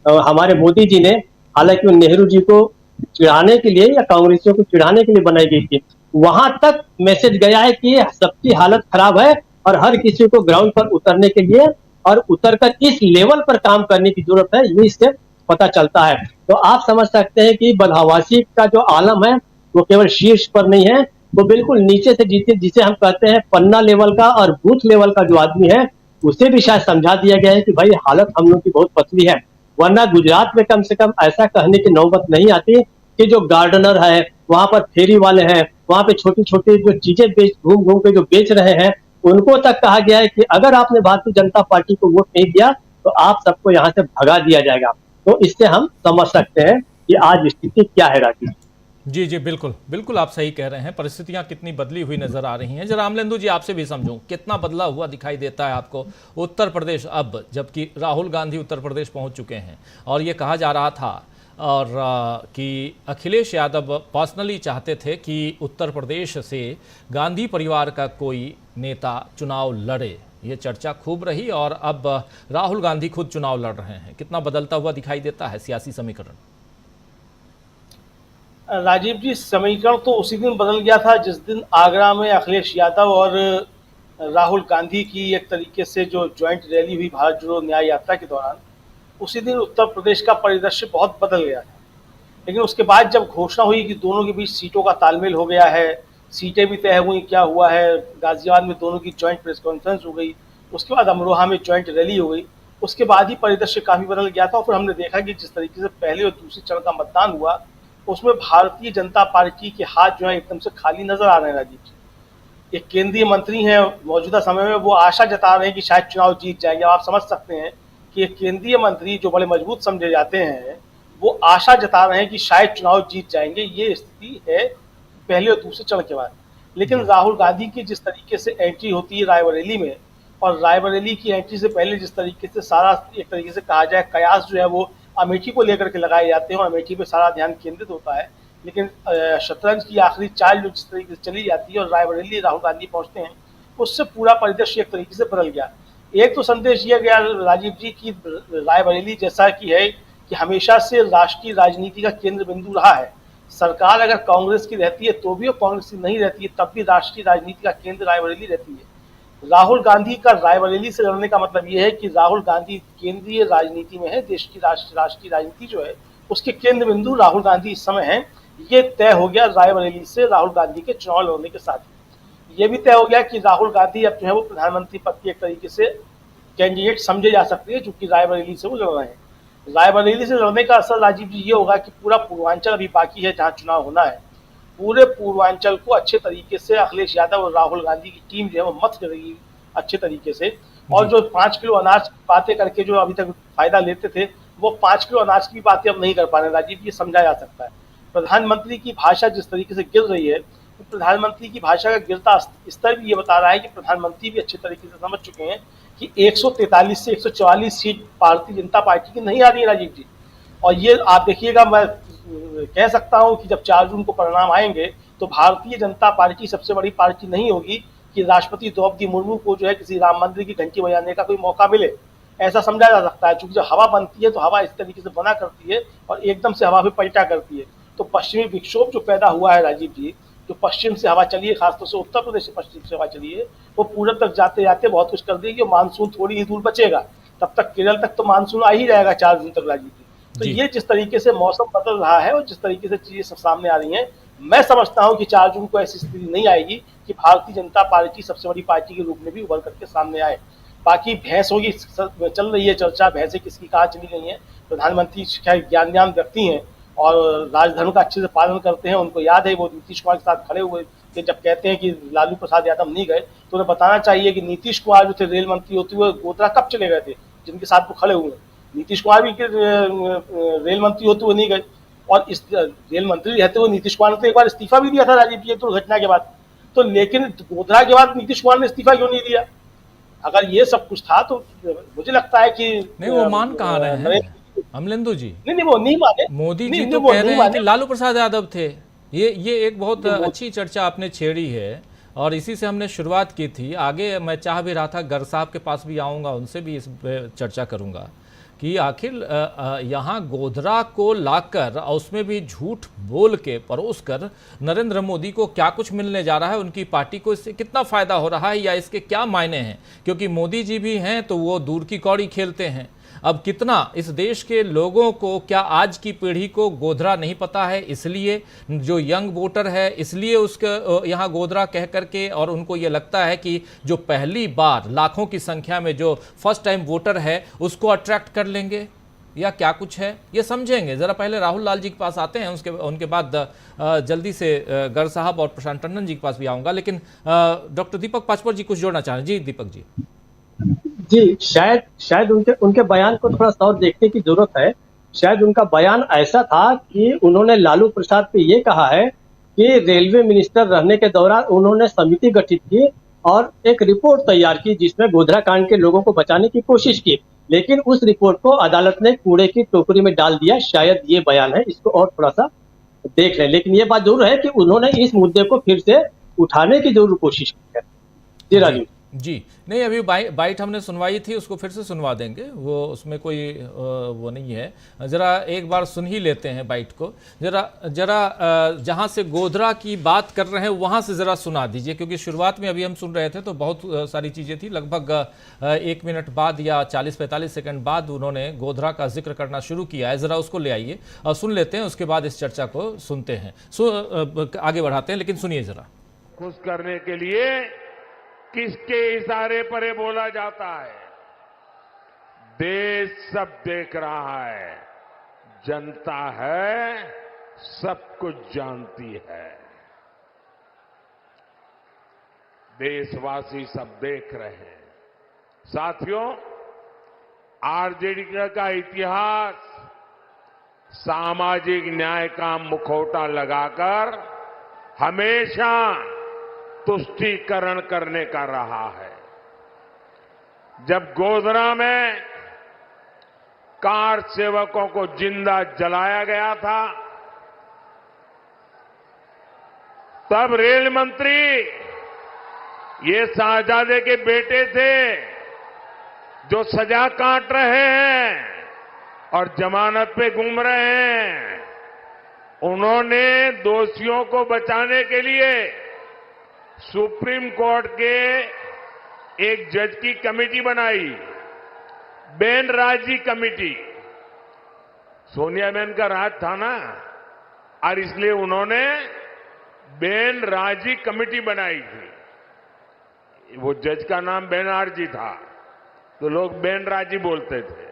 हमारे मोदी जी ने। हालांकि वो नेहरू जी को चिढ़ाने के लिए या कांग्रेसियों को चिढ़ाने के लिए बनाई गई थी। वहां तक मैसेज गया है कि सबकी हालत खराब है और हर किसी को ग्राउंड पर उतरने के लिए और उतरकर इस लेवल पर काम करने की जरूरत है, ये इससे पता चलता है। तो आप समझ सकते हैं कि बदहवासी का जो आलम है वो केवल शीर्ष पर नहीं है, वो बिल्कुल नीचे से जिसे हम कहते हैं पन्ना लेवल का और बूथ लेवल का जो आदमी है, उसे भी शायद समझा दिया गया है कि भाई हालत हम लोग की बहुत पतली है। वरना गुजरात में कम से कम ऐसा कहने की नौबत नहीं आती कि जो गार्डनर है, वहां पर फेरी वाले हैं, वहां पे छोटी छोटी जो चीजें घूम घूम के जो बेच रहे हैं, उनको तक कहा गया है कि अगर आपने भारतीय जनता पार्टी को वोट नहीं दिया तो आप सबको यहाँ से भगा दिया जाएगा। तो इससे हम समझ सकते हैं कि आज स्थिति क्या है राजीव। जी जी, बिल्कुल बिल्कुल आप सही कह रहे हैं। परिस्थितियां कितनी बदली हुई नजर आ रही हैं। जरा रामलेंदु जी आपसे भी समझूं, कितना बदला हुआ दिखाई देता है आपको उत्तर प्रदेश अब, जबकि राहुल गांधी उत्तर प्रदेश पहुंच चुके हैं और ये कहा जा रहा था और कि अखिलेश यादव पर्सनली चाहते थे कि उत्तर प्रदेश से गांधी परिवार का कोई नेता चुनाव लड़े। ये चर्चा खूब रही और अब राहुल गांधी खुद चुनाव लड़ रहे हैं। कितना बदलता हुआ दिखाई देता है सियासी समीकरण? राजीव जी, समीकरण तो उसी दिन बदल गया था जिस दिन आगरा में अखिलेश यादव और राहुल गांधी की एक तरीके से जो ज्वाइंट रैली हुई भारत जोड़ो न्याय यात्रा के दौरान, उसी दिन उत्तर प्रदेश का परिदृश्य बहुत बदल गया था। लेकिन उसके बाद जब घोषणा हुई कि दोनों के बीच सीटों का तालमेल हो गया है, सीटें भी तय हुई, क्या हुआ है, गाजियाबाद में दोनों की ज्वाइंट प्रेस कॉन्फ्रेंस हो गई, उसके बाद अमरोहा में ज्वाइंट रैली हो गई, उसके बाद ही परिदृश्य काफ़ी बदल गया था। और फिर हमने देखा कि जिस तरीके से पहले और दूसरे चरण का मतदान हुआ, उसमें भारतीय जनता पार्टी के हाथ जो है एकदम से खाली नजर आ रहे हैं राजीव जी। एक केंद्रीय मंत्री हैं मौजूदा समय में, वो आशा जता रहे हैं कि शायद चुनाव जीत जाएंगे। आप समझ सकते हैं कि एक केंद्रीय मंत्री जो बड़े मजबूत समझे जाते हैं, वो आशा जता रहे हैं कि शायद चुनाव जीत जाएंगे। ये स्थिति है पहले और दूसरे चरण के बाद। लेकिन राहुल गांधी की जिस तरीके से एंट्री होती है रायबरेली में, और रायबरेली की एंट्री से पहले जिस तरीके से सारा एक तरीके से कहा जाए कयास जो है वो अमेठी को लेकर के लगाए जाते हैं और अमेठी पे सारा ध्यान केंद्रित होता है, लेकिन शतरंज की आखिरी चाल जो जिस तरीके से चली जाती है और रायबरेली राहुल गांधी पहुंचते हैं, उससे पूरा परिदृश्य एक तरीके से बदल गया। एक तो संदेश यह गया राजीव जी की रायबरेली जैसा कि है कि हमेशा से राष्ट्रीय राजनीति का केंद्र बिंदु रहा है। सरकार अगर कांग्रेस की रहती है तो भी, और कांग्रेस की नहीं रहती है तब भी राष्ट्रीय राजनीति का केंद्र रायबरेली रहती है। राहुल गांधी का रायबरेली से लड़ने का मतलब यह है कि राहुल गांधी केंद्रीय राजनीति में है, देश की राष्ट्रीय राजनीति जो है उसके केंद्र बिंदु राहुल गांधी इस समय है। ये तय हो गया रायबरेली से राहुल गांधी के चुनाव लड़ने के साथ ही। ये भी तय हो गया कि राहुल गांधी अब जो है वो प्रधानमंत्री पद की एक तरीके से कैंडिडेट समझे जा सकते हैं, चूंकि रायबरेली से वो लड़ रहे हैं। रायबरेली से लड़ने का असर राजीव जी ये होगा कि पूरा पूर्वांचल अभी बाकी है जहाँ चुनाव होना है, पूरे पूर्वांचल को अच्छे तरीके से अखिलेश यादव और राहुल गांधी की टीम जो है वो मत करेगी अच्छे तरीके से। और जो 5 किलो अनाज की बातें करके जो अभी तक फायदा लेते थे, वो 5 किलो अनाज की बातें अब नहीं कर पा रहे राजीव, ये समझा जा सकता है। प्रधानमंत्री की भाषा जिस तरीके से गिर रही है, तो प्रधानमंत्री की भाषा का गिरता स्तर भी ये बता रहा है कि प्रधानमंत्री भी अच्छे तरीके से समझ चुके हैं कि 143 से 144 सीट भारतीय जनता पार्टी की नहीं आ रही है राजीव जी। और ये आप देखिएगा, मैं कह सकता हूं कि जब 4 जून को परिणाम आएंगे तो भारतीय जनता पार्टी सबसे बड़ी पार्टी नहीं होगी कि राष्ट्रपति द्रौपदी मुर्मू को जो है किसी राम मंदिर की घंटी बजाने का कोई मौका मिले, ऐसा समझा जा सकता है। क्योंकि जब हवा बनती है तो हवा इस तरीके से बना करती है और एकदम से हवा भी पलटा करती है। तो पश्चिमी विक्षोभ जो पैदा हुआ है राजीव जी, जो पश्चिम से हवा चली है, खासतौर से उत्तर प्रदेश से पश्चिम से हवा चली है, वो पूरब तक जाते जाते बहुत कुछ कर देगी। मानसून थोड़ी ही दूर बचेगा, तब तक केरल तक तो मानसून आ ही जाएगा 4 जून तक राजीव जी। तो ये जिस तरीके से मौसम बदल रहा है और जिस तरीके से चीजें सब सामने आ रही हैं, मैं समझता हूं कि 4 जून को ऐसी स्थिति नहीं आएगी कि भारतीय जनता पार्टी सबसे बड़ी पार्टी के रूप में भी उभर करके सामने आए। बाकी भैंसों की चल रही है चर्चा, भैंसें किसकी कहाँ चली गई हैं। प्रधानमंत्री ज्ञान व्यक्ति हैं और राजधर्म का अच्छे से पालन करते हैं। उनको याद है वो नीतीश कुमार के साथ खड़े हुए थे, जब कहते हैं कि लालू प्रसाद यादव नहीं गए तो उन्हें बताना चाहिए कि नीतीश कुमार जो थे रेल मंत्री होते हुए गोधरा कब चले गए थे, जिनके साथ वो खड़े हुए। नीतीश कुमार भी रेल मंत्री होते हुए नहीं गए, और इस रेल मंत्री रहते हुए नीतीश कुमार ने तो एक बार इस्तीफा भी दिया था राजीव जी दुर्घटना के बाद। तो लेकिन गोधरा के बाद नीतीश कुमार ने इस्तीफा क्यों नहीं दिया? अगर ये सब कुछ था तो मुझे लगता है कि नहीं, वो मान कहाँ रहे हैं अमलेंदु जी? नहीं, वो नहीं माने। मोदी जी तो कह रहे हैं कि लालू प्रसाद यादव थे। ये एक बहुत अच्छी चर्चा आपने छेड़ी है और इसी से हमने शुरुआत की थी। आगे मैं चाह भी रहा था गर साहब के पास भी आऊँगा, उनसे भी इस पे चर्चा करूँगा कि आखिर यहाँ गोधरा को लाकर और उसमें भी झूठ बोल के परोस कर नरेंद्र मोदी को क्या कुछ मिलने जा रहा है, उनकी पार्टी को इससे कितना फायदा हो रहा है या इसके क्या मायने हैं? क्योंकि मोदी जी भी हैं तो वो दूर की कौड़ी खेलते हैं। अब कितना इस देश के लोगों को, क्या आज की पीढ़ी को गोधरा नहीं पता है, इसलिए जो यंग वोटर है इसलिए उसके यहाँ गोधरा कह करके, और उनको ये लगता है कि जो पहली बार लाखों की संख्या में जो फर्स्ट टाइम वोटर है उसको अट्रैक्ट कर लेंगे, या क्या कुछ है ये समझेंगे। ज़रा पहले राहुल लाल जी के पास आते हैं, उनके बाद जल्दी से गर साहब और प्रशांत टंडन जी के पास भी आऊँगा। लेकिन डॉक्टर दीपक पाचपोर जी कुछ जोड़ना चाह रहे हैं। जी दीपक जी। जी, शायद उनके बयान को थोड़ा सा और देखने की जरूरत है। शायद उनका बयान ऐसा था कि उन्होंने लालू प्रसाद पे ये कहा है कि रेलवे मिनिस्टर रहने के दौरान उन्होंने समिति गठित की और एक रिपोर्ट तैयार की जिसमें गोधरा कांड के लोगों को बचाने की कोशिश की, लेकिन उस रिपोर्ट को अदालत ने कूड़े की टोकरी में डाल दिया। शायद ये बयान है, इसको और थोड़ा सा देख लें। लेकिन ये बात जरूर है कि उन्होंने इस मुद्दे को फिर से उठाने की जरूर कोशिश की है। जी राजीव जी। नहीं, अभी बाइट हमने सुनवाई थी, उसको फिर से सुनवा देंगे, वो उसमें कोई वो नहीं है। जरा एक बार सुन ही लेते हैं बाइट को। जरा जहां से गोधरा की बात कर रहे हैं वहां से जरा सुना दीजिए, क्योंकि शुरुआत में अभी हम सुन रहे थे तो बहुत सारी चीजें थी। लगभग 1 मिनट बाद या 40-45 सेकंड बाद उन्होंने गोधरा का जिक्र करना शुरू किया है। जरा उसको ले आइए और सुन लेते हैं, उसके बाद इस चर्चा को सुनते हैं, आगे बढ़ाते हैं। लेकिन सुनिए जरा। खुश करने के लिए किसके इशारे पर ये बोला जाता है? देश सब देख रहा है, जनता है, सब कुछ जानती है। देशवासी सब देख रहे हैं। साथियों, आरजेडी का इतिहास सामाजिक न्याय का मुखौटा लगाकर हमेशा तुष्टीकरण करने का रहा है। जब गोधरा में कार सेवकों को जिंदा जलाया गया था, तब रेल मंत्री ये शाहजादे के बेटे थे जो सजा काट रहे हैं और जमानत पे घूम रहे हैं। उन्होंने दोषियों को बचाने के लिए सुप्रीम कोर्ट के एक जज की कमेटी बनाई, बेनराजी कमेटी। सोनिया बहन का राज था ना, और इसलिए उन्होंने बेनराजी कमेटी बनाई थी। वो जज का नाम बेनर्जी था तो लोग बेनराजी बोलते थे,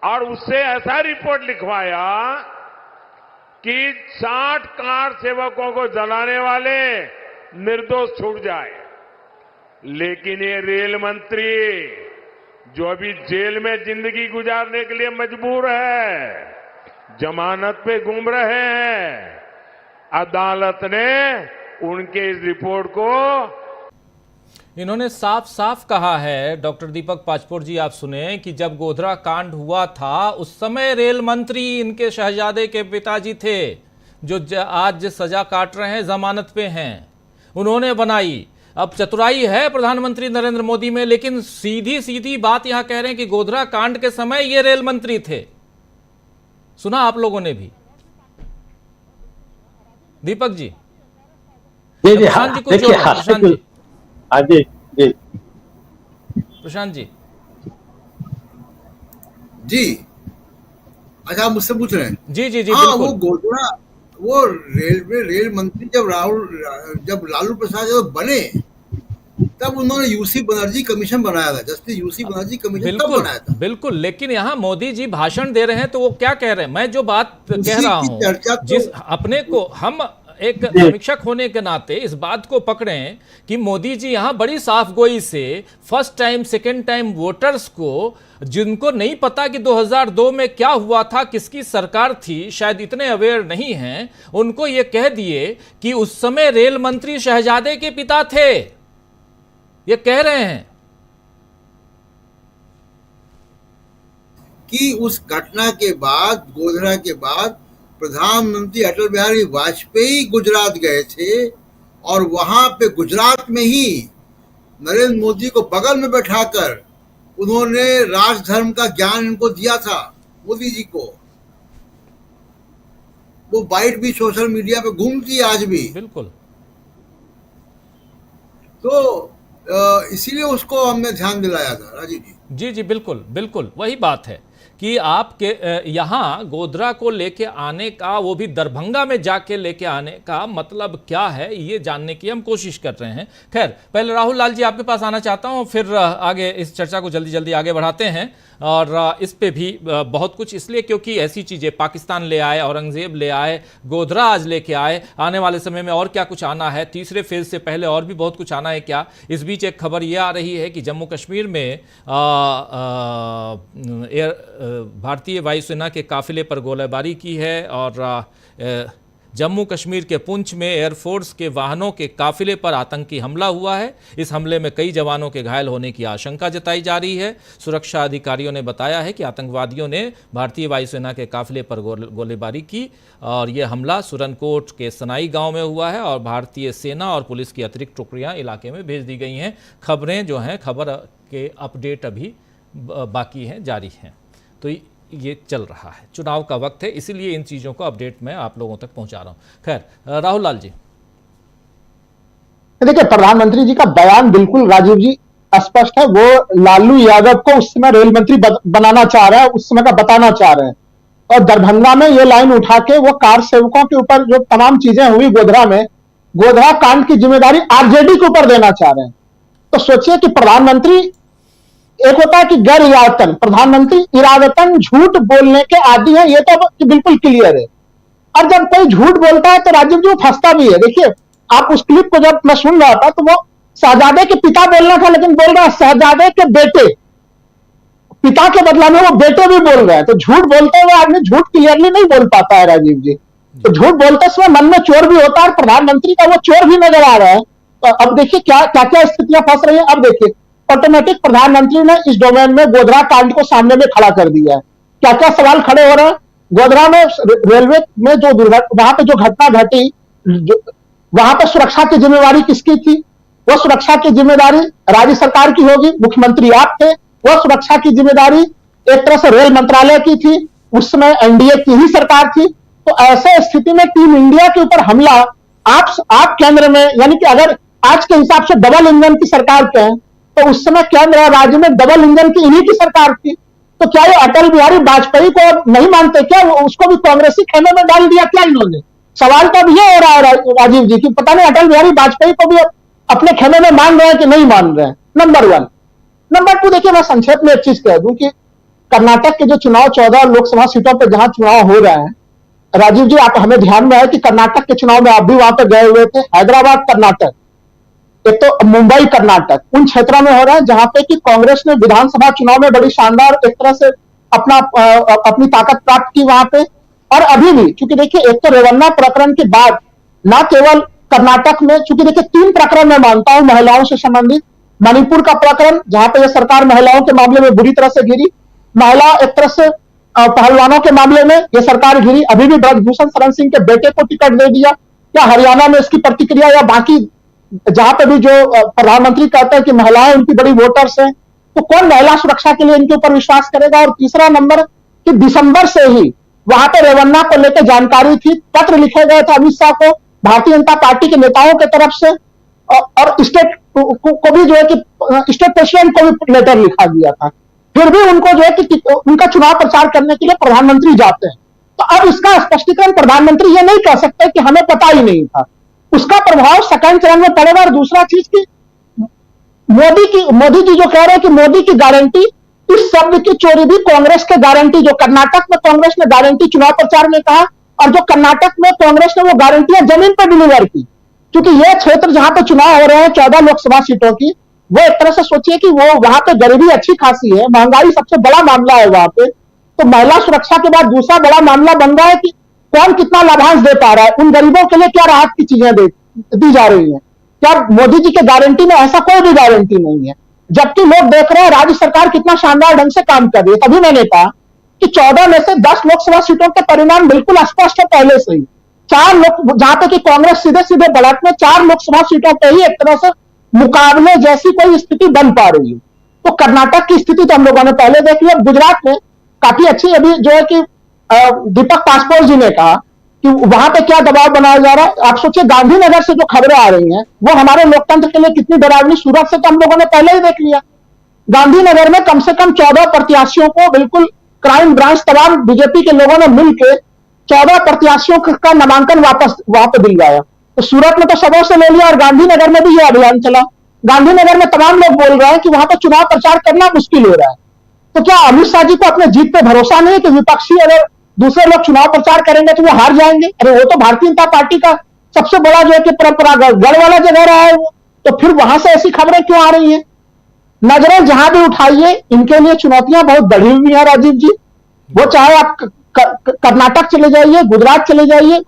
और उससे ऐसा रिपोर्ट लिखवाया कि 60 कार सेवकों को जलाने वाले निर्दोष छूट जाए। लेकिन ये रेल मंत्री जो अभी जेल में जिंदगी गुजारने के लिए मजबूर है, जमानत पे घूम रहे हैं, अदालत ने उनके इस रिपोर्ट को, इन्होंने साफ साफ कहा है, डॉक्टर दीपक पाचपोर जी आप सुने, कि जब गोधरा कांड हुआ था उस समय रेल मंत्री इनके शहजादे के पिताजी थे, जो आज सजा काट रहे हैं, जमानत पे हैं, उन्होंने बनाई। अब चतुराई है प्रधानमंत्री नरेंद्र मोदी में, लेकिन सीधी सीधी बात यहां कह रहे हैं कि गोधरा कांड के समय ये रेल मंत्री थे। सुना आप लोगों ने भी? दीपक जी। जी प्रशांत जी कुछ देखिए जोड़ें, प्रशांत जी। हाँ जी जी प्रशांत जी जी। अच्छा, आप मुझसे पूछ रहे हैं? जी जी जी हाँ, वो बिल्कुल गोधरा, वो रेल मंत्री जब लालू प्रसाद यादव बने, तब उन्होंने यूसी बनर्जी कमीशन बनाया था, जस्टिस यूसी बनर्जी कमीशन तब बिल्कुल बनाया था। बिल्कुल। लेकिन यहां मोदी जी भाषण दे रहे हैं तो वो क्या कह रहे हैं, मैं जो बात कह उसी रहा की हूं, चर्चा तो जिस अपने को हम एक समीक्षक होने के नाते इस बात को पकड़े कि मोदी जी यहां बड़ी साफगोई से first time second time voters को, जिनको नहीं पता कि 2002 में क्या हुआ था, किसकी सरकार थी, शायद इतने अवेयर नहीं हैं, उनको ये कह दिए कि उस समय रेल मंत्री शहजादे के पिता थे, ये कह रहे हैं कि उस घटना के बाद, गोधरा के बाद, प्रधानमंत्री अटल बिहारी वाजपेयी गुजरात गए थे और वहां पे गुजरात में ही नरेंद्र मोदी को बगल में बैठाकर उन्होंने राजधर्म का ज्ञान इनको दिया था, मोदी जी को। वो बाइट भी सोशल मीडिया पे घूमती है आज भी। बिल्कुल। तो इसीलिए उसको हमने ध्यान दिलाया था, राजीव जी। जी जी बिल्कुल बिल्कुल, वही बात है कि आपके यहाँ गोधरा को लेके आने का, वो भी दरभंगा में जाके लेके आने का मतलब क्या है, ये जानने की हम कोशिश कर रहे हैं। खैर, पहले राहुल लाल जी आपके पास आना चाहता हूँ, फिर आगे इस चर्चा को जल्दी जल्दी आगे बढ़ाते हैं। और इस पे भी बहुत कुछ, इसलिए क्योंकि ऐसी चीज़ें पाकिस्तान ले आए, औरंगजेब ले आए, गोधरा आज लेके आए, आने वाले समय में और क्या कुछ आना है, तीसरे फेज से पहले और भी बहुत कुछ आना है क्या। इस बीच एक खबर ये आ रही है कि जम्मू कश्मीर में भारतीय वायुसेना के काफिले पर गोलीबारी की है और जम्मू कश्मीर के पुंछ में एयरफोर्स के वाहनों के काफिले पर आतंकी हमला हुआ है। इस हमले में कई जवानों के घायल होने की आशंका जताई जा रही है। सुरक्षा अधिकारियों ने बताया है कि आतंकवादियों ने भारतीय वायुसेना के काफिले पर गोलीबारी की और यह हमला सुरनकोट के सनाई गांव में हुआ है और भारतीय सेना और पुलिस की अतिरिक्त टुकड़ियां इलाके में भेज दी गई हैं। खबरें जो हैं, खबर के अपडेट अभी बाकी हैं, जारी हैं। तो ये चल रहा है, चुनाव का वक्त है, इसीलिए इन चीज़ों को अपडेट मैं आप लोगों तक पहुंचा रहा हूं। खैर, राहुल लाल जी देखिए, प्रधानमंत्री जी का बयान बिल्कुल राजीव जी स्पष्ट है। वो लालू यादव को उस समय रेल मंत्री बनाना चाह रहे हैं, उस समय का बताना चाह रहे हैं। और दरभंगा में ये लाइन उठा के वो कार सेवकों के ऊपर जो तमाम चीजें हुई गोधरा में, गोधरा कांड की जिम्मेदारी आरजेडी के ऊपर देना चाह रहे हैं। तो सोचिए कि प्रधानमंत्री, एक होता है कि गैर इरादतन, प्रधानमंत्री इरादतन झूठ बोलने के आदी है, ये तो बिल्कुल क्लियर है। और जब कोई झूठ बोलता है तो राजीव जी वो फंसता भी है। देखिए, आप उस क्लिप को जब मैं सुन रहा था तो वो शहजादे के पिता बोलना था, लेकिन बोल रहा है शहजादे के बेटे, पिता के बदला में वो बेटे भी बोल रहे हैं। तो झूठ बोलते हुए आदमी झूठ क्लियरली नहीं बोल पाता है राजीव जी। तो झूठ बोलते समय मन में चोर भी होता है और प्रधानमंत्री का वो चोर भी नजर आ रहा है। तो अब देखिए क्या क्या स्थितियां फंस रही है। अब देखिए, ऑटोमेटिक प्रधानमंत्री ने इस डोमेन में गोधरा कांड को सामने में खड़ा कर दिया है। क्या क्या सवाल खड़े हो रहे हैं। गोधरा में रेलवे में जो वहां पे जो घटना घटी, वहां पे सुरक्षा की जिम्मेदारी किसकी थी? वो सुरक्षा की जिम्मेदारी राज्य सरकार की होगी, मुख्यमंत्री आप थे। वो सुरक्षा की जिम्मेदारी एक तरह से रेल मंत्रालय की थी, उस समय एनडीए की ही सरकार थी। तो ऐसे स्थिति में टीम इंडिया के ऊपर हमला आप केंद्र में, यानी कि अगर आज के हिसाब से डबल इंजन की सरकार कहें तो उस समय केंद्र और राज्य में डबल इंजन की इन्हीं की सरकार थी। तो क्या ये अटल बिहारी वाजपेयी को नहीं मानते क्या? उसको भी कांग्रेसी खेमे में डाल दिया क्या इन्होंने? सवाल तो अब ये हो रहा है राजीव जी की पता नहीं अटल बिहारी वाजपेयी को भी अपने खेमे में मान रहे हैं कि नहीं मान रहे हैं। नंबर 1। नंबर 2, देखिए मैं संक्षेप में एक चीज कह दूं कि कर्नाटक के जो चुनाव 14 लोकसभा सीटों पर जहां चुनाव हो रहे हैं, राजीव जी आप हमें ध्यान में है कि कर्नाटक के चुनाव में आप भी वहां पर गए हुए थे। हैदराबाद कर्नाटक, एक तो मुंबई कर्नाटक, उन क्षेत्रों में हो रहा है जहां पे कि कांग्रेस ने विधानसभा चुनाव में बड़ी शानदार एक तरह से अपनी ताकत प्राप्त की वहां पे। और अभी भी, क्योंकि देखिए एक तो रेवन्ना प्रकरण के बाद न केवल कर्नाटक में, चूंकि देखिए 3 प्रकरण मैं मानता हूं महिलाओं से संबंधित। मणिपुर का प्रकरण जहां पे यह सरकार महिलाओं के मामले में बुरी तरह से गिरी, महिला एक तरह से पहलवानों के मामले में यह सरकार गिरी। अभी भी ब्रजभूषण शरण सिंह के बेटे को टिकट दे दिया। क्या हरियाणा में इसकी प्रतिक्रिया, या बाकी जहां पे भी जो प्रधानमंत्री कहते हैं कि महिलाएं उनकी बड़ी वोटर्स हैं, तो कौन महिला सुरक्षा के लिए इनके ऊपर विश्वास करेगा? और तीसरा नंबर कि दिसंबर से ही वहां पे रेवन्ना को लेकर जानकारी थी, पत्र लिखे गए थे अमित शाह को भारतीय जनता पार्टी के नेताओं की तरफ से और स्टेट को भी जो है कि स्टेट प्रेसिडेंट को भी लेटर लिखा गया था, फिर भी उनको जो है कि उनका चुनाव प्रचार करने के लिए प्रधानमंत्री जाते हैं। तो अब इसका स्पष्टीकरण प्रधानमंत्री ये नहीं कह सकते कि हमें पता ही नहीं था। उसका प्रभाव सेकंड चरण में पड़ेगा। और दूसरा चीज की मोदी जी जो कह रहे हैं कि मोदी की गारंटी, इस शब्द की चोरी भी कांग्रेस के गारंटी, जो कर्नाटक में कांग्रेस ने गारंटी चुनाव प्रचार में कहा और जो कर्नाटक में कांग्रेस ने वो गारंटियां जमीन पर डिलीवर की। क्योंकि यह क्षेत्र जहां पर चुनाव हो रहे हैं 14 लोकसभा सीटों की, वो एक तरह से सोचिए कि वो वहां पे गरीबी अच्छी खासी है, महंगाई सबसे बड़ा मामला है वहां पे। तो महिला सुरक्षा के बाद दूसरा बड़ा मामला बन रहा है कि कौन कितना लाभांश दे पा रहा है, उन गरीबों के लिए क्या राहत की चीजें दी जा रही है। क्या मोदी जी के गारंटी में ऐसा कोई भी गारंटी नहीं है। जबकि लोग देख रहे हैं राज्य सरकार कितना शानदार ढंग से काम कर रही है। तभी मैंने कहा कि 14 में से 10 लोकसभा सीटों के परिणाम बिल्कुल स्पष्ट है पहले से ही। 4 लोग, जहां तक कि कांग्रेस सीधे सीधे बढ़त में 4 लोकसभा सीटों पर ही एक तरह से मुकाबले जैसी कोई स्थिति बन पा रही है। तो कर्नाटक की स्थिति तो हम लोगों ने पहले देख ली। गुजरात में काफी अच्छी, अभी जो है कि दीपक पासपोर्ट जी ने कहा कि वहां पे क्या दबाव बनाया जा रहा है। आप सोचिए गांधीनगर से जो खबरें आ रही हैं वो हमारे लोकतंत्र के लिए कितनी डरावनी। सूरत से तो हम लोगों ने पहले ही देख लिया। गांधीनगर में कम से कम 14 प्रत्याशियों को बिल्कुल क्राइम ब्रांच तमाम बीजेपी के लोगों ने मिलकर 14 प्रत्याशियों का नामांकन वापस वहां पर दिलवाया। तो सूरत में तो सबों से ले लिया और गांधीनगर में भी यह अभियान चला। गांधीनगर में तमाम लोग बोल रहे हैं कि वहां पर चुनाव प्रचार करना मुश्किल हो रहा है। तो क्या अमित शाह जी को अपने जीत पे भरोसा नहीं है कि विपक्षी अगर दूसरे लोग चुनाव प्रचार करेंगे तो वो हार जाएंगे? अरे वो तो भारतीय जनता पार्टी का सबसे बड़ा जो है कि परंपरागत गढ़ वाला जगह रहा है वो, तो फिर वहां से ऐसी खबरें क्यों आ रही हैं? नजरें जहां भी उठाइए इनके लिए चुनौतियां बहुत बढ़ी हुई हैं राजीव जी। वो चाहे आप कर्नाटक चले जाइए, गुजरात चले जाइए,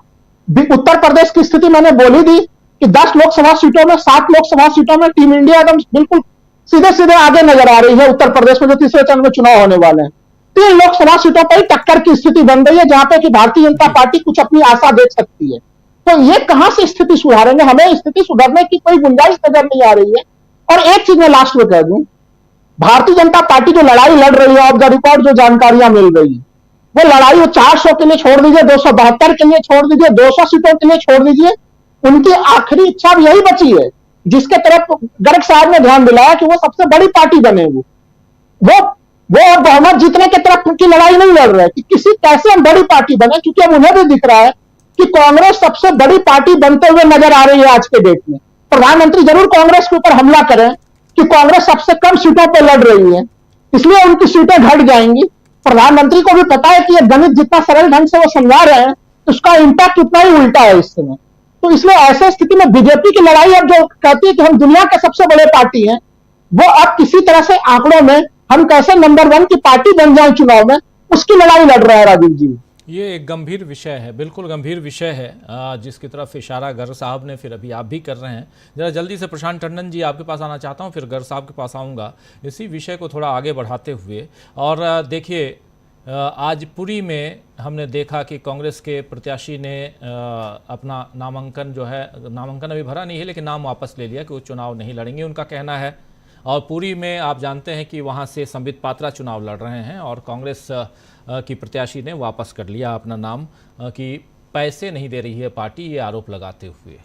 उत्तर प्रदेश की स्थिति मैंने बोली दी कि 10 लोकसभा सीटों में 7 लोकसभा सीटों में टीम इंडिया एकदम बिल्कुल सीधे सीधे आगे नजर आ रही है। उत्तर प्रदेश में जो तीसरे चरण में चुनाव होने वाले हैं, 3 लोकसभा सीटों पर ही टक्कर की स्थिति बन रही है जहां पे कि भारतीय जनता पार्टी कुछ अपनी आशा देख सकती है। तो ये कहां से स्थिति सुधारेंगे? हमें स्थिति सुधारने की कोई गुंजाइश नजर नहीं आ रही है। और एक चीज मैं लास्ट में कह दूं, भारतीय जनता पार्टी जो लड़ाई लड़ रही है, ऑफ द रिकॉर्ड जो जानकारियां मिल रही है, वो लड़ाई वो 400 के लिए छोड़ दीजिए, 272 के लिए छोड़ दीजिए, 200 सीटों के लिए छोड़ दीजिए, उनकी आखिरी इच्छा भी यही बची है जिसके तरफ गर्ग साहब ने ध्यान दिलाया कि वो सबसे बड़ी पार्टी बने। वो बहुमत जीतने की तरफ की लड़ाई नहीं लड़ रहे कि किसी कैसे हम बड़ी पार्टी बने, क्योंकि अब उन्हें भी दिख रहा है कि कांग्रेस सबसे बड़ी पार्टी बनते हुए नजर आ रही है आज के डेट में। प्रधानमंत्री जरूर कांग्रेस के ऊपर हमला करें कि कांग्रेस सबसे कम सीटों पर लड़ रही है, इसलिए उनकी सीटें घट जाएंगी। प्रधानमंत्री को भी पता है कि ये गणित जितना सरल ढंग से वो समझा रहे हैं उसका इंपैक्ट उतना ही उल्टा है इस समय। तो इसलिए ऐसे स्थिति में बीजेपी की लड़ाई अब जो कहती है कि हम दुनिया के सबसे बड़े पार्टी हैं, वो अब किसी तरह से आंकड़ों में हम कैसे नंबर 1 की पार्टी बन जाए चुनाव में, उसकी लड़ाई लड़ रहा है राजीव जी। ये एक गंभीर विषय है, बिल्कुल गंभीर विषय है, जिसकी तरफ इशारा गर्ग साहब ने, फिर अभी आप भी कर रहे हैं। जरा जल्दी से प्रशांत टंडन जी आपके पास आना चाहता हूँ, फिर गर्ग साहब के पास आऊँगा इसी विषय को थोड़ा आगे बढ़ाते हुए। और देखिए, आज पुरी में हमने देखा कि कांग्रेस के प्रत्याशी ने अपना नामांकन जो है, नामांकन अभी भरा नहीं है लेकिन नाम वापस ले लिया कि वो चुनाव नहीं लड़ेंगे, उनका कहना है। और पुरी में आप जानते हैं कि वहाँ से संबित पात्रा चुनाव लड़ रहे हैं और कांग्रेस की प्रत्याशी ने वापस कर लिया अपना नाम कि पैसे नहीं दे रही है पार्टी, ये आरोप लगाते हुए।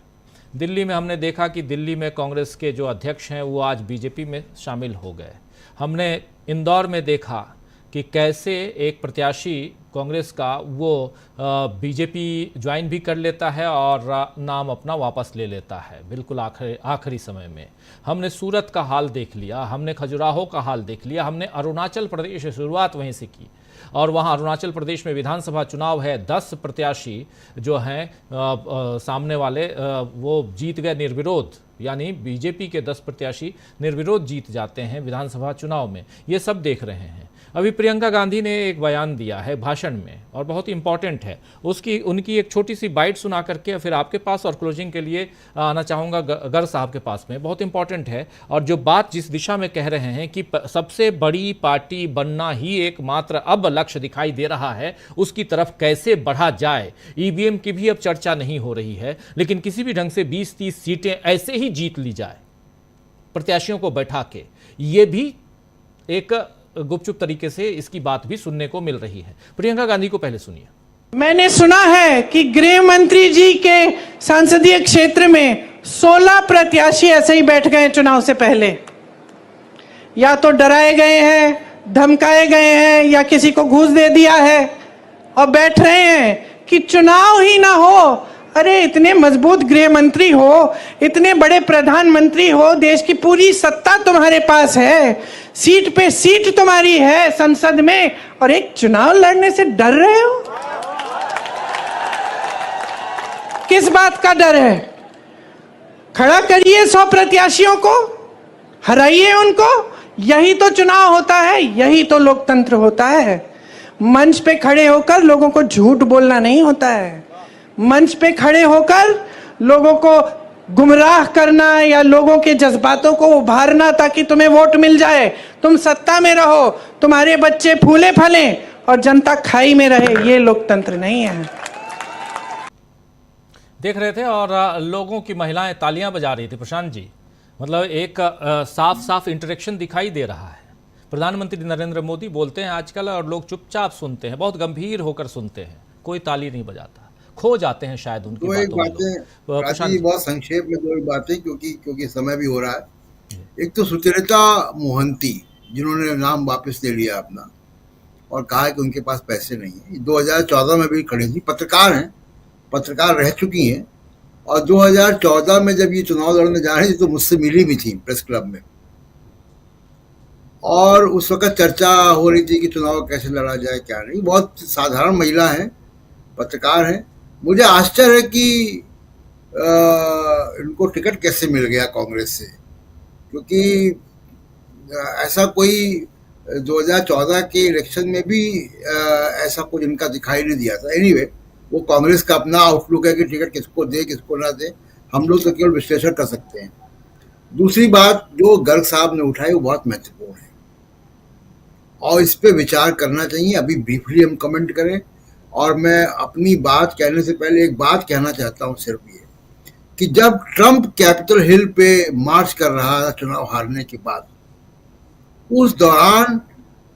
दिल्ली में हमने देखा कि दिल्ली में कांग्रेस के जो अध्यक्ष हैं वो आज बीजेपी में शामिल हो गए। हमने इंदौर में देखा कि कैसे एक प्रत्याशी कांग्रेस का वो बीजेपी ज्वाइन भी कर लेता है और नाम अपना वापस ले लेता है बिल्कुल आखिरी समय में। हमने सूरत का हाल देख लिया, हमने खजुराहो का हाल देख लिया, हमने अरुणाचल प्रदेश से शुरुआत वहीं से की और वहाँ अरुणाचल प्रदेश में विधानसभा चुनाव है। 10 प्रत्याशी जो हैं सामने वाले वो जीत गए निर्विरोध, यानी बीजेपी के 10 प्रत्याशी निर्विरोध जीत जाते हैं विधानसभा चुनाव में। ये सब देख रहे हैं। अभी प्रियंका गांधी ने एक बयान दिया है भाषण में और बहुत इंपॉर्टेंट है, उनकी एक छोटी सी बाइट सुना करके फिर आपके पास और क्लोजिंग के लिए आना चाहूँगा गर्ग साहब के पास में। बहुत इंपॉर्टेंट है और जो बात जिस दिशा में कह रहे हैं कि सबसे बड़ी पार्टी बनना ही एकमात्र अब लक्ष्य दिखाई दे रहा है, उसकी तरफ कैसे बढ़ा जाए। ईवीएम की भी अब चर्चा नहीं हो रही है, लेकिन किसी भी ढंग से 20-30 सीटें ऐसे ही जीत ली जाए प्रत्याशियों को बैठा के, ये भी एक गुपचुप तरीके से इसकी बात भी सुनने को मिल रही है। प्रियंका गांधी को पहले सुनिए। मैंने सुना है कि गृह मंत्री जी के संसदीय क्षेत्र में 16 प्रत्याशी ऐसे ही बैठ गए चुनाव से पहले, या तो डराए गए हैं, धमकाए गए हैं, या किसी को घूस दे दिया है और बैठ रहे हैं कि चुनाव ही ना हो। अरे इतने मजबूत गृह मंत्री हो, इतने बड़े प्रधानमंत्री हो, देश की पूरी सत्ता तुम्हारे पास है, सीट पे सीट तुम्हारी है संसद में, और एक चुनाव लड़ने से डर रहे हो? किस बात का डर है? खड़ा करिए 100 प्रत्याशियों को, हराइए उनको। यही तो चुनाव होता है, यही तो लोकतंत्र होता है। मंच पे खड़े होकर लोगों को झूठ बोलना नहीं होता है। मंच पे खड़े होकर लोगों को गुमराह करना या लोगों के जज्बातों को उभारना ताकि तुम्हें वोट मिल जाए, तुम सत्ता में रहो, तुम्हारे बच्चे फूले फलें और जनता खाई में रहे, ये लोकतंत्र नहीं है। देख रहे थे और लोगों की महिलाएं तालियां बजा रही थी। प्रशांत जी, मतलब एक साफ साफ इंटरेक्शन दिखाई दे रहा है। प्रधानमंत्री नरेंद्र मोदी बोलते हैं आजकल और लोग चुपचाप सुनते हैं, बहुत गंभीर होकर सुनते हैं, कोई ताली नहीं बजाता, खो जाते हैं शायद उनकी बातों में। प्रशांत बहुत संक्षेप में दो बातें, क्योंकि समय भी हो रहा है। एक तो सुचरिता मोहंती, जिन्होंने नाम वापस ले लिया अपना और कहा कि उनके पास पैसे नहीं है। 2014 में भी खड़ी थी, पत्रकार हैं, पत्रकार रह चुकी हैं, और 2014 में जब ये चुनाव लड़ने जा रही थी तो मुझसे मिली भी थी प्रेस क्लब में, और उस वक्त चर्चा हो रही थी कि चुनाव कैसे लड़ा जाए क्या नहीं। बहुत साधारण महिला हैं, पत्रकार हैं। मुझे आश्चर्य है कि इनको टिकट कैसे मिल गया कांग्रेस से, क्योंकि ऐसा कोई 2014 के इलेक्शन में भी ऐसा कुछ इनका दिखाई नहीं दिया था। एनीवे, वो कांग्रेस का अपना आउटलुक है कि टिकट किसको दे किसको ना दे, हम लोग तो केवल विश्लेषण कर सकते हैं। दूसरी बात जो गर्ग साहब ने उठाई वो बहुत महत्वपूर्ण है और इस पे विचार करना चाहिए। अभी ब्रीफली हम कमेंट करें, और मैं अपनी बात कहने से पहले एक बात कहना चाहता हूँ सिर्फ ये, कि जब ट्रंप कैपिटल हिल पे मार्च कर रहा था चुनाव हारने के बाद, उस दौरान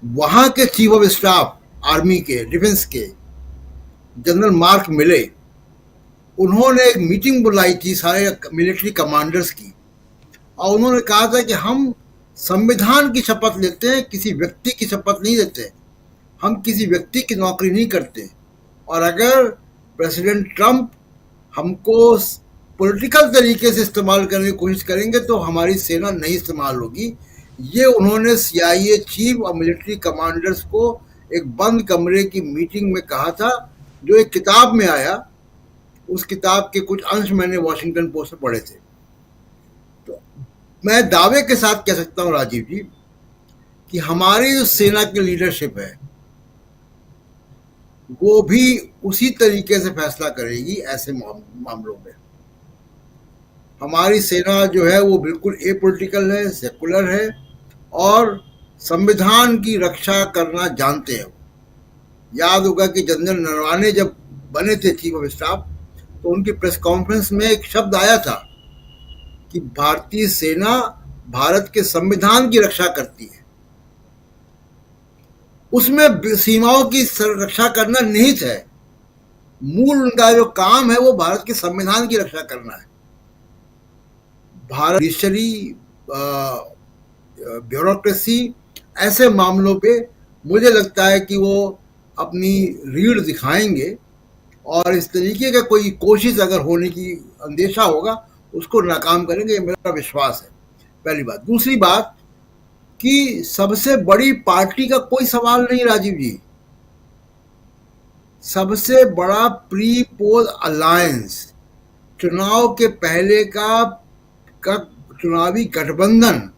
वहां के चीफ ऑफ स्टाफ आर्मी के, डिफेंस के जनरल मार्क मिले, उन्होंने एक मीटिंग बुलाई थी सारे मिलिट्री कमांडर्स की, और उन्होंने कहा था कि हम संविधान की शपथ लेते हैं, किसी व्यक्ति की शपथ नहीं लेते, हम किसी व्यक्ति की नौकरी नहीं करते, और अगर प्रेसिडेंट ट्रंप हमको पॉलिटिकल तरीके से इस्तेमाल करने की कोशिश करेंगे तो हमारी सेना नहीं इस्तेमाल होगी। ये उन्होंने CIA चीफ और मिलिट्री कमांडर्स को एक बंद कमरे की मीटिंग में कहा था, जो एक किताब में आया। उस किताब के कुछ अंश मैंने वॉशिंगटन पोस्ट में पढ़े थे। तो मैं दावे के साथ कह सकता हूं राजीव जी कि हमारी जो सेना की लीडरशिप है वो भी उसी तरीके से फैसला करेगी ऐसे मामलों में। हमारी सेना जो है वो बिल्कुल एपॉलिटिकल है, सेकुलर है और संविधान की रक्षा करना जानते हैं। याद होगा कि जनरल नरवाने जब बने थे चीफ ऑफ स्टाफ तो उनकी प्रेस कॉन्फ्रेंस में एक शब्द आया था कि भारतीय सेना भारत के संविधान की रक्षा करती है। उसमें सीमाओं की रक्षा करना निहित है। मूल उनका जो काम है वो भारत के संविधान की रक्षा करना है। भारत जुडिशरी, ब्यूरोक्रेसी, ऐसे मामलों पे मुझे लगता है कि वो अपनी रीढ़ दिखाएंगे और इस तरीके का कोई कोशिश अगर होने की अंदेशा होगा उसको नाकाम करेंगे, ये मेरा विश्वास है। पहली बात। दूसरी बात कि सबसे बड़ी पार्टी का कोई सवाल नहीं राजीव जी। सबसे बड़ा प्री पोल अलायंस, चुनाव के पहले का चुनावी गठबंधन,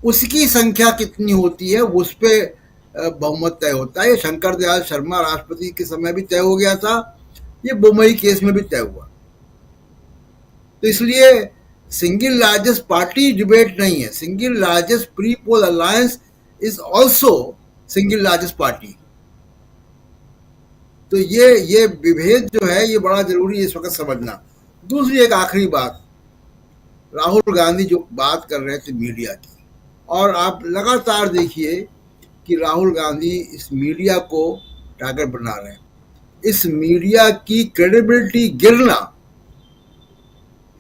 उसकी संख्या कितनी होती है उस पे बहुमत तय होता है। ये शंकर दयाल शर्मा राष्ट्रपति के समय भी तय हो गया था, ये बोमई केस में भी तय हुआ। तो इसलिए सिंगल लार्जेस्ट पार्टी डिबेट नहीं है। Single largest pre poll alliance is also single largest party. तो ये विभेद जो है ये बड़ा जरूरी है इस वक्त समझना। दूसरी एक आखिरी बात, राहुल गांधी जो बात कर रहे थे मीडिया की, और आप लगातार देखिए कि राहुल गांधी इस मीडिया को टारगेट बना रहे हैं। इस मीडिया की क्रेडिबिलिटी गिरना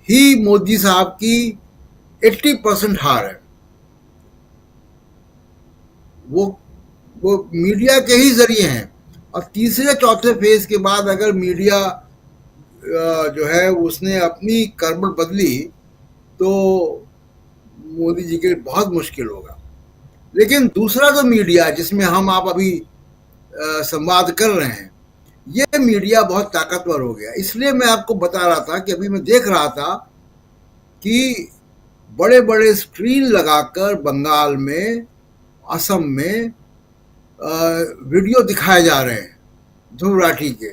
ही मोदी साहब की 80% हार है। वो मीडिया के ही जरिए हैं। और तीसरे चौथे फेज के बाद अगर मीडिया जो है उसने अपनी करवट बदली तो मोदी जी के लिए बहुत मुश्किल होगा। लेकिन दूसरा जो मीडिया जिसमें हम आप अभी संवाद कर रहे हैं, ये मीडिया बहुत ताकतवर हो गया। इसलिए मैं आपको बता रहा था कि अभी मैं देख रहा था कि बड़े बड़े स्क्रीन लगाकर बंगाल में, असम में वीडियो दिखाए जा रहे हैं ध्रुव राठी के।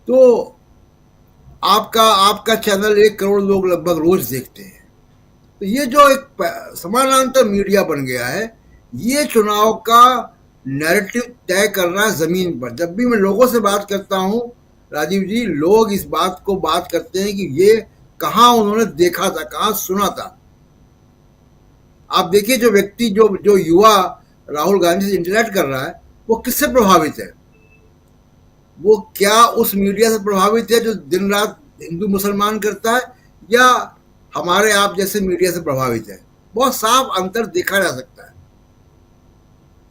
तो आपका चैनल 1 करोड़ लोग लगभग रोज देखते हैं। तो ये जो एक समानांतर मीडिया बन गया है, ये चुनाव का नैरेटिव तय कर रहा है जमीन पर। जब भी मैं लोगों से बात करता हूं राजीव जी, लोग इस बात को बात करते हैं कि ये कहां उन्होंने देखा था, कहां सुना था। आप देखिए जो व्यक्ति जो युवा राहुल गांधी से इंटरेक्ट कर रहा है, वो किससे प्रभावित है? वो क्या उस मीडिया से प्रभावित है जो दिन रात हिंदू मुसलमान करता है, या हमारे आप जैसे मीडिया से प्रभावित है? बहुत साफ अंतर देखा जा सकता है।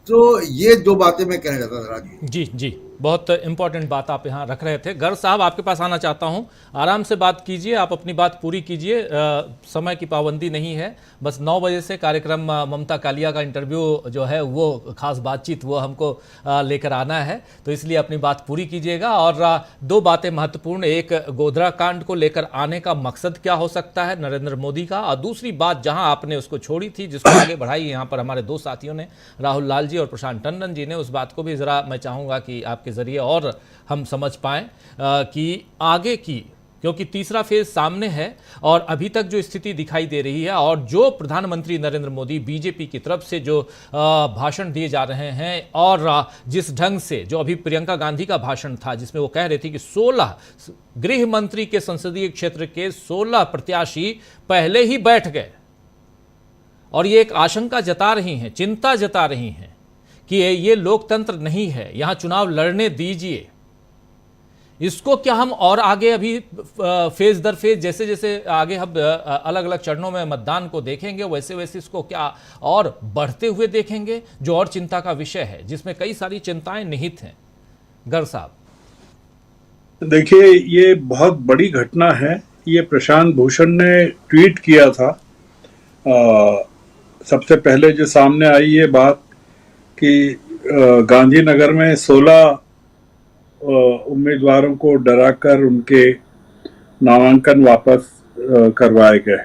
तो ये 2 बातें मैं कहना चाहता था राजू। जी, बहुत इंपॉर्टेंट बात आप यहाँ रख रहे थे। गर्ग साहब, आपके पास आना चाहता हूँ। आराम से बात कीजिए, आप अपनी बात पूरी कीजिए, समय की पाबंदी नहीं है। बस 9 बजे से कार्यक्रम ममता कालिया का इंटरव्यू जो है वो खास बातचीत वो हमको लेकर आना है, तो इसलिए अपनी बात पूरी कीजिएगा। और 2 बातें महत्वपूर्ण, एक गोधरा कांड को लेकर आने का मकसद क्या हो सकता है नरेंद्र मोदी का, और दूसरी बात जहाँ आपने उसको छोड़ी थी, जिसको आगे बढ़ाई यहाँ पर हमारे 2 साथियों ने, राहुल लाल जी और प्रशांत टंडन जी ने, उस बात को भी ज़रा मैं चाहूँगा कि आपके जरिए और हम समझ पाएं कि आगे की, क्योंकि तीसरा फेज सामने है और अभी तक जो स्थिति दिखाई दे रही है और जो प्रधानमंत्री नरेंद्र मोदी बीजेपी की तरफ से जो भाषण दिए जा रहे हैं, और जिस ढंग से जो अभी प्रियंका गांधी का भाषण था जिसमें वो कह रही थी कि 16 गृह मंत्री के संसदीय क्षेत्र के 16 प्रत्याशी पहले ही बैठ गए, और ये एक आशंका जता रही हैं, चिंता जता रही हैं कि ये लोकतंत्र नहीं है, यहां चुनाव लड़ने दीजिए। इसको क्या हम और आगे अभी फेज दर फेज जैसे जैसे आगे हम अलग अलग चरणों में मतदान को देखेंगे, वैसे वैसे इसको क्या और बढ़ते हुए देखेंगे, जो और चिंता का विषय है, जिसमें कई सारी चिंताएं निहित हैं। गर्ग साहब, देखिए, ये बहुत बड़ी घटना है। ये प्रशांत भूषण ने ट्वीट किया था। सबसे पहले जो सामने आई ये बात कि गांधीनगर में 16 उम्मीदवारों को डराकर उनके नामांकन वापस करवाए गए।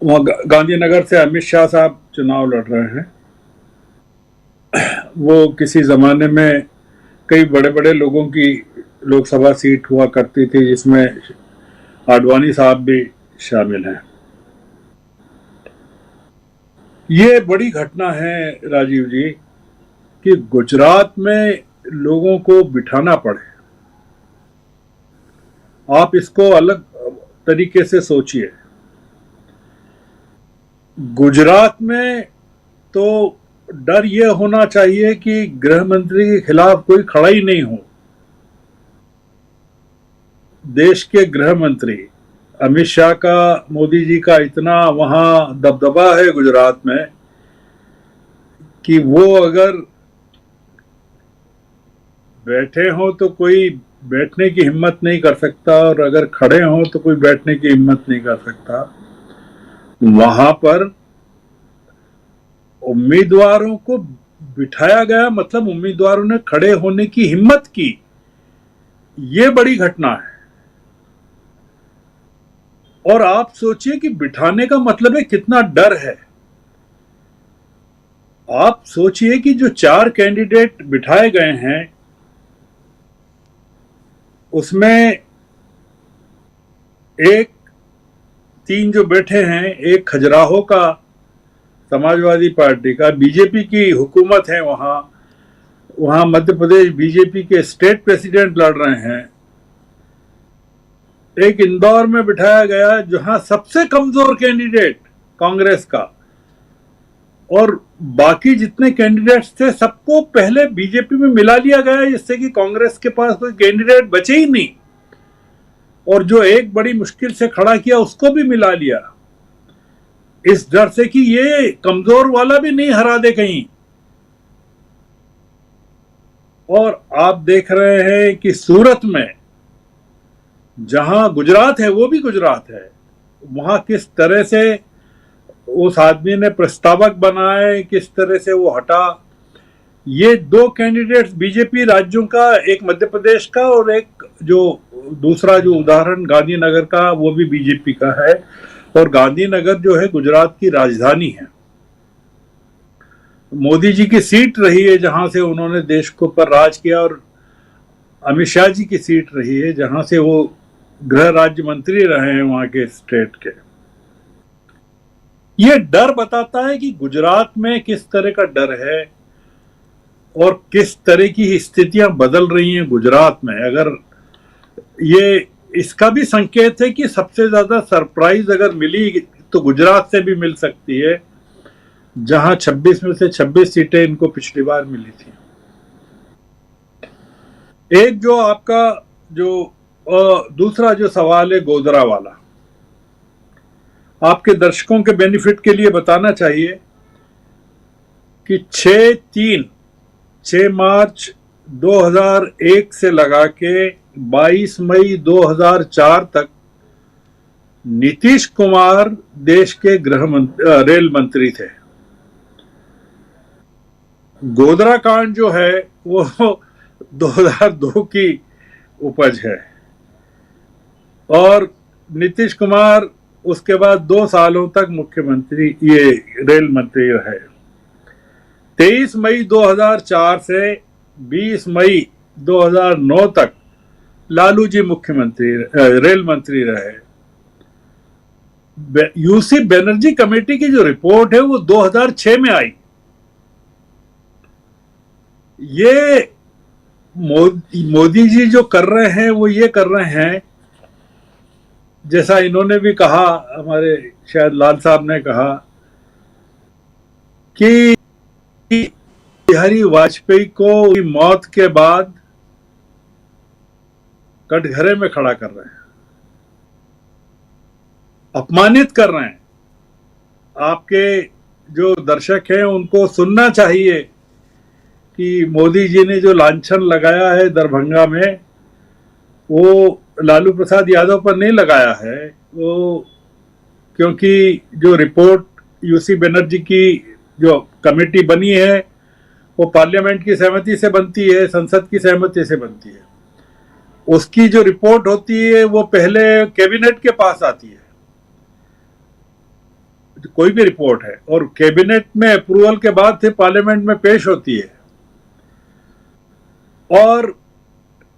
वहाँ गांधीनगर से अमित शाह साहब चुनाव लड़ रहे हैं। वो किसी जमाने में कई बड़े बड़े लोगों की लोकसभा सीट हुआ करती थी, जिसमें आडवाणी साहब भी शामिल हैं। ये बड़ी घटना है राजीव जी कि गुजरात में लोगों को बिठाना पड़े। आप इसको अलग तरीके से सोचिए। गुजरात में तो डर यह होना चाहिए कि गृह मंत्री के खिलाफ कोई खड़ा ही नहीं हो। देश के गृह मंत्री अमित शाह का, मोदी जी का इतना वहां दबदबा है गुजरात में कि वो अगर बैठे हो तो कोई बैठने की हिम्मत नहीं कर सकता, और अगर खड़े हो तो कोई बैठने की हिम्मत नहीं कर सकता। वहां पर उम्मीदवारों को बिठाया गया, मतलब उम्मीदवारों ने खड़े होने की हिम्मत की। ये बड़ी घटना है। और आप सोचिए कि बिठाने का मतलब है कितना डर है। आप सोचिए कि जो 4 कैंडिडेट बिठाए गए हैं उसमें 3 जो बैठे हैं, एक खजुराहो का समाजवादी पार्टी का, बीजेपी की हुकूमत है वहां मध्य प्रदेश बीजेपी के स्टेट प्रेसिडेंट लड़ रहे हैं। एक इंदौर में बिठाया गया जहां सबसे कमजोर कैंडिडेट कांग्रेस का और बाकी जितने कैंडिडेट्स थे सबको पहले बीजेपी में मिला लिया गया, जिससे कि कांग्रेस के पास कोई कैंडिडेट बचे ही नहीं, और जो एक बड़ी मुश्किल से खड़ा किया उसको भी मिला लिया, इस डर से कि ये कमजोर वाला भी नहीं हरा दे कहीं। और आप देख रहे हैं कि सूरत में, जहां गुजरात है वो भी गुजरात है, वहां किस तरह से उस आदमी ने प्रस्तावक बनाए, किस तरह से वो हटा। ये दो कैंडिडेट्स बीजेपी राज्यों का, एक मध्य प्रदेश का और एक जो दूसरा जो उदाहरण गांधीनगर का, वो भी बीजेपी का है। और गांधीनगर जो है गुजरात की राजधानी है, मोदी जी की सीट रही है जहां से उन्होंने देश को पर राज किया, और अमित शाह जी की सीट रही है जहां से वो गृह राज्य मंत्री रहे हैं वहां के स्टेट के। ये डर बताता है कि गुजरात में किस तरह का डर है और किस तरह की स्थितियां बदल रही हैं गुजरात में। अगर ये इसका भी संकेत है कि सबसे ज्यादा सरप्राइज अगर मिली तो गुजरात से भी मिल सकती है, जहां 26 में से 26 सीटें इनको पिछली बार मिली थी। एक जो आपका जो दूसरा जो सवाल है गोधरा वाला, आपके दर्शकों के बेनिफिट के लिए बताना चाहिए कि 6 मार्च 2001 से लगा के 22 मई 2004 तक नीतीश कुमार देश के रेल मंत्री थे। गोधरा कांड जो है वो 2002 की उपज है, और नीतीश कुमार उसके बाद 2 सालों तक मुख्यमंत्री, ये रेल मंत्री रहे। 23 मई 2004 से 20 मई 2009 तक लालू जी मुख्यमंत्री, रेल मंत्री रहे। यूसी बनर्जी कमेटी की जो रिपोर्ट है वो 2006 में आई। ये मोदी जी जो कर रहे हैं वो ये कर रहे हैं, जैसा इन्होंने भी कहा, हमारे शायद लाल साहब ने कहा कि बिहारी वाजपेयी को मौत के बाद कटघरे में खड़ा कर रहे हैं, अपमानित कर रहे हैं। आपके जो दर्शक हैं उनको सुनना चाहिए कि मोदी जी ने जो लांछन लगाया है दरभंगा में, वो लालू प्रसाद यादव पर नहीं लगाया है, वो क्योंकि जो रिपोर्ट यूसी बनर्जी की जो कमेटी बनी है वो पार्लियामेंट की सहमति से बनती है, संसद की सहमति से बनती है। उसकी जो रिपोर्ट होती है वो पहले कैबिनेट के पास आती है, कोई भी रिपोर्ट है, और कैबिनेट में अप्रूवल के बाद फिर पार्लियामेंट में पेश होती है। और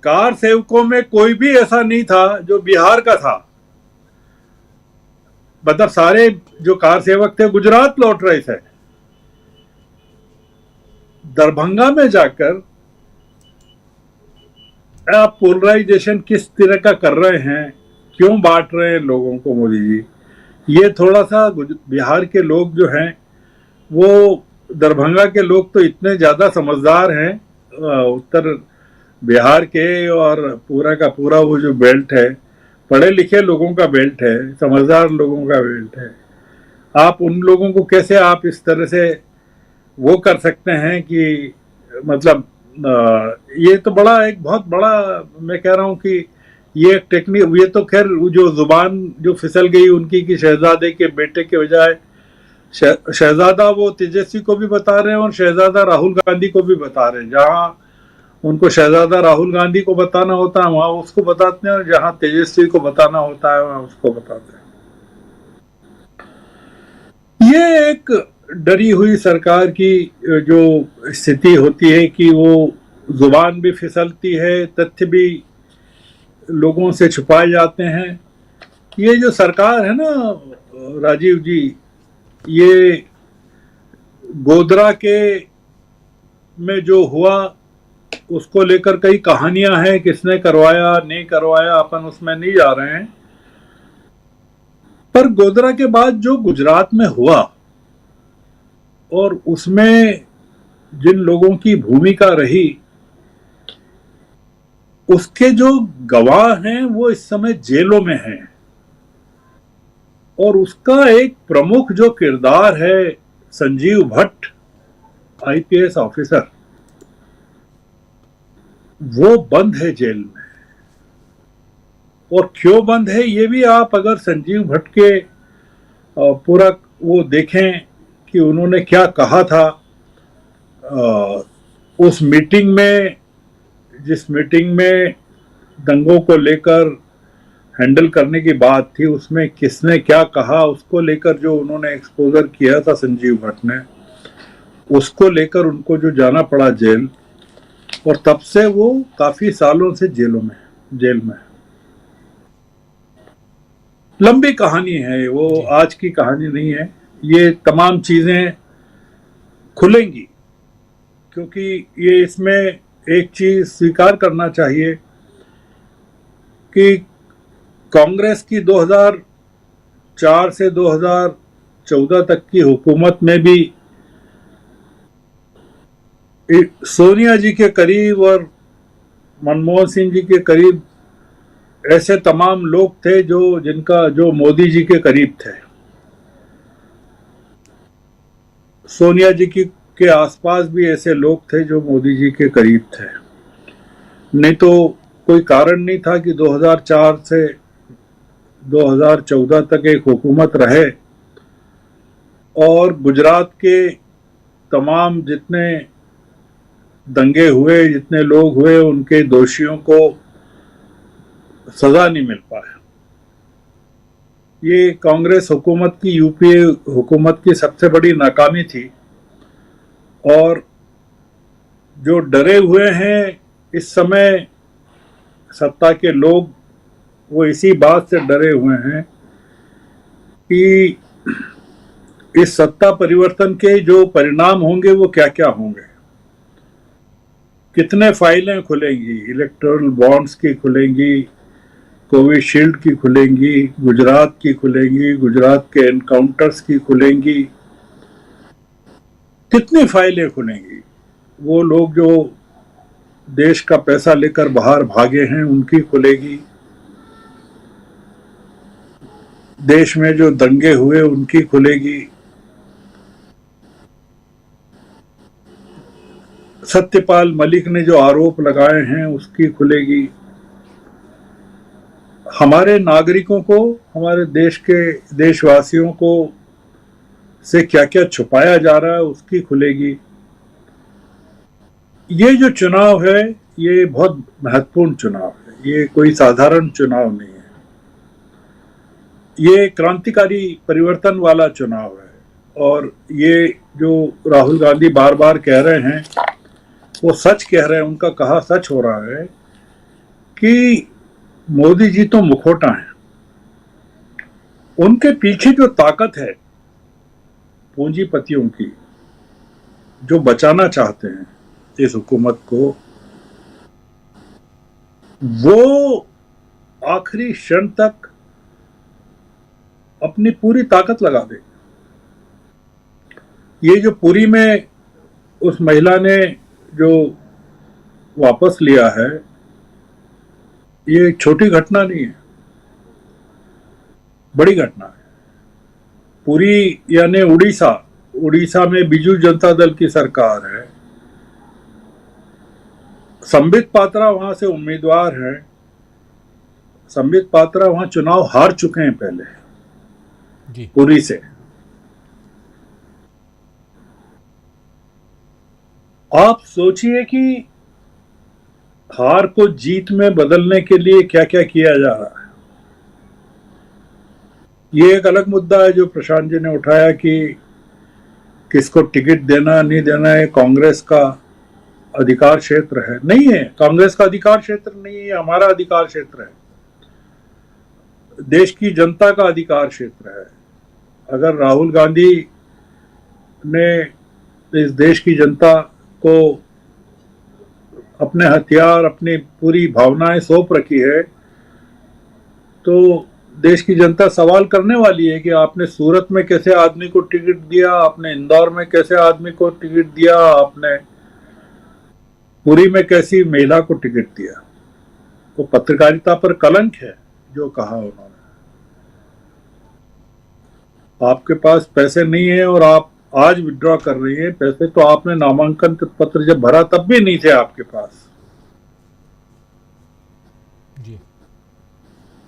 कार सेवकों में कोई भी ऐसा नहीं था जो बिहार का था, मतलब सारे जो कार सेवक थे गुजरात लौट रहे थे। दरभंगा में जाकर आप पोलराइजेशन किस तरह का कर रहे हैं, क्यों बांट रहे हैं लोगों को मोदी जी, ये थोड़ा सा बिहार के लोग जो हैं, वो दरभंगा के लोग तो इतने ज्यादा समझदार हैं, उत्तर बिहार के और पूरा का पूरा वो जो बेल्ट है, पढ़े लिखे लोगों का बेल्ट है, समझदार लोगों का बेल्ट है। आप उन लोगों को कैसे आप इस तरह से वो कर सकते हैं कि मतलब ये तो बड़ा एक बहुत बड़ा, मैं कह रहा हूँ कि ये एक टेक्निक, ये तो खैर जो जुबान जो फिसल गई उनकी कि शहजादे के बेटे के बजाय शहजादा वो तेजस्वी को भी बता रहे हैं और शहजादा राहुल गांधी को भी बता रहे हैं। जहां उनको शहजादा राहुल गांधी को बताना होता है वहां उसको बताते हैं, और जहां तेजस्वी को बताना होता है वहां उसको बताते हैं। ये एक डरी हुई सरकार की जो स्थिति होती है कि वो जुबान भी फिसलती है, तथ्य भी लोगों से छुपाए जाते हैं। ये जो सरकार है ना राजीव जी, ये गोधरा के में जो हुआ उसको लेकर कई कहानियां हैं, किसने करवाया नहीं करवाया, अपन उसमें नहीं जा रहे हैं। पर गोधरा के बाद जो गुजरात में हुआ और उसमें जिन लोगों की भूमिका रही, उसके जो गवाह हैं वो इस समय जेलों में हैं, और उसका एक प्रमुख जो किरदार है संजीव भट्ट, आईपीएस ऑफिसर, वो बंद है जेल में। और क्यों बंद है ये भी आप अगर संजीव भट्ट के पूरा वो देखें कि उन्होंने क्या कहा था उस मीटिंग में, जिस मीटिंग में दंगों को लेकर हैंडल करने की बात थी, उसमें किसने क्या कहा उसको लेकर जो उन्होंने एक्सपोजर किया था संजीव भट्ट ने, उसको लेकर उनको जो जाना पड़ा जेल, और तब से वो काफी सालों से जेल में। लंबी कहानी है वो, आज की कहानी नहीं है। ये तमाम चीजें खुलेंगी, क्योंकि ये इसमें एक चीज स्वीकार करना चाहिए कि कांग्रेस की 2004 से 2014 तक की हुकूमत में भी सोनिया जी के करीब और मनमोहन सिंह जी के करीब ऐसे तमाम लोग थे जो मोदी जी के करीब थे। सोनिया जी के आसपास भी ऐसे लोग थे जो मोदी जी के करीब थे। नहीं तो कोई कारण नहीं था कि 2004 से 2014 तक एक हुकूमत रहे और गुजरात के तमाम जितने दंगे हुए, जितने लोग हुए, उनके दोषियों को सजा नहीं मिल पाया। ये कांग्रेस हुकूमत की, यूपीए हुकूमत की सबसे बड़ी नाकामी थी। और जो डरे हुए हैं इस समय सत्ता के लोग, वो इसी बात से डरे हुए हैं कि इस सत्ता परिवर्तन के जो परिणाम होंगे वो क्या क्या होंगे। कितने फाइलें खुलेंगी, इलेक्टोरल बॉन्ड्स की खुलेंगी, कोविशील्ड की खुलेंगी, गुजरात की खुलेंगी, गुजरात के एनकाउंटर्स की खुलेंगी, कितनी फाइलें खुलेंगी। वो लोग जो देश का पैसा लेकर बाहर भागे हैं उनकी खुलेगी, देश में जो दंगे हुए उनकी खुलेगी, सत्यपाल मलिक ने जो आरोप लगाए हैं उसकी खुलेगी, हमारे नागरिकों को, हमारे देश के देशवासियों को से क्या क्या छुपाया जा रहा है उसकी खुलेगी। ये जो चुनाव है ये बहुत महत्वपूर्ण चुनाव है, ये कोई साधारण चुनाव नहीं है, ये क्रांतिकारी परिवर्तन वाला चुनाव है। और ये जो राहुल गांधी बार बार कह रहे हैं वो सच कह रहे हैं, उनका कहा सच हो रहा है कि मोदी जी तो मुखौटा हैं, उनके पीछे जो ताकत है पूंजीपतियों की, जो बचाना चाहते हैं इस हुकूमत को, वो आखिरी क्षण तक अपनी पूरी ताकत लगा दे। ये जो पुरी में उस महिला ने जो वापस लिया है, ये छोटी घटना नहीं है, बड़ी घटना है। पुरी यानी उड़ीसा में बीजू जनता दल की सरकार है, संबित पात्रा वहां से उम्मीदवार हैं, संबित पात्रा वहां चुनाव हार चुके हैं पहले जी, पुरी से। आप सोचिए कि हार को जीत में बदलने के लिए क्या क्या किया जा रहा है। ये एक अलग मुद्दा है जो प्रशांत जी ने उठाया कि किसको टिकट देना नहीं देना है कांग्रेस का अधिकार क्षेत्र है। नहीं है, कांग्रेस का अधिकार क्षेत्र नहीं है, हमारा अधिकार क्षेत्र है, देश की जनता का अधिकार क्षेत्र है। अगर राहुल गांधी ने इस देश की जनता को अपने हथियार, अपनी पूरी भावनाएं सौंप रखी है, तो देश की जनता सवाल करने वाली है कि आपने सूरत में कैसे आदमी को टिकट दिया, आपने इंदौर में कैसे आदमी को टिकट दिया, आपने पुरी में कैसी महिला को टिकट दिया। वो पत्रकारिता पर कलंक है जो कहा उन्होंने। आपके पास पैसे नहीं है और आप आज विड्रॉ कर रही हैं पैसे, तो आपने नामांकन पत्र जब भरा तब भी नहीं थे आपके पास जी।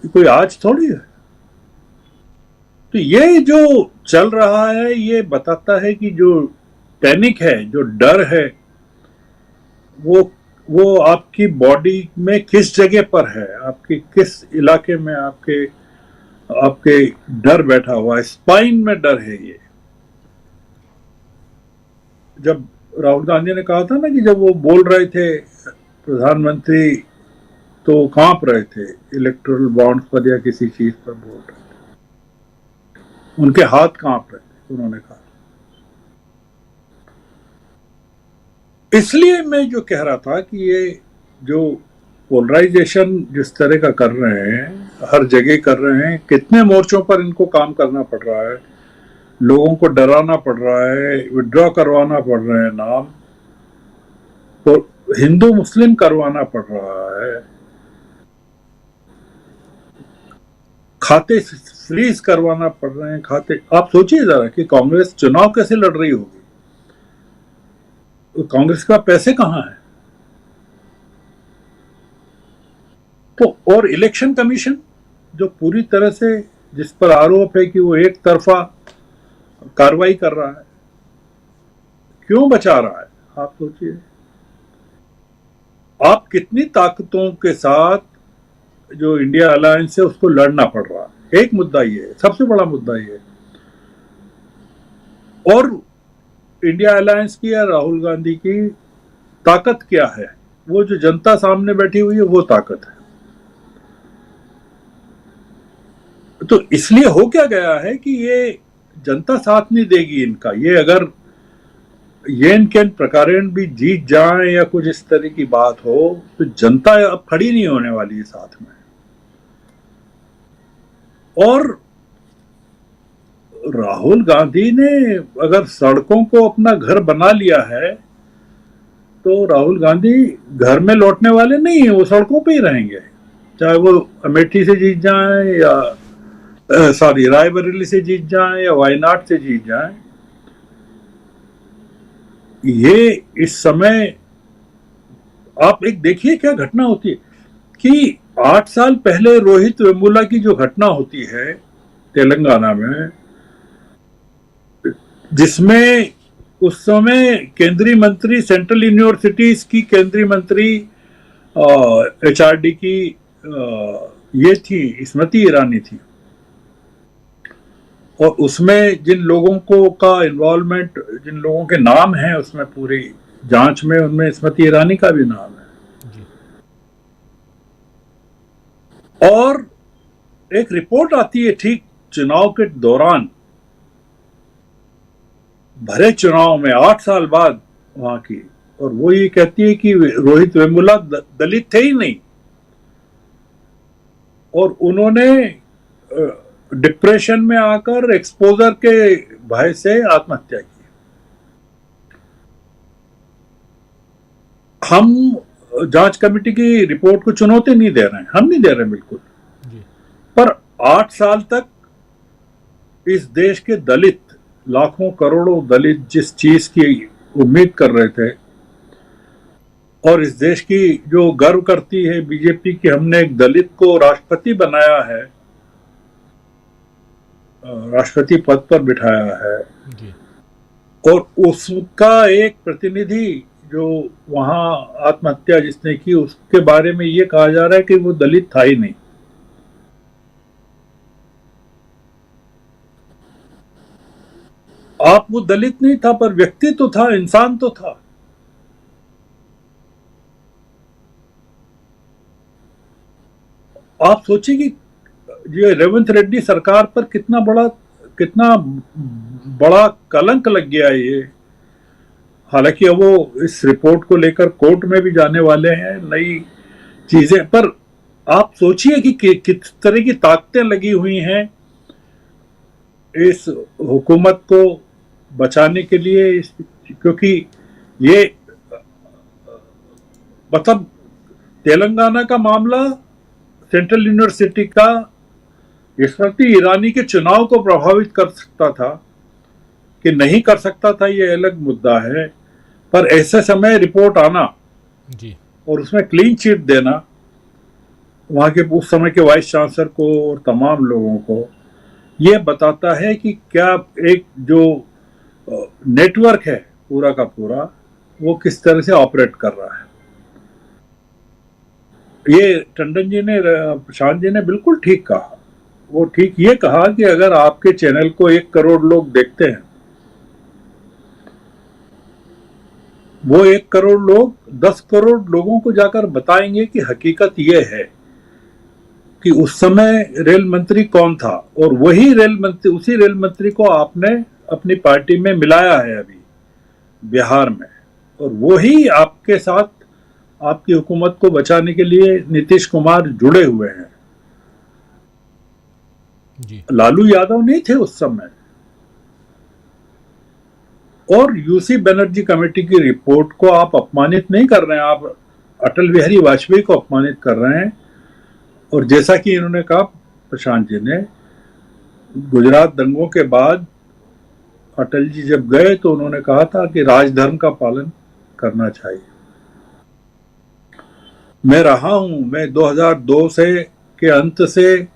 कोई आज थोड़ी है। तो ये जो चल रहा है ये बताता है कि जो पैनिक है, जो डर है, वो आपकी बॉडी में किस जगह पर है, आपके किस इलाके में आपके डर बैठा हुआ है, स्पाइन में डर है। ये जब राहुल गांधी ने कहा था ना कि जब वो बोल रहे थे प्रधानमंत्री, तो कांप रहे थे, इलेक्टोरल बॉन्ड्स पर या किसी चीज पर बोल रहे थे, उनके हाथ कांप रहे थे, उन्होंने कहा। इसलिए मैं जो कह रहा था कि ये जो पोलराइजेशन जिस तरह का कर रहे हैं, हर जगह कर रहे हैं, कितने मोर्चों पर इनको काम करना पड़ रहा है, लोगों को डराना पड़ रहा है, विड्रॉ करवाना पड़ रहे हैं नाम, तो हिंदू मुस्लिम करवाना पड़ रहा है, खाते फ्रीज करवाना पड़ रहे हैं खाते। आप सोचिए जरा कि कांग्रेस चुनाव कैसे लड़ रही होगी, तो कांग्रेस का पैसे कहां है। तो और इलेक्शन कमीशन जो पूरी तरह से, जिस पर आरोप है कि वो एक तरफा कार्रवाई कर रहा है, क्यों बचा रहा है, आप सोचिए। आप कितनी ताकतों के साथ जो इंडिया अलायंस है उसको लड़ना पड़ रहा है। एक मुद्दा ये है, सबसे बड़ा मुद्दा ये है। और इंडिया अलायंस की या राहुल गांधी की ताकत क्या है, वो जो जनता सामने बैठी हुई है वो ताकत है। तो इसलिए हो क्या गया है कि ये जनता साथ नहीं देगी इनका। ये अगर ये इनके प्रकारेण भी जीत जाए या कुछ इस तरह की बात हो, तो जनता अब खड़ी नहीं होने वाली है साथ में। और राहुल गांधी ने अगर सड़कों को अपना घर बना लिया है, तो राहुल गांधी घर में लौटने वाले नहीं है, वो सड़कों पे ही रहेंगे, चाहे वो अमेठी से जीत जाए या रायबरेली से जीत जाए या वायनाड से जीत जाए। ये इस समय आप एक देखिए क्या घटना होती है कि 8 साल पहले रोहित वेमुला की जो घटना होती है तेलंगाना में, जिसमें उस समय केंद्रीय मंत्री, सेंट्रल यूनिवर्सिटीज की केंद्रीय मंत्री HRD की ये थी, स्मृति ईरानी थी। और उसमें जिन लोगों का इन्वॉल्वमेंट, जिन लोगों के नाम हैं उसमें पूरी जांच में, उनमें स्मृति ईरानी का भी नाम है। और एक रिपोर्ट आती है ठीक चुनाव के दौरान, भरे चुनाव में 8 साल बाद वहां की, और वो ये कहती है कि रोहित वेमुला दलित थे ही नहीं, और उन्होंने डिप्रेशन में आकर एक्सपोजर के भय से आत्महत्या की। हम जांच कमेटी की रिपोर्ट को चुनौती नहीं दे रहे हैं, हम नहीं दे रहे बिल्कुल, पर 8 साल तक इस देश के दलित, लाखों करोड़ों दलित जिस चीज की उम्मीद कर रहे थे, और इस देश की जो गर्व करती है बीजेपी कि हमने एक दलित को राष्ट्रपति बनाया है, राष्ट्रपति पद पर बिठाया है, और उसका एक प्रतिनिधि जो वहां आत्महत्या जिसने की, उसके बारे में ये कहा जा रहा है कि वो दलित था ही नहीं। आप वो दलित नहीं था, पर व्यक्ति तो था, इंसान तो था। आप सोचिए कि ये रेवंत रेड्डी सरकार पर कितना बड़ा कलंक लग गया है ये। हालांकि अब वो इस रिपोर्ट को लेकर कोर्ट में भी जाने वाले हैं, नई चीजें, पर आप सोचिए कि किस तरह की ताकतें लगी हुई हैं इस हुकूमत को बचाने के लिए, क्योंकि ये मतलब तेलंगाना का मामला सेंट्रल यूनिवर्सिटी का स्मृति ईरानी के चुनाव को प्रभावित कर सकता था कि नहीं कर सकता था, ये अलग मुद्दा है। पर ऐसे समय रिपोर्ट आना जी और उसमें क्लीन चिट देना वहां के उस समय के वाइस चांसलर को और तमाम लोगों को, ये बताता है कि क्या एक जो नेटवर्क है पूरा का पूरा वो किस तरह से ऑपरेट कर रहा है। ये टंडन जी ने, प्रशांत जी ने बिल्कुल ठीक कहा। वो ठीक ये कहा कि अगर आपके चैनल को 1 करोड़ लोग देखते हैं, वो 1 करोड़ लोग 10 करोड़ लोगों को जाकर बताएंगे कि हकीकत ये है कि उस समय रेल मंत्री कौन था, और वही रेल मंत्री, उसी रेल मंत्री को आपने अपनी पार्टी में मिलाया है अभी बिहार में, और वही आपके साथ आपकी हुकूमत को बचाने के लिए नीतीश कुमार जुड़े हुए हैं। जी लालू यादव नहीं थे उस समय। और यूसी बनर्जी कमेटी की रिपोर्ट को आप अपमानित नहीं कर रहे हैं, आप अटल बिहारी वाजपेयी को अपमानित कर रहे हैं। और जैसा कि इन्होंने कहा, प्रशांत जी ने, गुजरात दंगों के बाद अटल जी जब गए तो उन्होंने कहा था कि राजधर्म का पालन करना चाहिए। मैं रहा हूं, मैं 2002 से के अंत से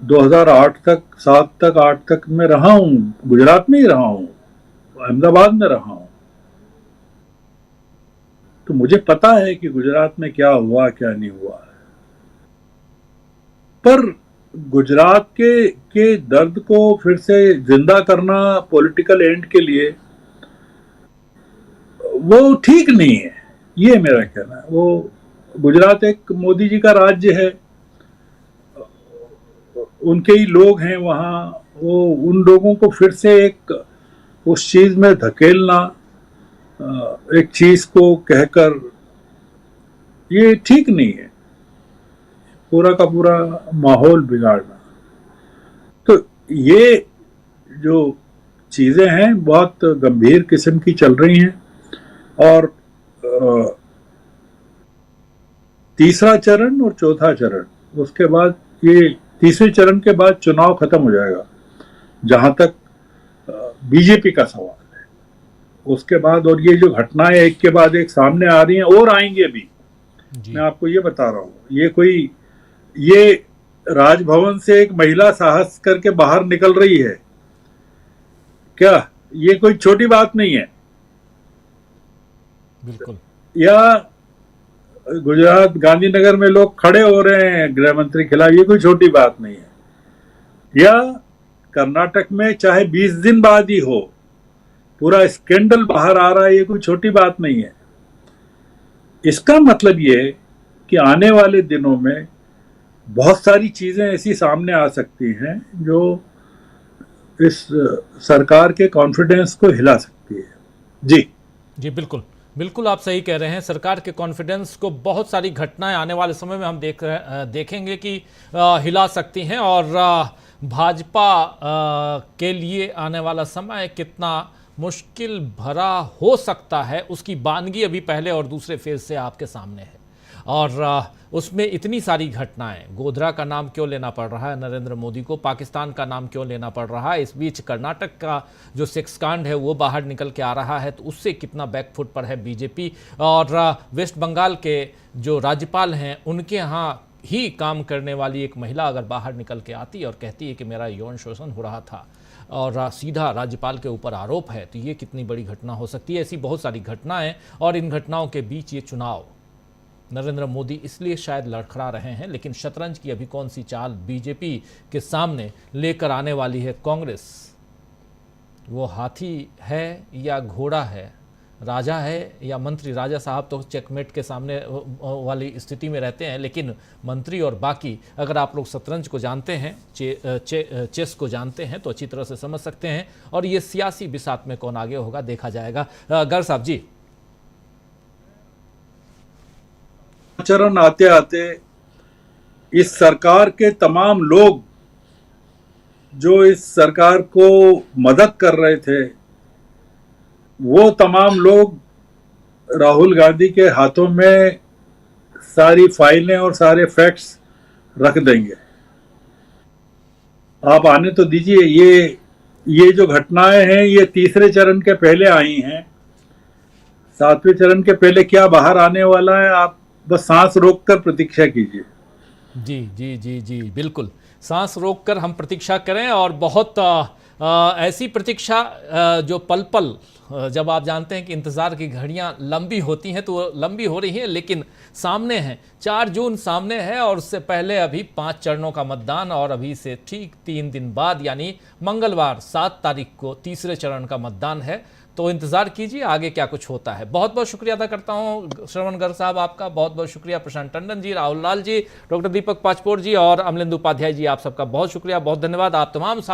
2008 तक, 7 तक, 8 तक मैं रहा हूं, गुजरात में ही रहा हूं, अहमदाबाद में रहा हूं, तो मुझे पता है कि गुजरात में क्या हुआ क्या नहीं हुआ। पर गुजरात के दर्द को फिर से जिंदा करना पॉलिटिकल एंड के लिए वो ठीक नहीं है, ये मेरा कहना है। वो गुजरात एक मोदी जी का राज्य है, उनके ही लोग हैं वहाँ, वो उन लोगों को फिर से एक उस चीज में धकेलना, एक चीज को कहकर, ये ठीक नहीं है। पूरा का पूरा माहौल बिगाड़ना, तो ये जो चीजें हैं बहुत गंभीर किस्म की चल रही हैं। और तीसरा चरण और चौथा चरण, उसके बाद ये तीसरे चरण के बाद चुनाव खत्म हो जाएगा जहां तक बीजेपी का सवाल है। उसके बाद और ये जो घटनाएं एक के बाद एक सामने आ रही हैं और आएंगी अभी, मैं आपको ये बता रहा हूं। ये राजभवन से एक महिला साहस करके बाहर निकल रही है क्या, ये कोई छोटी बात नहीं है। बिल्कुल। या गुजरात गांधीनगर में लोग खड़े हो रहे हैं गृह मंत्री के खिलाफ, ये कोई छोटी बात नहीं है। या कर्नाटक में चाहे 20 दिन बाद ही हो, पूरा स्कैंडल बाहर आ रहा है, ये कोई छोटी बात नहीं है। इसका मतलब ये कि आने वाले दिनों में बहुत सारी चीजें ऐसी सामने आ सकती हैं जो इस सरकार के कॉन्फिडेंस को हिला सकती है। जी बिल्कुल बिल्कुल, आप सही कह रहे हैं। सरकार के कॉन्फिडेंस को बहुत सारी घटनाएं आने वाले समय में हम देखेंगे कि हिला सकती हैं, और भाजपा के लिए आने वाला समय कितना मुश्किल भरा हो सकता है उसकी बानगी अभी पहले और दूसरे फेज से आपके सामने है। और उसमें इतनी सारी घटनाएं, गोधरा का नाम क्यों लेना पड़ रहा है नरेंद्र मोदी को, पाकिस्तान का नाम क्यों लेना पड़ रहा है, इस बीच कर्नाटक का जो सेक्स कांड है वो बाहर निकल के आ रहा है, तो उससे कितना बैकफुट पर है बीजेपी। और वेस्ट बंगाल के जो राज्यपाल हैं उनके यहाँ ही काम करने वाली एक महिला अगर बाहर निकल के आती है और कहती है कि मेरा यौन शोषण हो रहा था और सीधा राज्यपाल के ऊपर आरोप है, तो ये कितनी बड़ी घटना हो सकती है। ऐसी बहुत सारी घटनाएं, और इन घटनाओं के बीच ये चुनाव नरेंद्र मोदी इसलिए शायद लड़खड़ा रहे हैं, लेकिन शतरंज की अभी कौन सी चाल बीजेपी के सामने लेकर आने वाली है कांग्रेस, वो हाथी है या घोड़ा है, राजा है या मंत्री। राजा साहब तो चेकमेट के सामने वाली स्थिति में रहते हैं, लेकिन मंत्री और बाकी, अगर आप लोग शतरंज को जानते हैं, चेस को जानते हैं, तो अच्छी तरह से समझ सकते हैं। और ये सियासी बिसात में कौन आगे होगा देखा जाएगा। गर्ग साहब जी, चरण आते आते इस सरकार के तमाम लोग जो इस सरकार को मदद कर रहे थे, वो तमाम लोग राहुल गांधी के हाथों में सारी फाइलें और सारे फैक्ट्स रख देंगे। आप आने तो दीजिए। ये जो घटनाएं हैं ये तीसरे चरण के पहले आई हैं। 7वें चरण के पहले क्या बाहर आने वाला है, आप बस सांस रोककर प्रतीक्षा कीजिए। जी जी जी जी बिल्कुल, सांस रोककर हम प्रतीक्षा करें। और बहुत ऐसी प्रतीक्षा जो पल पल, जब आप जानते हैं कि इंतज़ार की घड़ियां लंबी होती हैं, तो लंबी हो रही हैं, लेकिन सामने है 4 जून सामने है, और उससे पहले अभी 5 चरणों का मतदान, और अभी से ठीक 3 दिन बाद यानी मंगलवार 7 तारीख को तीसरे चरण का मतदान है। तो इंतज़ार कीजिए आगे क्या कुछ होता है। बहुत बहुत शुक्रिया अदा करता हूं श्रवण गर्ग साहब आपका, बहुत बहुत शुक्रिया प्रशांत टंडन जी, राहुल लाल जी, डॉक्टर दीपक पाचपोर जी और अमलेंदु उपाध्याय जी, आप सबका बहुत शुक्रिया, बहुत धन्यवाद। आप तमाम साथ